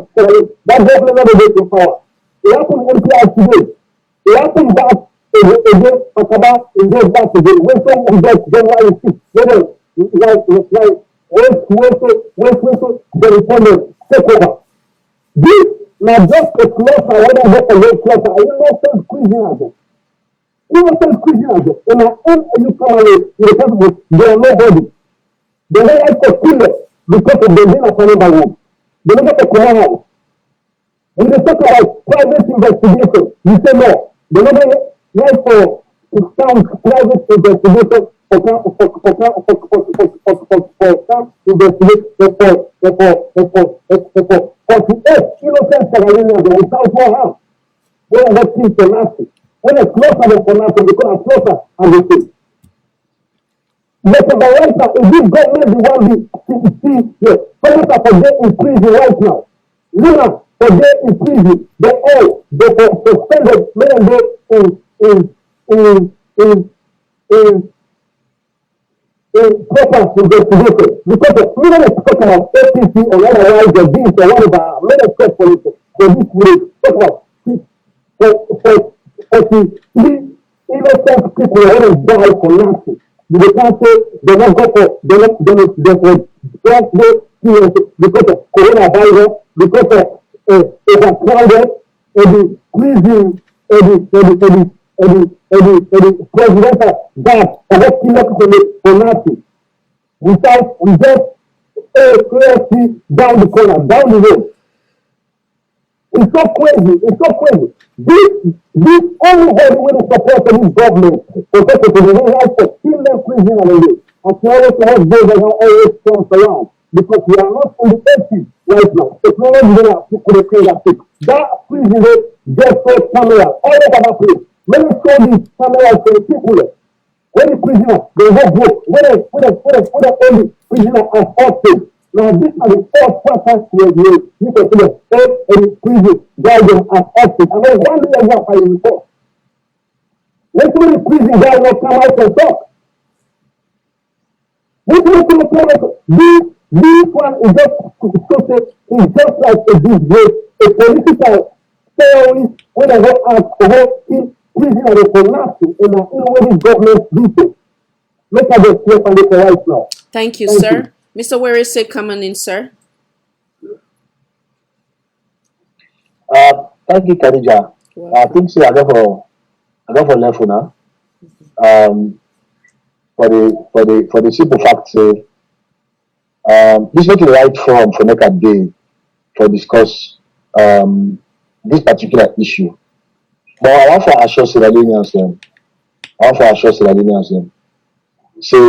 that government never get in power. It happened in NPR today. It happened back again, Akaba, it goes back again. When someone gets January 6th, the respondent take over. This now just a closer, whether get a little closer, I don't know prisoners. Innocent prisoners, and you come away with the people, they are nobody. They don't like to kill them because of the dinner Pademba room. They don't get to come out. When they talk about private investigation, you say no. They never right for some private investigation for some investigation for 48 innocent Carolinians without no harm. When I got things for nothing. When I closer than for nothing, because I'm closer and they say. But the right now, if this government the one see yes, Senator for them in prison right now. Luna for them in prison. They for suspended many days in in in proper investigation. Because even if talk about APC or otherwise or this or whatever, many talk for this way, talk about for the innocent people who have died for nothing. You can't say they're not go for they're for just because of coronavirus, because of overcrowded, the prison, the presidential guard arresting people for nothing. We just clearly down the corner, down the road. It's so crazy. It's so crazy. This only way to support this government for people to be right to kill them prison and away. And to always have those that are always comes around. Because we are not in the 80s right now. Technology is not people to play that thing. That prison just so camera all over that place. Let me show these cameras to the people. When the prisoner, they have both. When the only prisoner are hostage. Now this is the fourth person you consider in prison, guide them as hostage. And then one day example I report. Let's see the prison guy not come out and talk. This one is just it's just like a disgrace, a political terrorist when they go out for what prisoner for nothing in an innovative government people. Look at the slip on the right now. Thank you, sir. Mr. Where is it coming in, sir? Thank you, Khadija. I think I go for left now. For the simple fact say this is not the right forum for make a day for discuss this particular issue. But I want to assure Sierra Leoneans say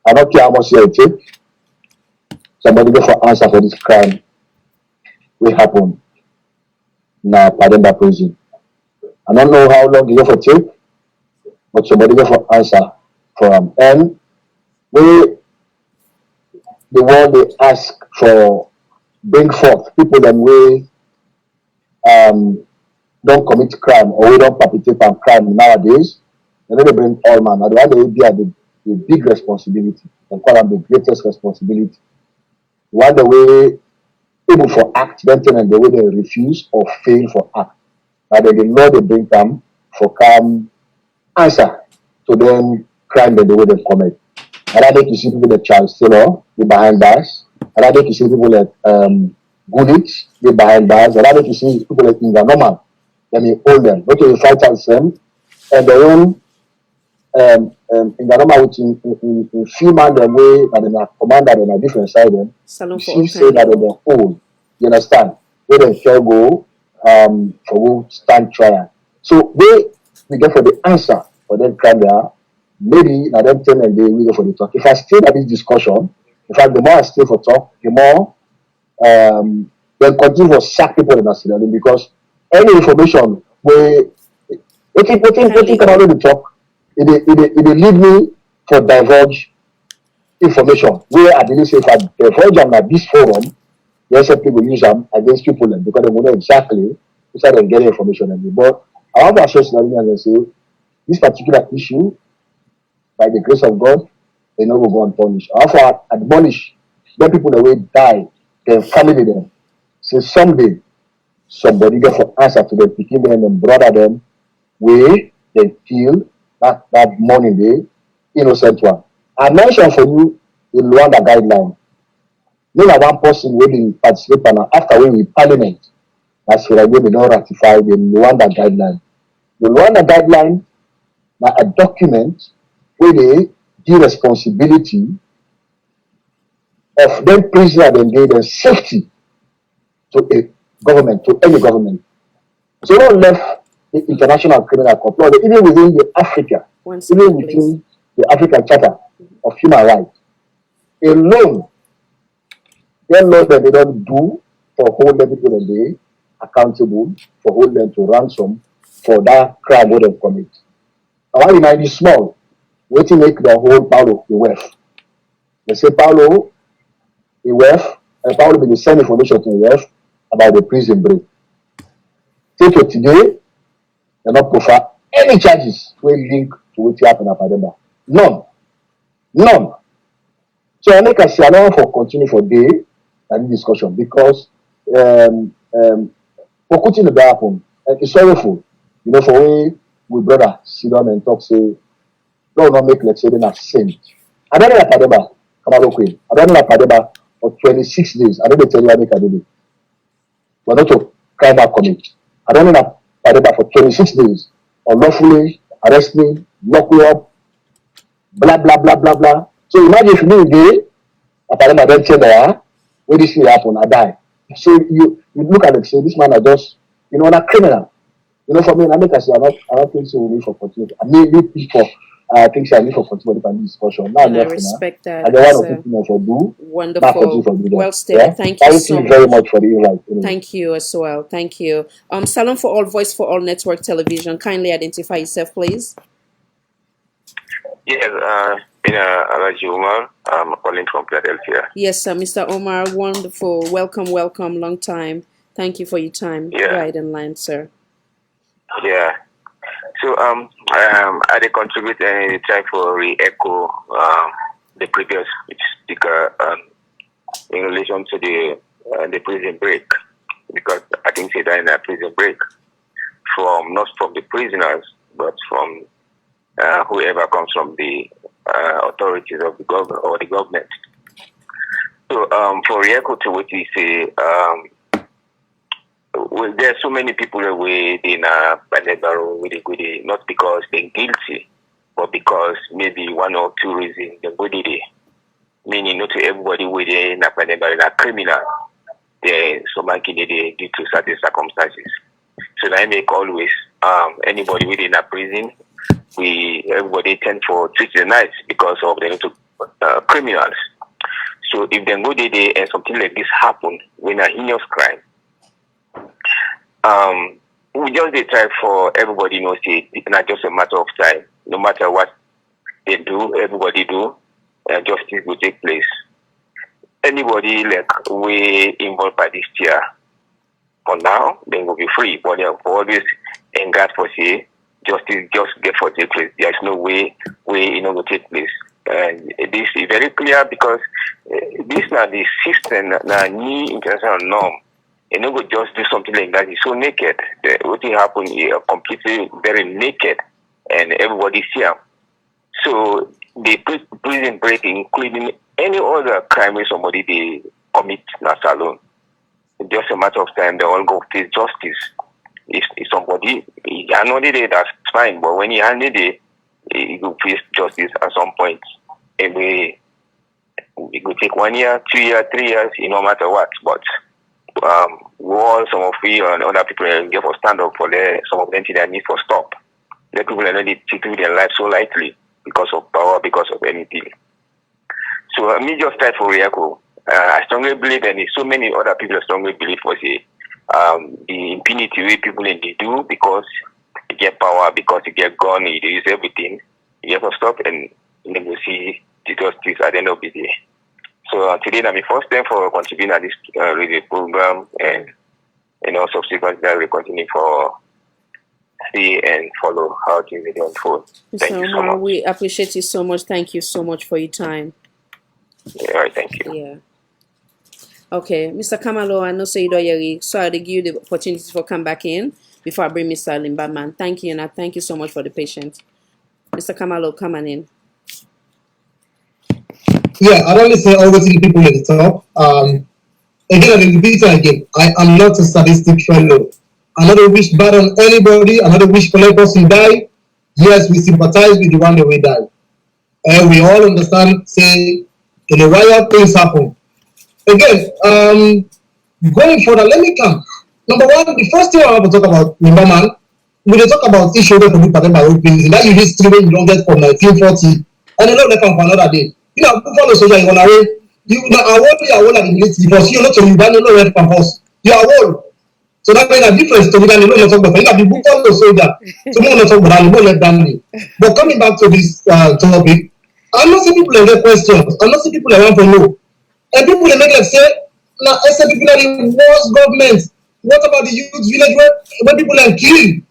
I don't care how much it take. Somebody go for answer for this crime will happen na Pademba prison. I don't know how long you go for take, but somebody go for answer for them. And we the world they ask for bring forth people that we don't commit crime or we don't perpetrate on crime nowadays. And then they bring all man. Now the one they be at the big responsibility and call them the greatest responsibility. One the way able for act, then and the way they refuse or fail for act. Now they know they bring them for come answer to them crime that the way they commit. And I think you see people like Charles Taylor, they behind bars. And I think you see people like Gulich, they behind bars. And I think you see people like Inga Normal, they may hold them. Okay, you fight as them, and their own Inga Normal, which in few man the way that they are commander on a different side them. You see say that they're old. You understand? Where they can go for who stand trial. So we get for the answer for them crime there. Maybe I don't tell them they will go for the talk. If I stay at this discussion, in fact, the more I stay for talk, the more they'll continue to sack people in Australia because any information where what can already talk, it lead me for divulge information where I believe say if I divulge them at this forum, the SFP will use them against people because they will know exactly which are they getting information. But I want to assure Australians and say this particular issue, by the grace of God, they never go unpunished. I have to admonish the people that will die, their family them. Say someday somebody get for answer to them, picking them and brother them where they kill that morning day, innocent one. I mentioned for you the Luanda guideline. No one person will participate after we parliament. That's why we don't ratify the Luanda guideline. The Luanda guideline now a document where they give responsibility of them prisoner and give them safety to a government, to any government. So not left the International Criminal Court, no, even within the Africa, even within the African Charter of Human Rights, alone, their law that they don't do for hold them people a day accountable, for hold them to ransom for that crime what they commit. I want to remind you small, waiting make the whole Paulo the WEF. They say Paulo the WEF, and Paulo will send information to the WEF about the prison break. Take it today, they're not prefer any charges will link to what happened at Pademba. None. None. So I make a say I for continue for day and discussion because for putting the happen, it's sorrowful. You know, for we brother sit down and talk, say, no, not make let's say they not sin. I don't know that Pademba, come on, okay. I don't know that Pademba for 26 days. I don't tell you I make a day. But not to crime back commit. I don't know that Pademba for 26 days unlawfully arrest me, lock me up, blah blah blah blah blah. So imagine if me day, Pademba then tell me, when this thing happen, I die. So you look at it, say this man are just, you know, a criminal. You know, for me, I make I say I don't think so we need for continuity. I mean people I think I need for continuity for this discussion. Now And I respect that. and the one of people for do. Wonderful. Well stated. Yeah? Thank you so much. Very much for the invite. Anyway. Thank you as well. Thank you. Salon for All, Voice for All Network Television. Kindly identify yourself, please. Yes, Alaji Umar. I'm calling from Philadelphia. Yes, sir, Mr. Omar. Wonderful. Welcome, welcome. Long time. Thank you for your time. Yeah. Right in line, sir. Yeah. So I did contribute and try for re-echo the previous speaker in relation to the prison break, because I think say that in a prison break from not from the prisoners but from whoever comes from the authorities of the government or the government. So for re-echo to what we say. Well, there are so many people away in Pademba with not because they're guilty, but because maybe one or two reasons they go there. Meaning not to everybody within Pademba is a criminal. They someone due to certain circumstances. So that make always anybody within a prison, everybody tend for treat them nice because of them to criminals. So if they go there and something like this happen when a heinous crime. We just try for everybody knows it's not just a matter of time. No matter what they do, everybody do, justice will take place. Anybody like we involved by this year, for now, they will be free. But they for always in God for say justice just get for take place. There's no way will take place. And this is very clear because this now the system now new international norm. You know, just do something like that. It's so naked. What happened is completely very naked, and everybody see them. So the prison break, including any other crime where somebody they commit not alone. It's just a matter of time. They all go face justice. If somebody I know the day, that's fine. But when you handle it, you go face justice at some point. It will take 1 year, 2 years, 3 years. No matter what, but. Some of we and other people get for stand up for some of them they need for stop. The people are not taking their life so lightly because of power, because of anything. So me just try for Riako. I strongly believe, and so many other people strongly believe for say the impunity way people in they do because you get power, because you get gun, you use everything. You have to stop and then you see the justice at the end of the day. So today, I'm the first time for contributing at this radio program, and subsequently I will continue for see and follow how things will unfold. Thank you so much. We appreciate you so much. Thank you so much for your time. Yeah, all right, thank you. Yeah. Okay, Mr. Kamalo, I know so you don't hear, so I'll give you the opportunity for come back in before I bring Mr. Limbaman. Thank you, and I thank you so much for the patience. Mr. Kamalo, come on in. Yeah, I'd only say over to the people at the top. Again, I repeat again, I am not a sadistic fellow. I don't wish bad on anybody. I don't wish for let person die. Yes, we sympathize with the one that we die. And we all understand, say, in a while things happen. Again, going further, let me come. Number one, the first thing I want to talk about, Limbaman, when they talk about issue of the Pademba road prison, that you history when you don't get from 1940, and they don't let them for another day. You know, follow soldier, you want to wait. You know, I want you at the military because you're not to you, don't know where from us. You are old. So that makes a difference to me than you know talk about. You have people follow soldier. So we not talk about you let down me. But coming back to this topic, I know some people have questions. I know some people want to know. And people they make like say, now some people are the worst government. What about the youth village where people are killed?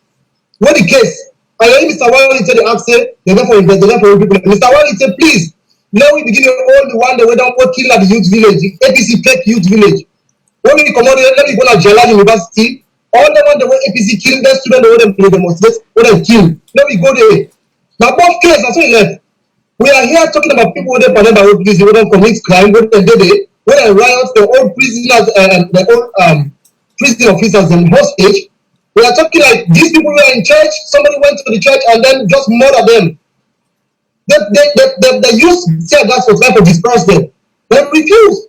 What the case? I heard Mr. Wally say the answer, they go for investigation for people. Mr. Wally say, please, now we begin all the one that we don't go kill at the youth village, the APC fake youth village. When we come out here, let me go to Jala University, all the one that were APC killing their students, they want them to demonstrate, what they kill. Let me go there. Now, both cases, that's what he left. We are here talking about people who don't prison, who don't commit crime, who don't when they riot, the old prisoners, the old prison officers and hostage. We are talking like these people were in church, somebody went to the church and then just murder them. They use tear gas for trying to disperse them. They refuse.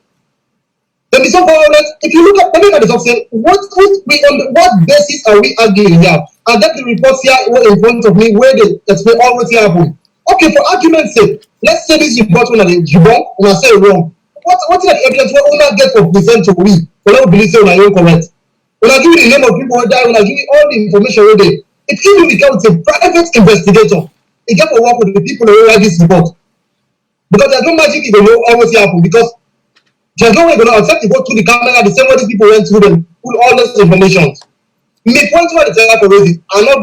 Then be so violent. If you look at the say, what basis are we arguing here? And that the reports here were in front of me where they explain all what happened. Okay, for argument's sake, let's say this report when I debunk and I say wrong. What is the evidence we will not get to present to we? We don't believe say we are correct. When I give you the name of people who die, when I give you all the information where they, it even becomes a private investigator. It get to work with the people who write this report. Because there's no magic if they know always happen because there's no way going to accept to go through the camera the same way these people went through them, put all this information. Me point where the tell for raising. I'm not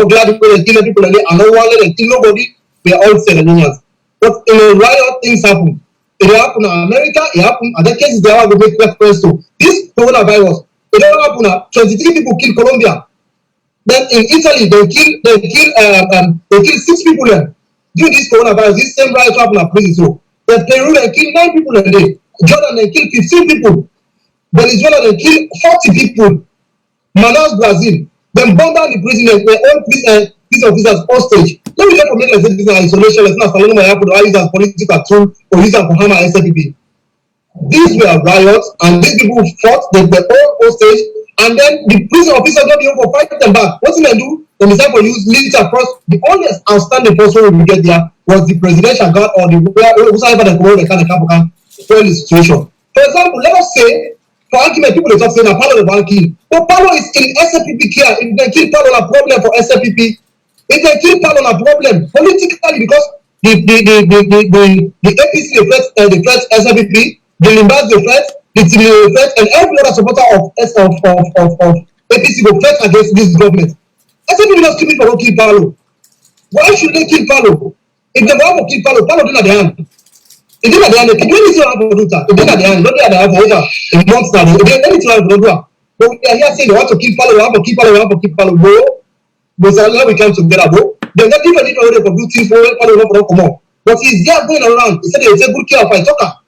glad people are killing people again. I'm not wanting to kill nobody. We are all Sereninians. But in a riot, things happen. It happened in America, it happened, and the cases they are going to make reference to. This coronavirus, it don't happen. 23 people kill Colombia. Then in Italy, they kill 6 people there. During this coronavirus, this same riot happened at prison. So, but Peru, they kill 9 people a day. Jordan, they kill 15 people. Venezuela, they kill 40 people. Manaus, Brazil, then bomb down the prison, their own prison officers hostage. Let me just make like this is isolation, it's not following my happen to use as political tool or use as for hammer SFPP. These were riots, and these people fought, they were all hostage, and then the prison officers not be able to fight them back. What did they do? They decided to use military force. The only outstanding person we get there was the presidential guard or the whoever they call the kind of the situation. For example, let us say, for argument, people talk saying that Paulo the one kill. But Paulo is in SFPP care. If they kill Paulo, a problem for SFPP. If they kill Paulo, a problem politically because the APC the threat SFPP, the Limbas the threat, the TDA the threat, and every other supporter of APC go threat against this government. SFPP just kill me for kill Paulo. Why should they kill Paulo? If they want to kill Paulo, Paulo do not the hand. It did at the end. It didn't see how to do that. It did at the end. Not at the end for over a month now. It didn't anything how to do that. But we are here saying they want to keep Paulo, they want to keep Paulo, they want to keep Paulo. Bro, but how we come together, bro. There's not different way to do things for Paulo not come on. But he's there going around. He said they take good care of my talker.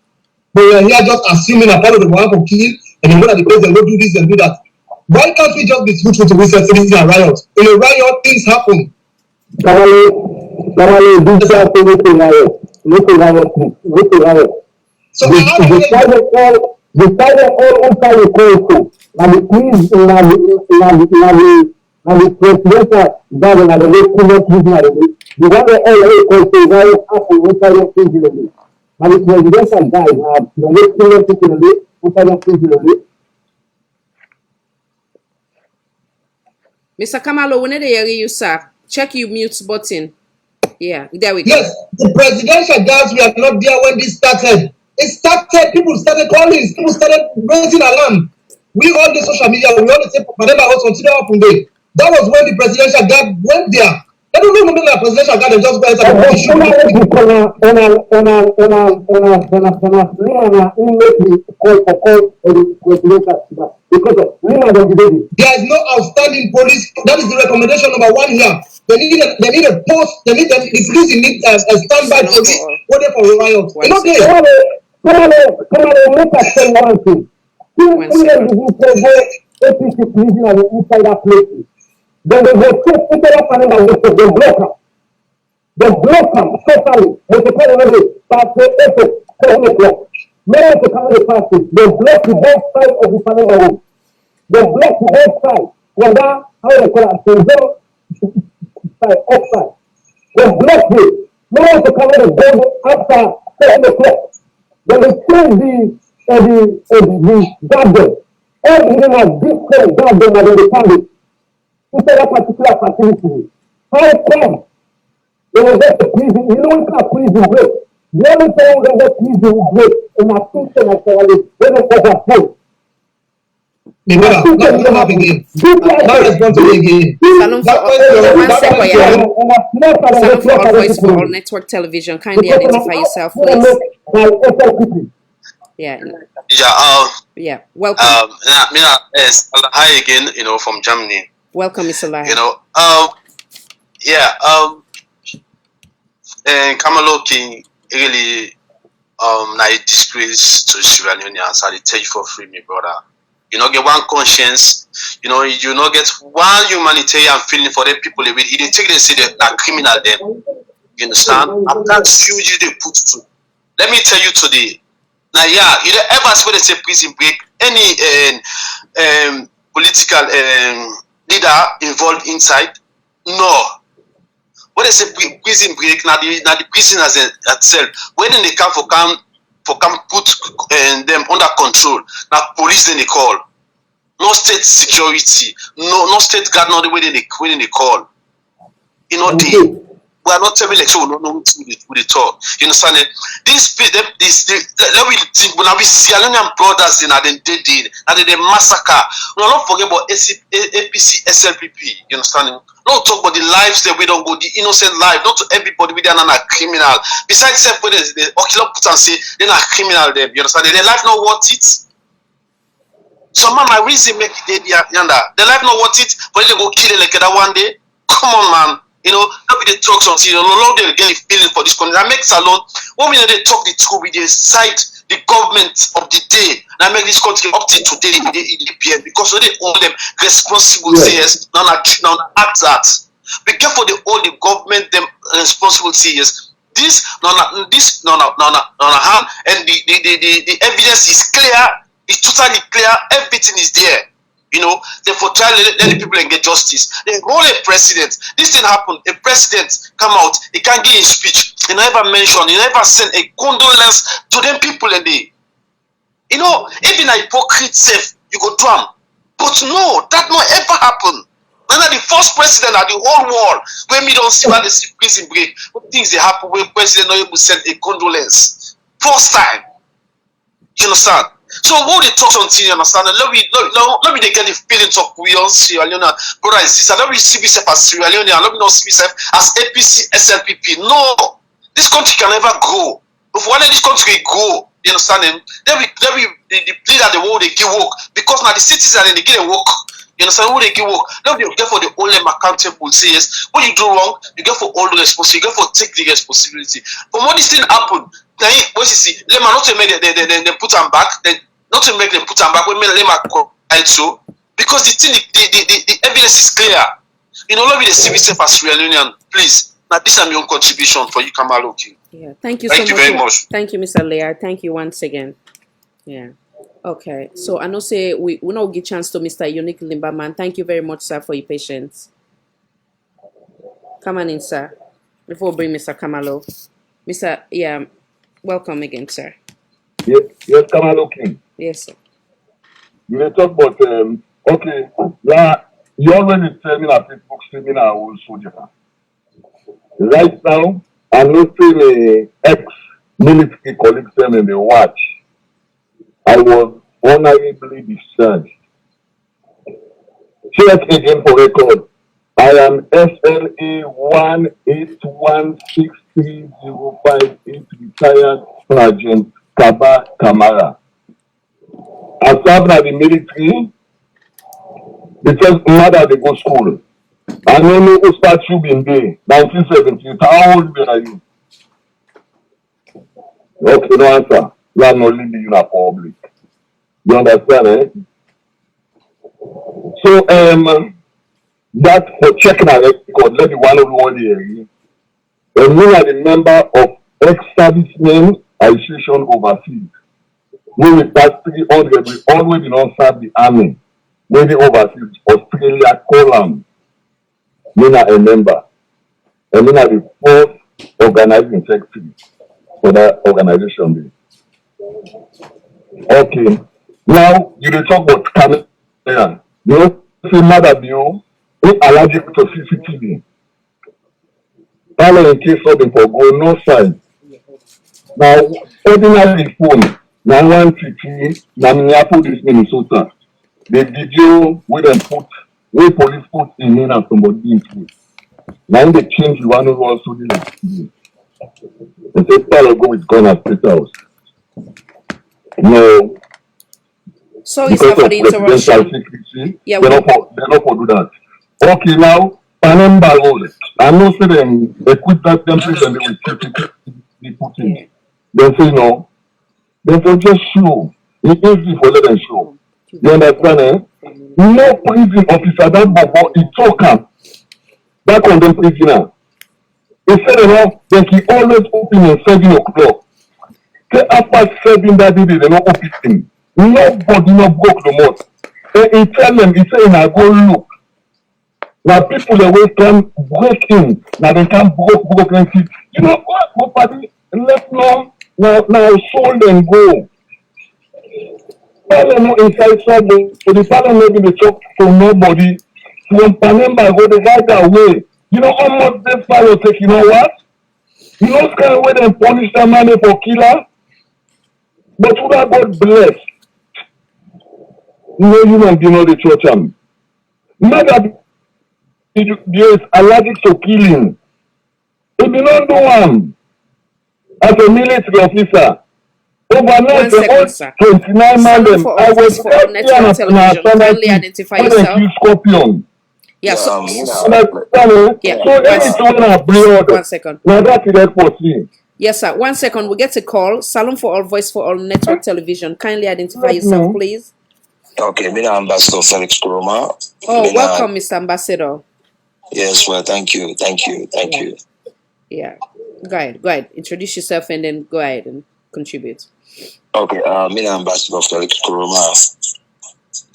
But we are here just assuming that Paulo they want to kill and they know that the place they will do this and do that. Why can't we just be truthful to research this in a riot? In a riot, things happen. This is a riot. So decided all inside the council. And the police the presidential government and the local prisoner. The one that all council riot after inside the prison. And the presidential guys the local prisoner inside the prison. Mr. Kamalo, when they hear you, sir, check your mute button. Yeah, there we go. Yes, the presidential guards were not there when this started. It started, people started calling, people started raising alarm. We all the social media, we all say Pademba was considered open day. That was when the presidential guard went there. I don't know the presidential guard and just go inside the issue. There is no outstanding police. That is the recommendation number 1 here. They need a post. The police need a standby police waiting for a riot. You know Let us say one thing. APC prisoner inside that place. Then they go take Pademba and they block them. They block them totally. They tell them start the 7 o'clock. Many of the family parties, they block the both sides of the Pademba road. They block the both sides. when that how they call it zero outside was blocked with no one to cover the gold after 7 o'clock. Then they change the garden. All within a different garden and they found it inside that particular facility. How come they will get the prison? You know what kind of prison break? The only time they get prison break in a system of when they overflow. Now respond to me again. Salon for all voice for all network television. Kindly identify yourself, please. Yeah. Yeah. Welcome. Hi again. From Germany. Welcome, Mr. Lai. And Kamalo King really na a disgrace to Sierra Leoneans. I tell you for free, my brother. You not get one conscience, you not get one humanitarian feeling for the people. They take they say they're criminal them. You understand? I'm that huge they put to. Let me tell you today. Now, yeah, you ever see when they say prison break, any political leader involved inside? No. When they say prison break, now the prisoners itself, when they come for put them under control. Now police then they call. No state security, no state guard, not the way they call. We are not telling like so we don't know what they talk. You understand it? This let me think when we see Alonian brothers in they did and they massacre. No, don't forget about APC, SLPP. You understand it? Don't talk about the lives that we don't go, the innocent life. Not to everybody we are not a criminal. Besides self, when they Oculus put and say they're not criminal them. You understand? Their life not worth it. Some man my reason make it yonder. Their life not worth it, but they go kill it like that one day. Come on, man. Not be the talk something. No, they get a feeling for this country. That makes alone. When we they talk the truth, we decide the government of the day. That make this country up to today in the PM because they own them responsible. Yes, now act that. Be careful they own the government them responsible. Yes, this no and the evidence is clear. It's totally clear. Everything is there. Therefore try let the people and get justice. They hold a president. This thing happened. A president come out, he can't give a speech. He never mention, he never send a condolence to them people and they. Even a hypocrite self, you go to him. But no, that not ever happen. None of the first president of the whole world, when we don't see how the prison break, what things they happen when president not able to send a condolence. First time. You understand? So what they talk something, you understand? Let me they get the feelings of we all Sierra Leone, brother and sister. Let me see myself as Sierra Leone, and let me not see myself as APC, SLPP. No, this country can never grow. If one of this country grow, you understand them? Then we the leader the world they give work because now the citizens and they get a work. You understand who they give work? Now they get for the all them accountable. Say yes, when you do wrong, you get for all the responsibility. You get for take the responsibility. But when this thing happen, now what you see, let me not to make they put them back. Then not to make them put them back. We let them so because the thing the evidence is clear. Let me the civil self as Sierra Leonean, please. Now this is my own contribution for you, Kamalo King. Yeah, thank you very much. Thank you, Mr. Leah. Thank you once again. Yeah. Okay. So I know say we now give chance to Mr. Unique Limbaman. Thank you very much, sir, for your patience. Come on in, sir. Before we bring Mr. Kamalo. Mr. Yeah, welcome again, sir. Yes, Kamalo King. Yes, sir. You may talk about okay. Yeah, you already tell me that Facebook streaming are also different. Right now, I'm not seeing ex-military colleagues in the watch. I was honorably discharged. Check again for record. I am SLA 1816305 retired Sergeant Kaba Kamara. I served at the military. The first mother they go school. I don't know who start you been there. 1970. How old are you? Okay, no answer. You are not living in a public. You understand, eh? So that for checking our record, let me one here. And we are the member of ex-servicemen association overseas. We will pass 300, we always did not serve the army. maybe overseas, Australia, Column, Nina a member, and Nina the fourth organizing secretary for that organization. Okay. Now you dey talk about camera. You know, say mother bill is allergic to CCTV. Follow in case something for go no sign. Now ordinary phone, 913 na Minneapolis, Minnesota. The video where them put, where police put in and somebody into. Now they change the one who also did it. They say Paulo go with gun at State House. No, Sorry, sir, because for of the presidential interruption. secrecy, Yeah, they not do that. Okay, now Pademba road. I know say them equip that template and they will CCTV put in. They say no. They for just show. It's easy for let them show. You understand? Eh? No prison officer that bobo he talk am that condemn prisoner. He said that he always open at 7 o'clock. Say after 7 that day they not open. Nobody not broke the most. And he tell them, he say now go look. Now people that will come break in. Now they can broke and see. You know what? Nobody let now soul them go. Parliament inside trouble. So the parliament maybe they talk to nobody. From Pademba go the right away. You know how much this file take, you know what? You know what kind of way they punish that man for killer? But who that God bless? No human being know the church am. Mother is allergic to killing. If you don't do one as a military officer, overnight the whole 29 man them I was network television. Kindly identify yourself. Scorpion. Yeah, so yeah. So anything when I bring order. 1 second. Now that's it for see. Yes, sir. 1 second. We get a call. Salon for All, Voice for All, Network Television. Kindly identify yourself, please. Okay, me Ambassador Felix Kuroma. Oh, welcome, Mr. Ambassador. Yes, well, thank you. Yeah. Go ahead. Introduce yourself and then go ahead and contribute. Okay, me Ambassador Felix Kuroma.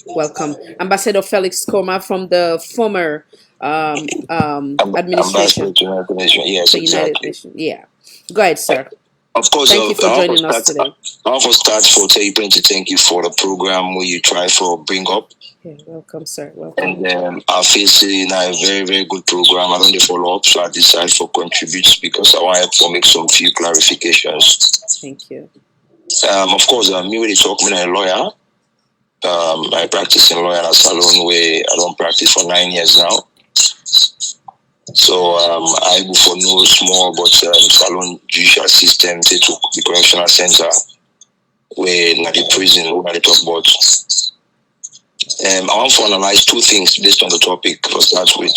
Welcome, Ambassador Felix Kuroma from the former administration. Yes, the United Nations. Yeah. Go ahead, sir. Of course, thank you for joining us today. I want to start for thank you for the program where you try for bring up. Yeah, welcome, sir. Welcome. And I feel a very, very good program. I don't follow up, so I decided for contribute because I want to make some few clarifications. Thank you. Of course, me when you talk, I'm a lawyer. I practice in lawyer at a salon where I don't practice for 9 years now. So I go for no small but salon judicial system to the correctional center where na the prison where they talk about. I want to analyze two things based on the topic. To start with,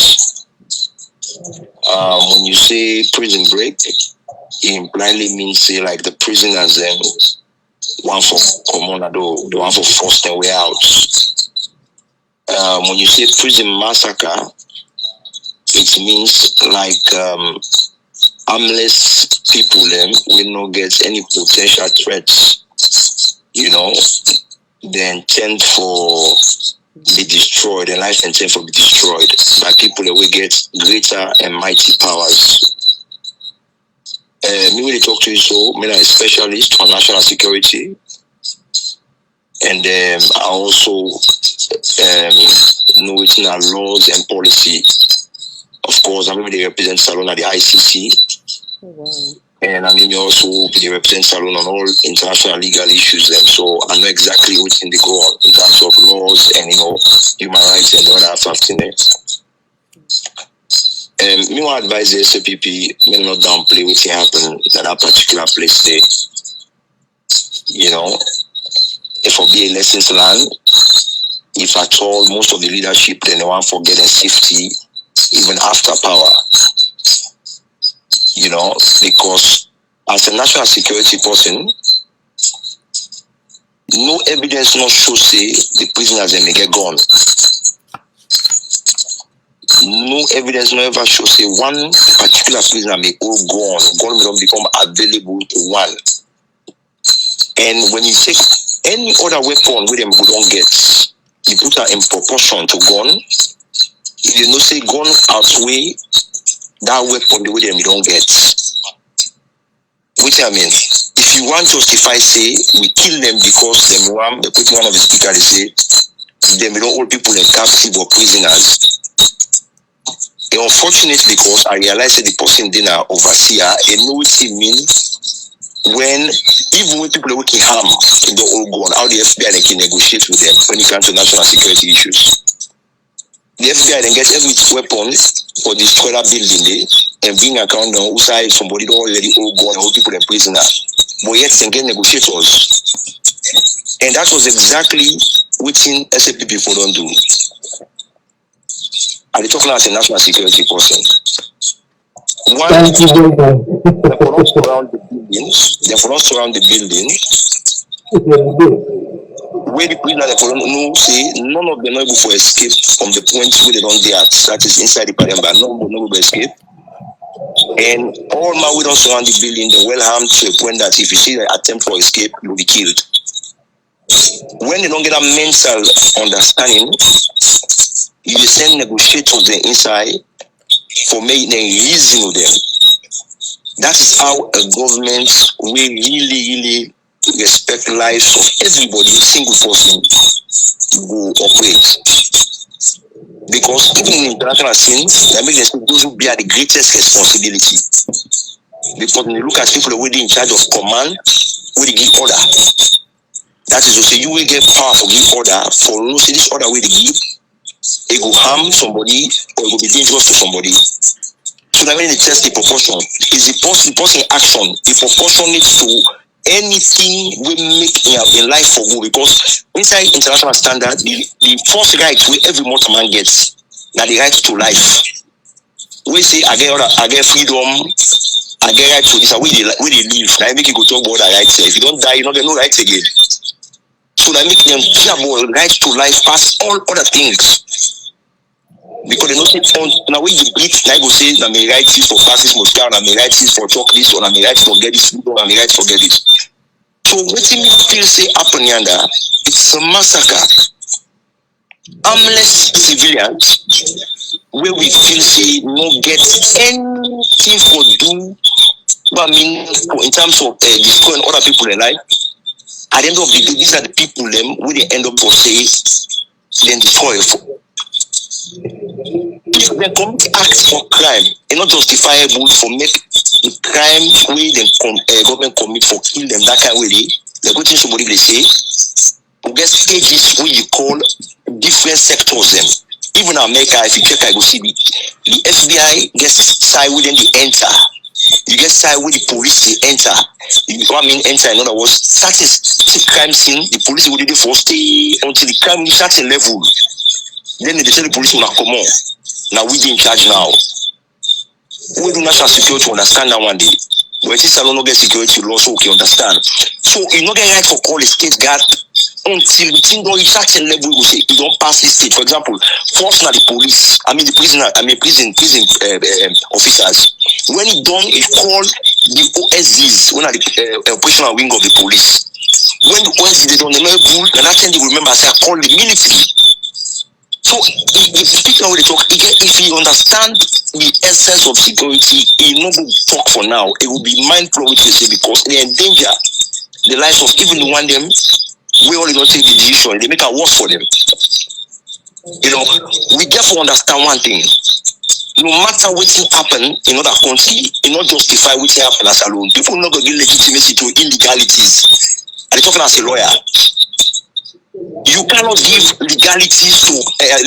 when you say prison break, it impliedly means say like the prisoners one for common the one for forced their way out. When you say prison massacre, it means like harmless people will not get any potential threats. You know, they intend for be destroyed, their lives intend for be destroyed by people that will get greater and mighty powers. Me when they talk to you, so I'm a specialist on national security, and I also know it's in our laws and policy. Of course, I'm maybe they represent Salon at the ICC. Oh, wow. And I mean, also they represent Salon on all international legal issues. So I know exactly what's in the go on in terms of laws and human rights and all that stuff in there. Me want advise the SAPP may not downplay what happened at that particular place there. You know, if I be a lessons learned, if at all most of the leadership then they want to forget their safety even after power. You know, because as a national security person, no evidence not show say the prisoners they may get gone. No evidence not ever show say one particular prisoner may all gone will not become available to one. And when you take any other weapon with them we don't get, you put her in proportion to gun. You know, say gun outweigh that weapon the way them don't get. Which I mean, if you want to justify, say we kill them because them one, they put one of the speakers say them don't hold people in captive or prisoners. It's unfortunate because I realized that the person didn't overseer and know what it means when even when people are working harm in the old gun, how the FBI can negotiate with them when it comes to national security issues. The FBI then gets every weapon for destroy that building there and bring account on who side somebody don't already old gun and hold people in prisoner. But yet they get negotiators. And that was exactly what SAP people don't do. Are they talking as a national security person? One, they for us surround the building. They for us surround the building. Where the prisoner no say none of them are able to escape from the point where they don't dare. That is inside the Pademba. No one will escape. And all my way don't surround the building, they're well harmed to a point that if you see the attempt for escape, you'll be killed. When they don't get a mental understanding, you send negotiators the inside for making them reason with them. That is how a government will really respect lives of everybody, single person, go operate. Because even in international scenes, that makes them those who bear the greatest responsibility. Because when you look at people already in charge of command, who they give order. That is to say, you will get power for give order, for no see this order where they give, it will harm somebody or it will be dangerous to somebody. So that when they test the proportion, is the person action, the proportionate to anything we make in life for good, because inside international standard, the first right where every mortal man gets, now the right to life. We say I get freedom, I get right to this, where they live. Now I make you go talk about that right. If you don't die, you don't get no rights again. So that make them care about right to life past all other things. Because they don't say now when you beat, now you go say I may write this for passes moscow, I may write this for talk this, or I may write for get this, I may write for get this. So what do you feel say happen yonder? It's a massacre. Harmless civilians where we feel say no get anything for do, but I mean in terms of destroying other people in life. At the end of the day, these are the people them where they end up for say then destroy. If they commit acts of crime, it's not justifiable for make the crime where the government commit for kill them that kind of way. They go to somebody they say, we get stages where you call different sectors them. Even in America, if you check, I go see the FBI gets side within the enter. You get side with the police they enter. What I mean enter in other words, that is crime scene. The police will do the first stay until the crime reaches certain level. Then they tell the police will not come on. Now we in charge now. We do national security to understand that one day. But if I don't get security law, so okay, understand. So you not get right for call a state guard until the thing don't reach certain level. You say you don't pass this state. For example, first now the police, prison officers. When it done, it called the OSDs, one of the operational wing of the police. When the OSDs they don't know bull, and that time they remember say I call the military. So if speaking how they talk, if you understand the essence of security, it not go talk for now. It will be mindful what you say because they endanger the lives of even the one them we only don't take the decision, they make it worse for them. You know, we therefore understand one thing. No matter what happen in other country, it not justify what happen as alone. People not going to give legitimacy to illegalities. I'm talking as a lawyer. You cannot give legalities to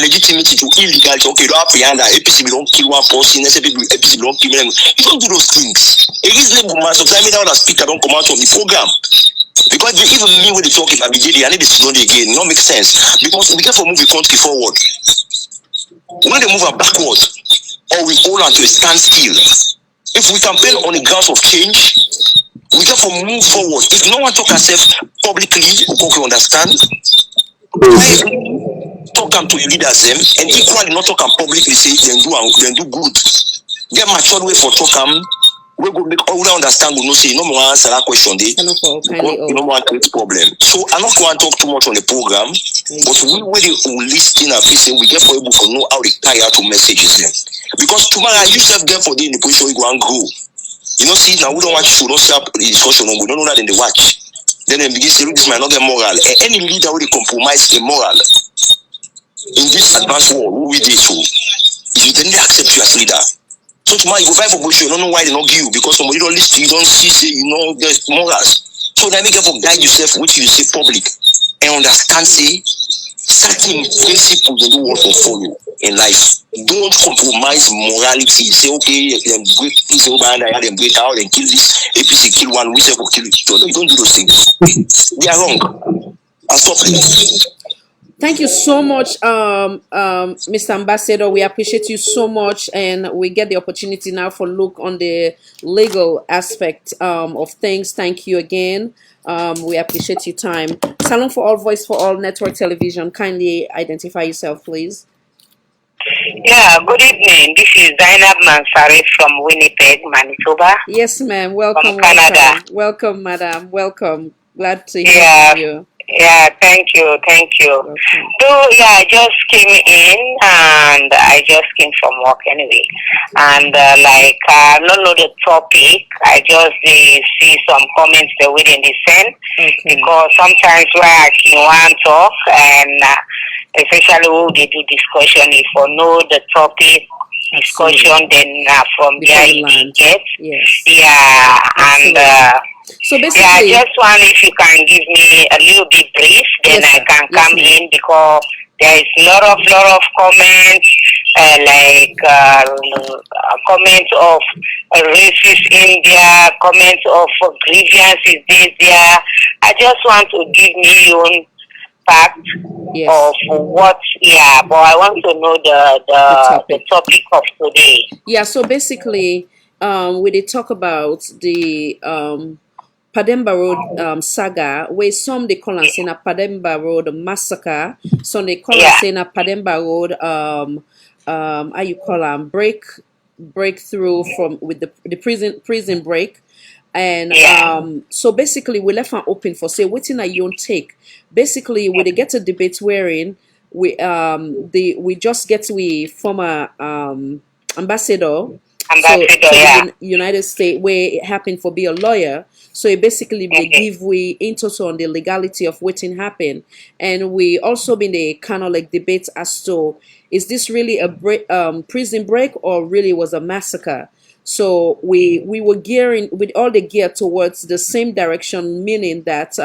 legitimacy to illegality. Okay, you don't have to hand that APC don't kill one person, APC don't kill them. You don't do those things. A reasonable man, sometimes that speaker don't come out of the program. Because even me when they talk, if I be JD, I need this to do again. Not make sense. Because we get for move the country forward. When they move backward, or we hold on to a standstill, if we campaign on the grounds of change, we get for move forward. If no one talk ourselves publicly, we understand. Talk them to your leaders them, and equally not talk them publicly. Say then do good. Get matured way for talk them. We go make all we understand. We no say no more answer that question. They no more create problem. So I'm not going to talk too much on the program. But we listen and feel say we get for able to know how they carry out to messages them. Because tomorrow you self get for the in the position you go and grow. You know, see now we don't watch, we don't see the discussion, we don't know that in the watch. Then they begin to say this might not get moral. And any leader will compromise the moral in this advanced world, who we did so. You then they accept you as leader. So tomorrow you go fight for position, you don't know why they don't give you because somebody don't listen, you don't see, say you know there's morals. So then make for guide yourself which you say public and understand say certain principles in the world for follow in life. Don't compromise morality. Say okay, them break this over and I them break out and kill this APC kill one, we say will kill it. So you don't do those things. They are wrong. I'll stop it. Thank you so much, Mr. Ambassador. We appreciate you so much, and we get the opportunity now for look on the legal aspect of things. Thank you again. We appreciate your time. Salon for All, Voice for All, Network Television. Kindly identify yourself, please. Yeah, good evening. This is Zainab Mansari from Winnipeg, Manitoba. Yes, ma'am. Welcome, from Canada. Welcome, madam. Welcome. Glad to hear from you. Yeah, thank you. Welcome. So, yeah, I just came in and I just came from work anyway. And I don't know the topic. I just see some comments the way they send. Okay. Because sometimes when I can want to talk and especially when they do discussion, if you know the topic, discussion, then from there you get. Yes. Yeah, absolutely. and so basically, yeah, I just want if you can give me a little bit brief, then yes, I can come yes, in because there is lot of comments, comments of racist India, comments of grievances there. I just want to give me your own fact of what, but I want to know the topic of today. Yeah, so basically, we did talk about the Pademba Road saga, where some they call us in a Pademba Road massacre, some they call us in a Pademba Road how you call them breakthrough from with the prison break. And so basically we left an open for say what's in a your take. Basically we get a debate wherein we just get we former ambassador to the United States where it happened for be a lawyer. So it basically they give we into on the legality of what happened, and we also been the kind of like debate as to is this really a prison break or really was a massacre. So we were gearing with all the gear towards the same direction, meaning that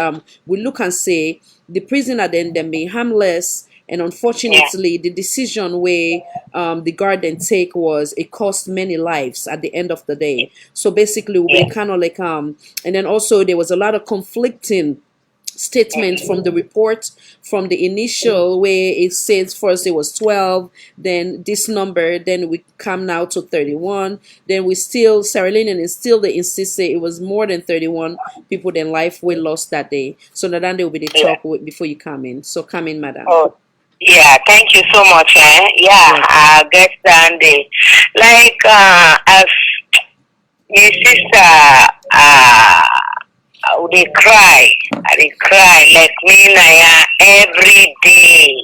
we look and say the prisoner then be harmless. And unfortunately, the decision where the guard then take was it cost many lives at the end of the day. So basically, we kind of like and then also there was a lot of conflicting statement from the report from the initial where it says first it was 12, then this number, then we come now to 31, then we still Sarah Lynn and still they insist say it was more than 31 people then life we lost that day. So that then there will be the talk before you come in. So come in, madam. Yeah, thank you so much. I get down there. As your sister, they cry like me now every day.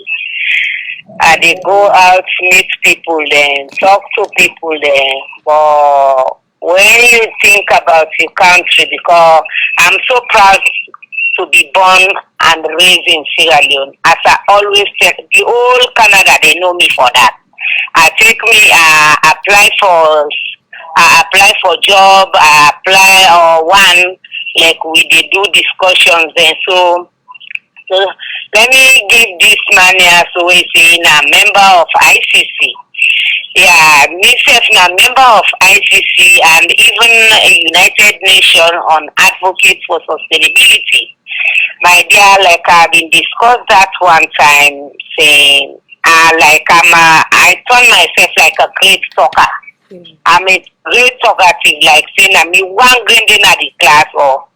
They go out, meet people, then talk to people, then. But when you think about your country, because I'm so proud to be born and raised in Sierra Leone. As I always tell the whole Canada, they know me for that. I apply for job, I apply one like we did do discussions then. So let me give this man here so he's a member of ICC. Yeah, myself a member of ICC and even a United Nations on Advocate for Sustainability. My dear, I've been discussed that one time saying I turn myself like a great talker. I'm a great talkative, like saying I'm one green in the class. Or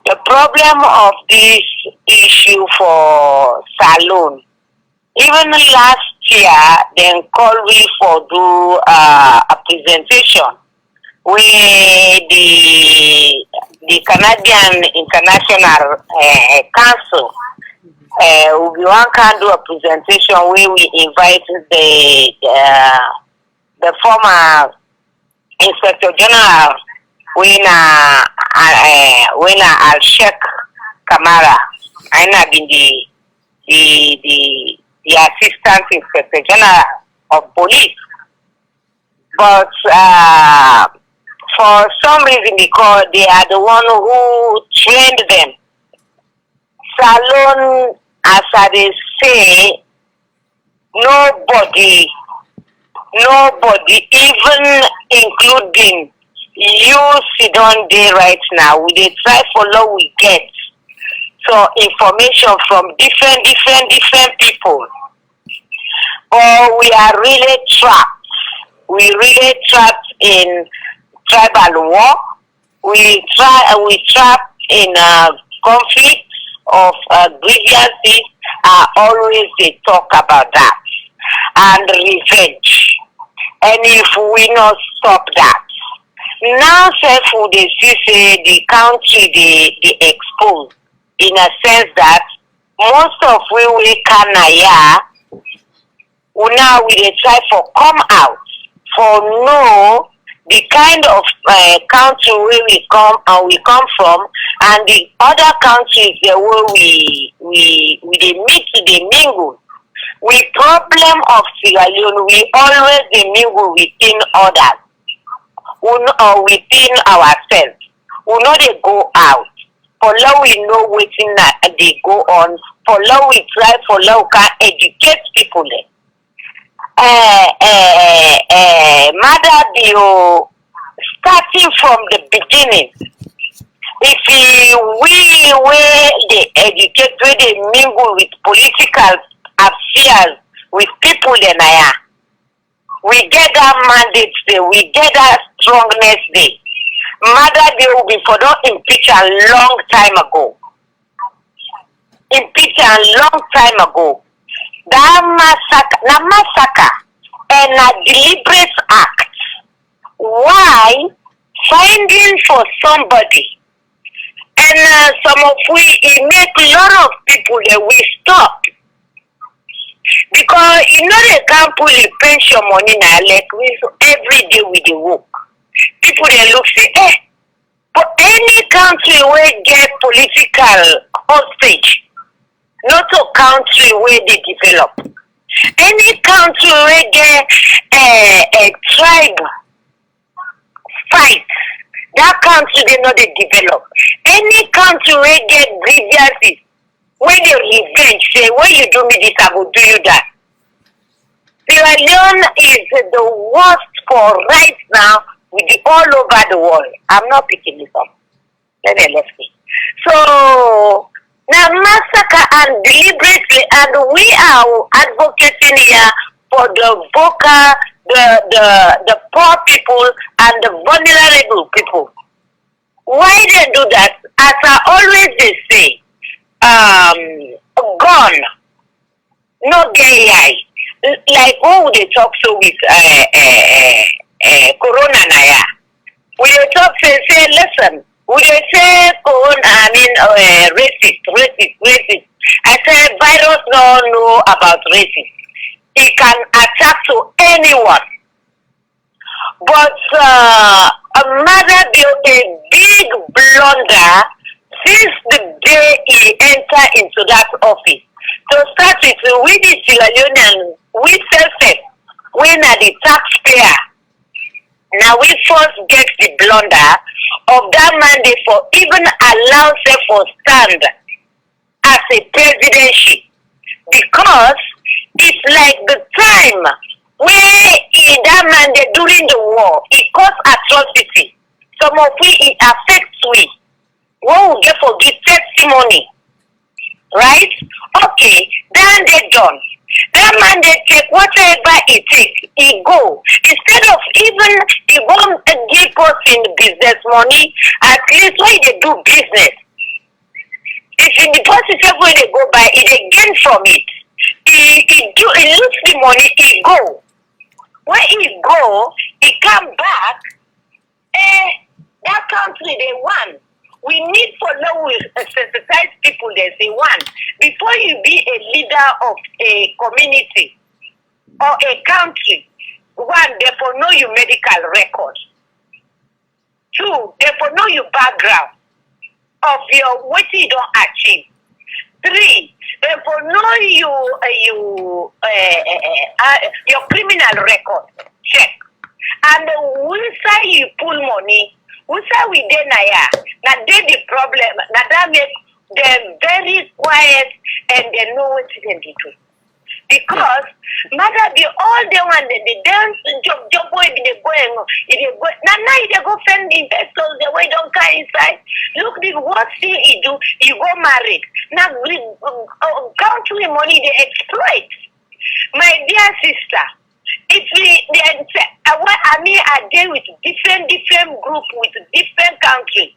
the problem of this issue for Salon, even last year, they called me for do a presentation where the Canadian International Council we want to do a presentation where we invite the former Inspector General when Al Sheikh Kamara, I have been the Assistant Inspector General of Police, but for some reason, because they are the one who trained them, Salon, as they say, nobody, even including you sit on there right now, we dey try follow we get so information from different people. But we are really trapped. We really trapped in tribal war. We trapped in conflict of grievances. Always they talk about that and revenge. And if we not stop that, now self they see say the country they expose in a sense that most of we can now we dey try for come out for know the kind of country where we come from and the other countries where we dey meet dey mingle. We problem of Sierra Leone, we always dey mingle within others, or within ourselves. We know they go out. For now we know waiting that they go on. For now we try for now can educate people. Mother Bio, starting from the beginning, if we educate, where they mingle with political affairs with people, then we get that mandate there, we get that strongness there. Mother Bio before don't impeach a long time ago. That massacre and a deliberate act. Why finding for somebody and some of it make a lot of people that we stop because they can't pull the pension money now like we every day with the work. People they look say but any country where get political hostage, not a country where they develop. Any country where get a tribe fight, that country they know they develop. Any country where get grievances, where they revenge, say when you do me this, I will do you that. Sierra Leone is the worst for right now with the all over the world. I'm not picking this up. Let's see. So now massacre and deliberately, and we are advocating here for the vocal, the poor people and the vulnerable people. Why they do that? As I always they say, gone, no gay. Like who they talk so with Corona Naya. We they talk say listen. We they say Corona, racist. I say virus don't know about racist. It can attack to anyone. But Mother built a big blunder since the day he entered into that office. To start with, we the Sierra Leonean, we self-help, we are the taxpayer. Now we first get the blunder of that mandate for even allow self for stand as a presidency. Because it's like the time where that mandate during the war, it caused atrocity. Some of it affects we. What will get for give testimony? Right? Okay, then they done. That man they take whatever it takes, he go. Instead of even he won't give us in business money, at least when they do business. If in the process when they go by, they gain from it. He lose the money, he go. When he go, he come back, that country they won. We need for now we sensitize people. They say one, before you be a leader of a community or a country, one, therefore know your medical record. Two, therefore know your background of your what you don't achieve. Three, therefore know your criminal record. Check. And once you pull money, once we deny now they the problem. Now that make them very quiet and they know what they can do. Because matter be all the one that they dance job boy they going now they go fend investors the way don't come inside. Look the worst thing you do, you go married. Now country money they exploit. My dear sister, if I deal with different group with different countries.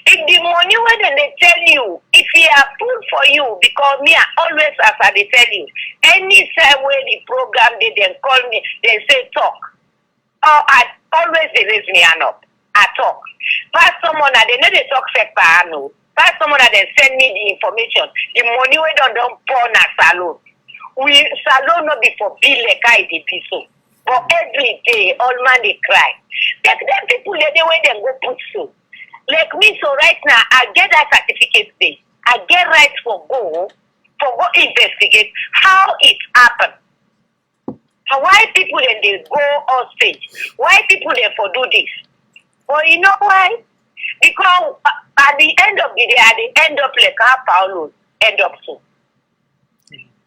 If the money when they tell you, if you are full for you, because me I always as I tell you, any time when the program they then call me, they say talk. Or I always they raise me hand up. I talk. Pass someone that they know they talk sector I know. Pass someone that they send me the information. The money we don't pour na salon. We salon not before bill like I did so. But every day all man they cry. Like them people the way they go put so. Like me, so right now, I get that certificate thing. I get right for go investigate how it happened. Why people then they go on stage? Why people then for do this? Well, you know why? Because at the end of the day, at the end of like how Paulo end up so.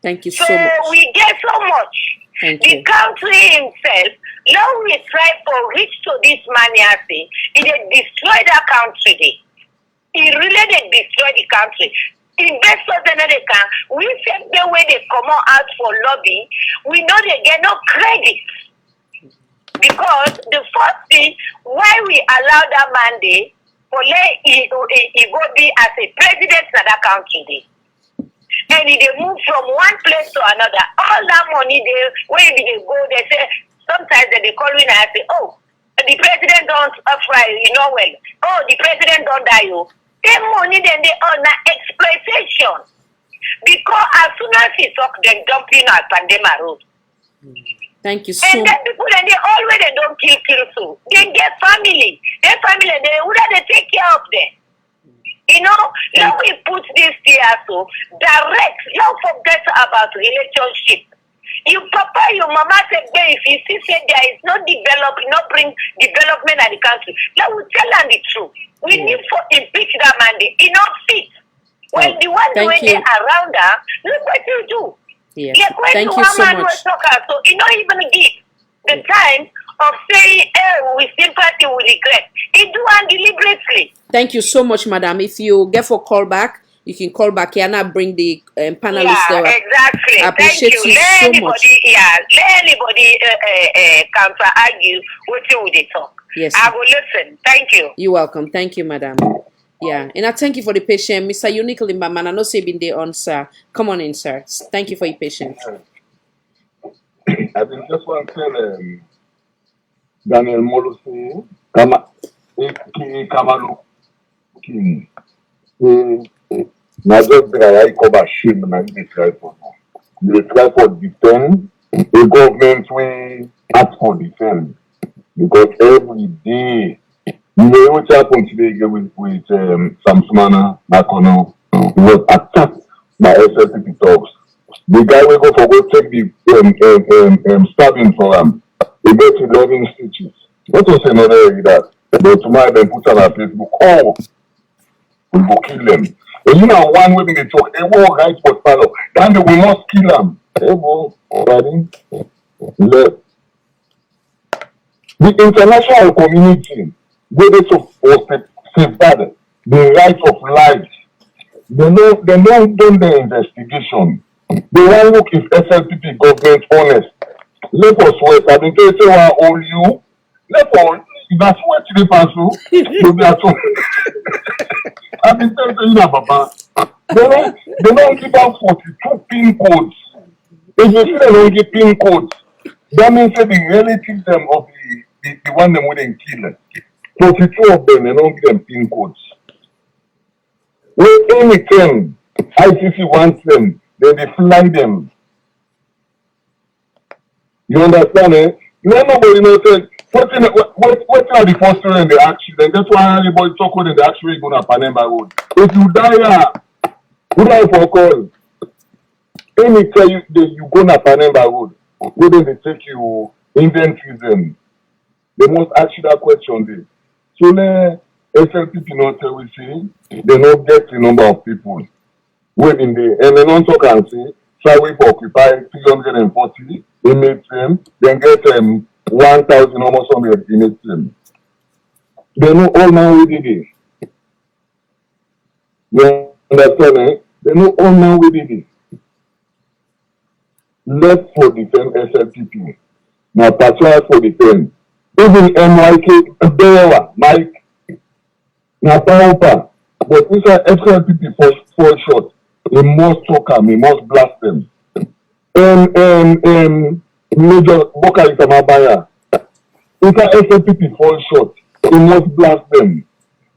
Thank you so much. So we get so much. The country himself, now we try to reach to this maniacy, he did destroy that country. He really did destroy the country. Investors and they can, we said the way they come out for lobby, we know they get no credit. Because the first thing, why we allow that mandate, for he go be as a president of that country. And they move from one place to another. All that money, when they go, they say, sometimes they call me and I say, oh, the president don't fry, you know well. Oh, the president don't die, you. They money, then they earn exploitation. Because as soon as he talk, they dumping at Pademba road. Thank you so much. And then people, and they always they don't kill so. They get family. Their family, they take care of them. You know, now we put this here so direct. Don't forget about relationship. You papa, your mama said, if you see say there is no bring development in the country. Now we tell them the truth. We need to impeach that mandate. It not fit. When the one when they around her, look what you do. Yes. Like when Thank the you one so man much. was talking, so you not even give the time of saying, with sympathy, with regret. He do and deliberately. Thank you so much, madam. If you get for call back, you can call back here and I'll bring the panelists there. Exactly. I appreciate Thank you. you so much. Let anybody counter argue what you would talk. Yes. I will listen. Thank you. You're welcome. Thank you, madam. Yeah, and I thank you for the patience. Mr. Uniquely, man, I know say been there on, sir. Come on in, sir. Thank you for your patience. I think just want to tell Daniel Molosi, Kamalu King, not just that I cover shame and they try for now. They try for defend the government we ask for defend because every day you know what happened today with Samsumana Makono was attacked by SLPP talks. The guy will go take the stabbing for him. He got 11 stitches. What was another area that? But tomorrow they put on our Facebook, oh, we go kill them. And you know one way they talk, they will right for follow. Then they will not kill them. They will already. The international community, they safeguard the right of life. They don't do the investigation. They want look if SLPP government honest. Let us wait. I mean, they say all you. Let us. That's what they pass through. I mean, tell you Papa. They don't give out 42 pin codes. If you see they don't give pin codes, that means that the relatives them of the one them wouldn't kill. 42 of them, they don't give them PIN codes. When anything ICC wants them, then they fly them. You understand, eh? Nobody knows what are the first story in the accident? That's why everybody talk when the accident going to Pademba Road. If you die, who die for call? Any tell you that you go to Pademba Road, whether they take you inventory them, they must ask you that question there. So the SLPP not tell we see, they not get the number of people waiting there, and they don't talk and say, try we for occupy 340 inmates them, then get 1,000 almost 100 inmates them. They know all now we did it. You understand, eh? They know all now we did it. Left for defend SLPP. Now particular for defend. Even MYK Bewa, Mike, now power, but inside SLPP for short, he must talk them, he must blast them. Major Boka Itamabaya, inside SLPP fall short, he must blast them.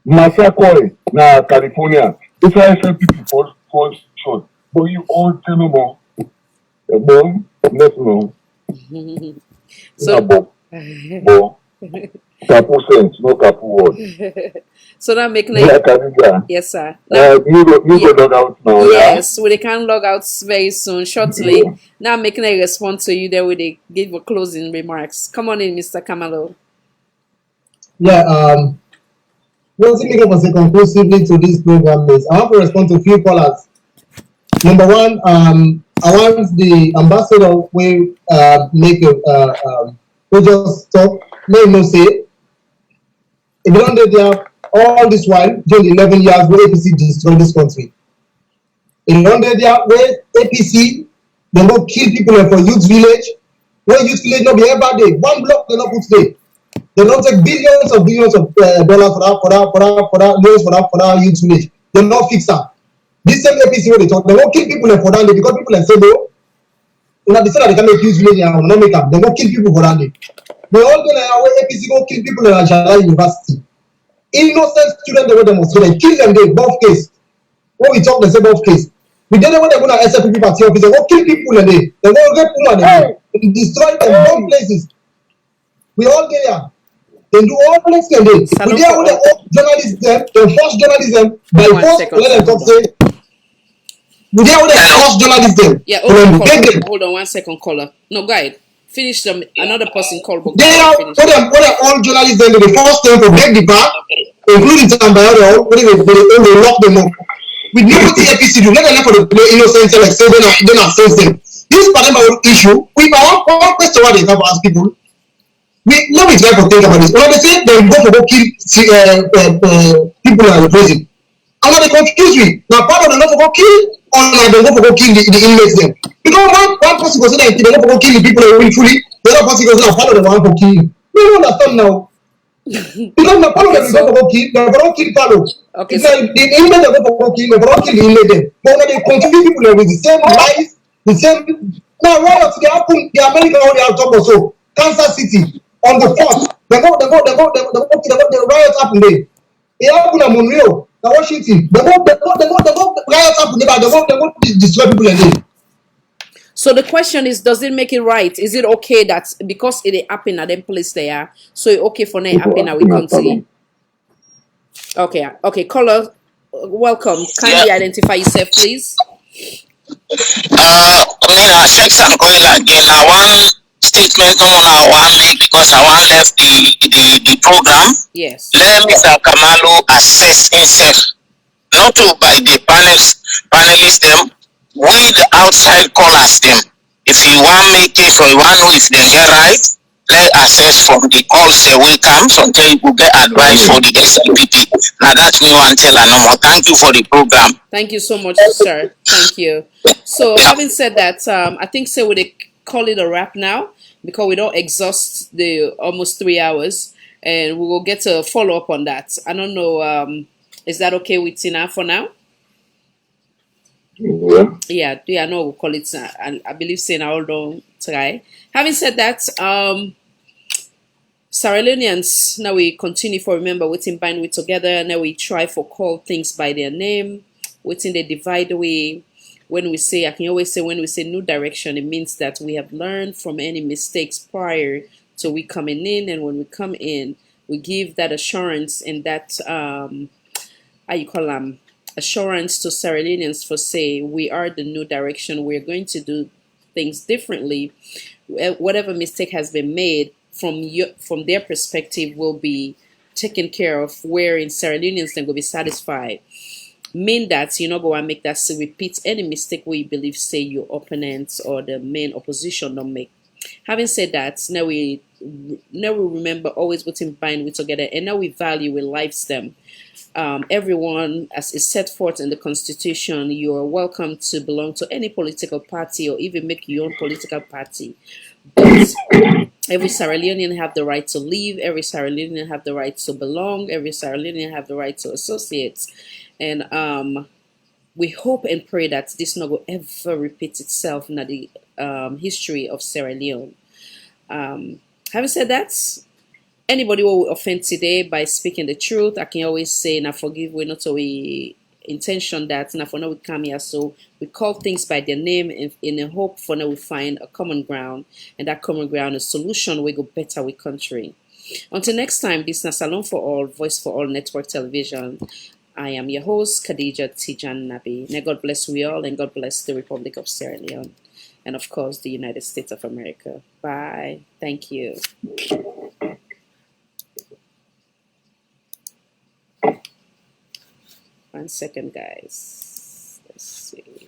Massacre na California, inside SLPP fall short, but you all tell me more. Let's know. So, Bo, Kapu sense, no Kapu word. so that make Yeah, like, yes, sir. Now, you go log out now. yes, we can log out very soon, shortly. Now, making a response to you there with a give a closing remarks. Come on in, Mr. Kamalo. Yeah, one thing make up say conclusively to this program is I want to respond to a few callers. Number one, I want the ambassador will make a we just talk, let no say. If you don't do there all this while during the 11 years where APC destroyed this country. If you don't do there where APC they go kill people for youth village, where youth village not be ever day, one block they not put there. They don't take billions of dollars for that youth village. They not fix that. This same APC where they talk, they won't kill people for that day because people say no. You know, they say that they can make youth village and not make them. They won't kill people for that day. They all go like where APC go kill people in Ajala University. Innocent students they were demonstrating, kill them they both case. When we talk, they say both case. We don't know when they're going to SLPP party office, they go kill people and they go get women and destroy them bomb places. We all get here. They do all things they do. We there with the journalists them, the force journalism by force let them talk say. We there with the force journalists them. Yeah, hold on 1 second, caller. No, go ahead. Finish them. Another person call. They are what them all journalists them the first time to break the bar, including Tambayaro, when they lock them up. We never see APC do. Let them for the innocent like say then offense them. This Pademba issue, we one question what they have asked people. We let me try to think about this. When they say they go for go kill people in the prison, and when they confuse me, now part of them go for go kill, or now they go for go kill the inmates them. Because one person goes say they go for go kill the people willfully, the other person goes now part of them want for kill. We don't understand now. Because now part of them go for go kill, they go kill Palo. Okay, it's like the inmate they go for go kill, they go kill the inmate them. But when they confuse people with the same lies, the same. Now riots they happen. The American how they are talking also. Kansas City. On the 4th, the riots happen there. It happened in Monroe, Washington. The riots happen there, they go destroy people again. So the question is, does it make it right? Is it okay that because it happened at them place there, so it's okay for them happen at we country? Okay, caller, welcome. Kindly identify yourself, please. I check some going again. I want statement I want make because I want left the program. Yes. Let Mr. Kamalo assess himself, not to by the panelists them, we the outside callers them. If you want make it or you want know if they get right, let assess from the calls that will come until you will get advice for the SLPP. Now that's me one tell no more. Thank you for the program. Thank you so much, sir. Thank you. So having said that, I think so we call it a wrap now because we don't exhaust the almost 3 hours, and we will get a follow up on that. I don't know. Is that okay with Tina for now? Yeah. No, we'll call it. I believe saying I don't try. Having said that, Sierra Leoneans, now we continue for remember waiting bind we together. Now we try for call things by their name. Waiting they divide away. When we say, I can always say, when we say new direction, it means that we have learned from any mistakes prior to we coming in, and when we come in, we give that assurance and that how you call them assurance to Sierra Leoneans for say we are the new direction. We're going to do things differently. Whatever mistake has been made from their perspective will be taken care of. Where in Sierra Leoneans then will be satisfied. Mean that you're not going to make that so repeat any mistake we believe say your opponents or the main opposition don't make. Having said that, now we remember always putting bind we together, and now we value we lives them. Everyone, as is set forth in the Constitution, you are welcome to belong to any political party or even make your own political party. But every Sierra Leonean have the right to live. Every Sierra Leonean have the right to belong. Every Sierra Leonean have the right to associate. And we hope and pray that this not will ever repeat itself in the history of Sierra Leone. Having said that, anybody who will offend today by speaking the truth, I can always say, "Now forgive we not we intention that now for now we come here." So we call things by their name in a hope for now we find a common ground, and that common ground is solution we go better with country. Until next time, this is Salon for All, Voice for All Network Television. I am your host, Khadija Tijan Nabi. May God bless we all, and God bless the Republic of Sierra Leone, and of course the United States of America. Bye. Thank you. 1 second, guys. Let's see.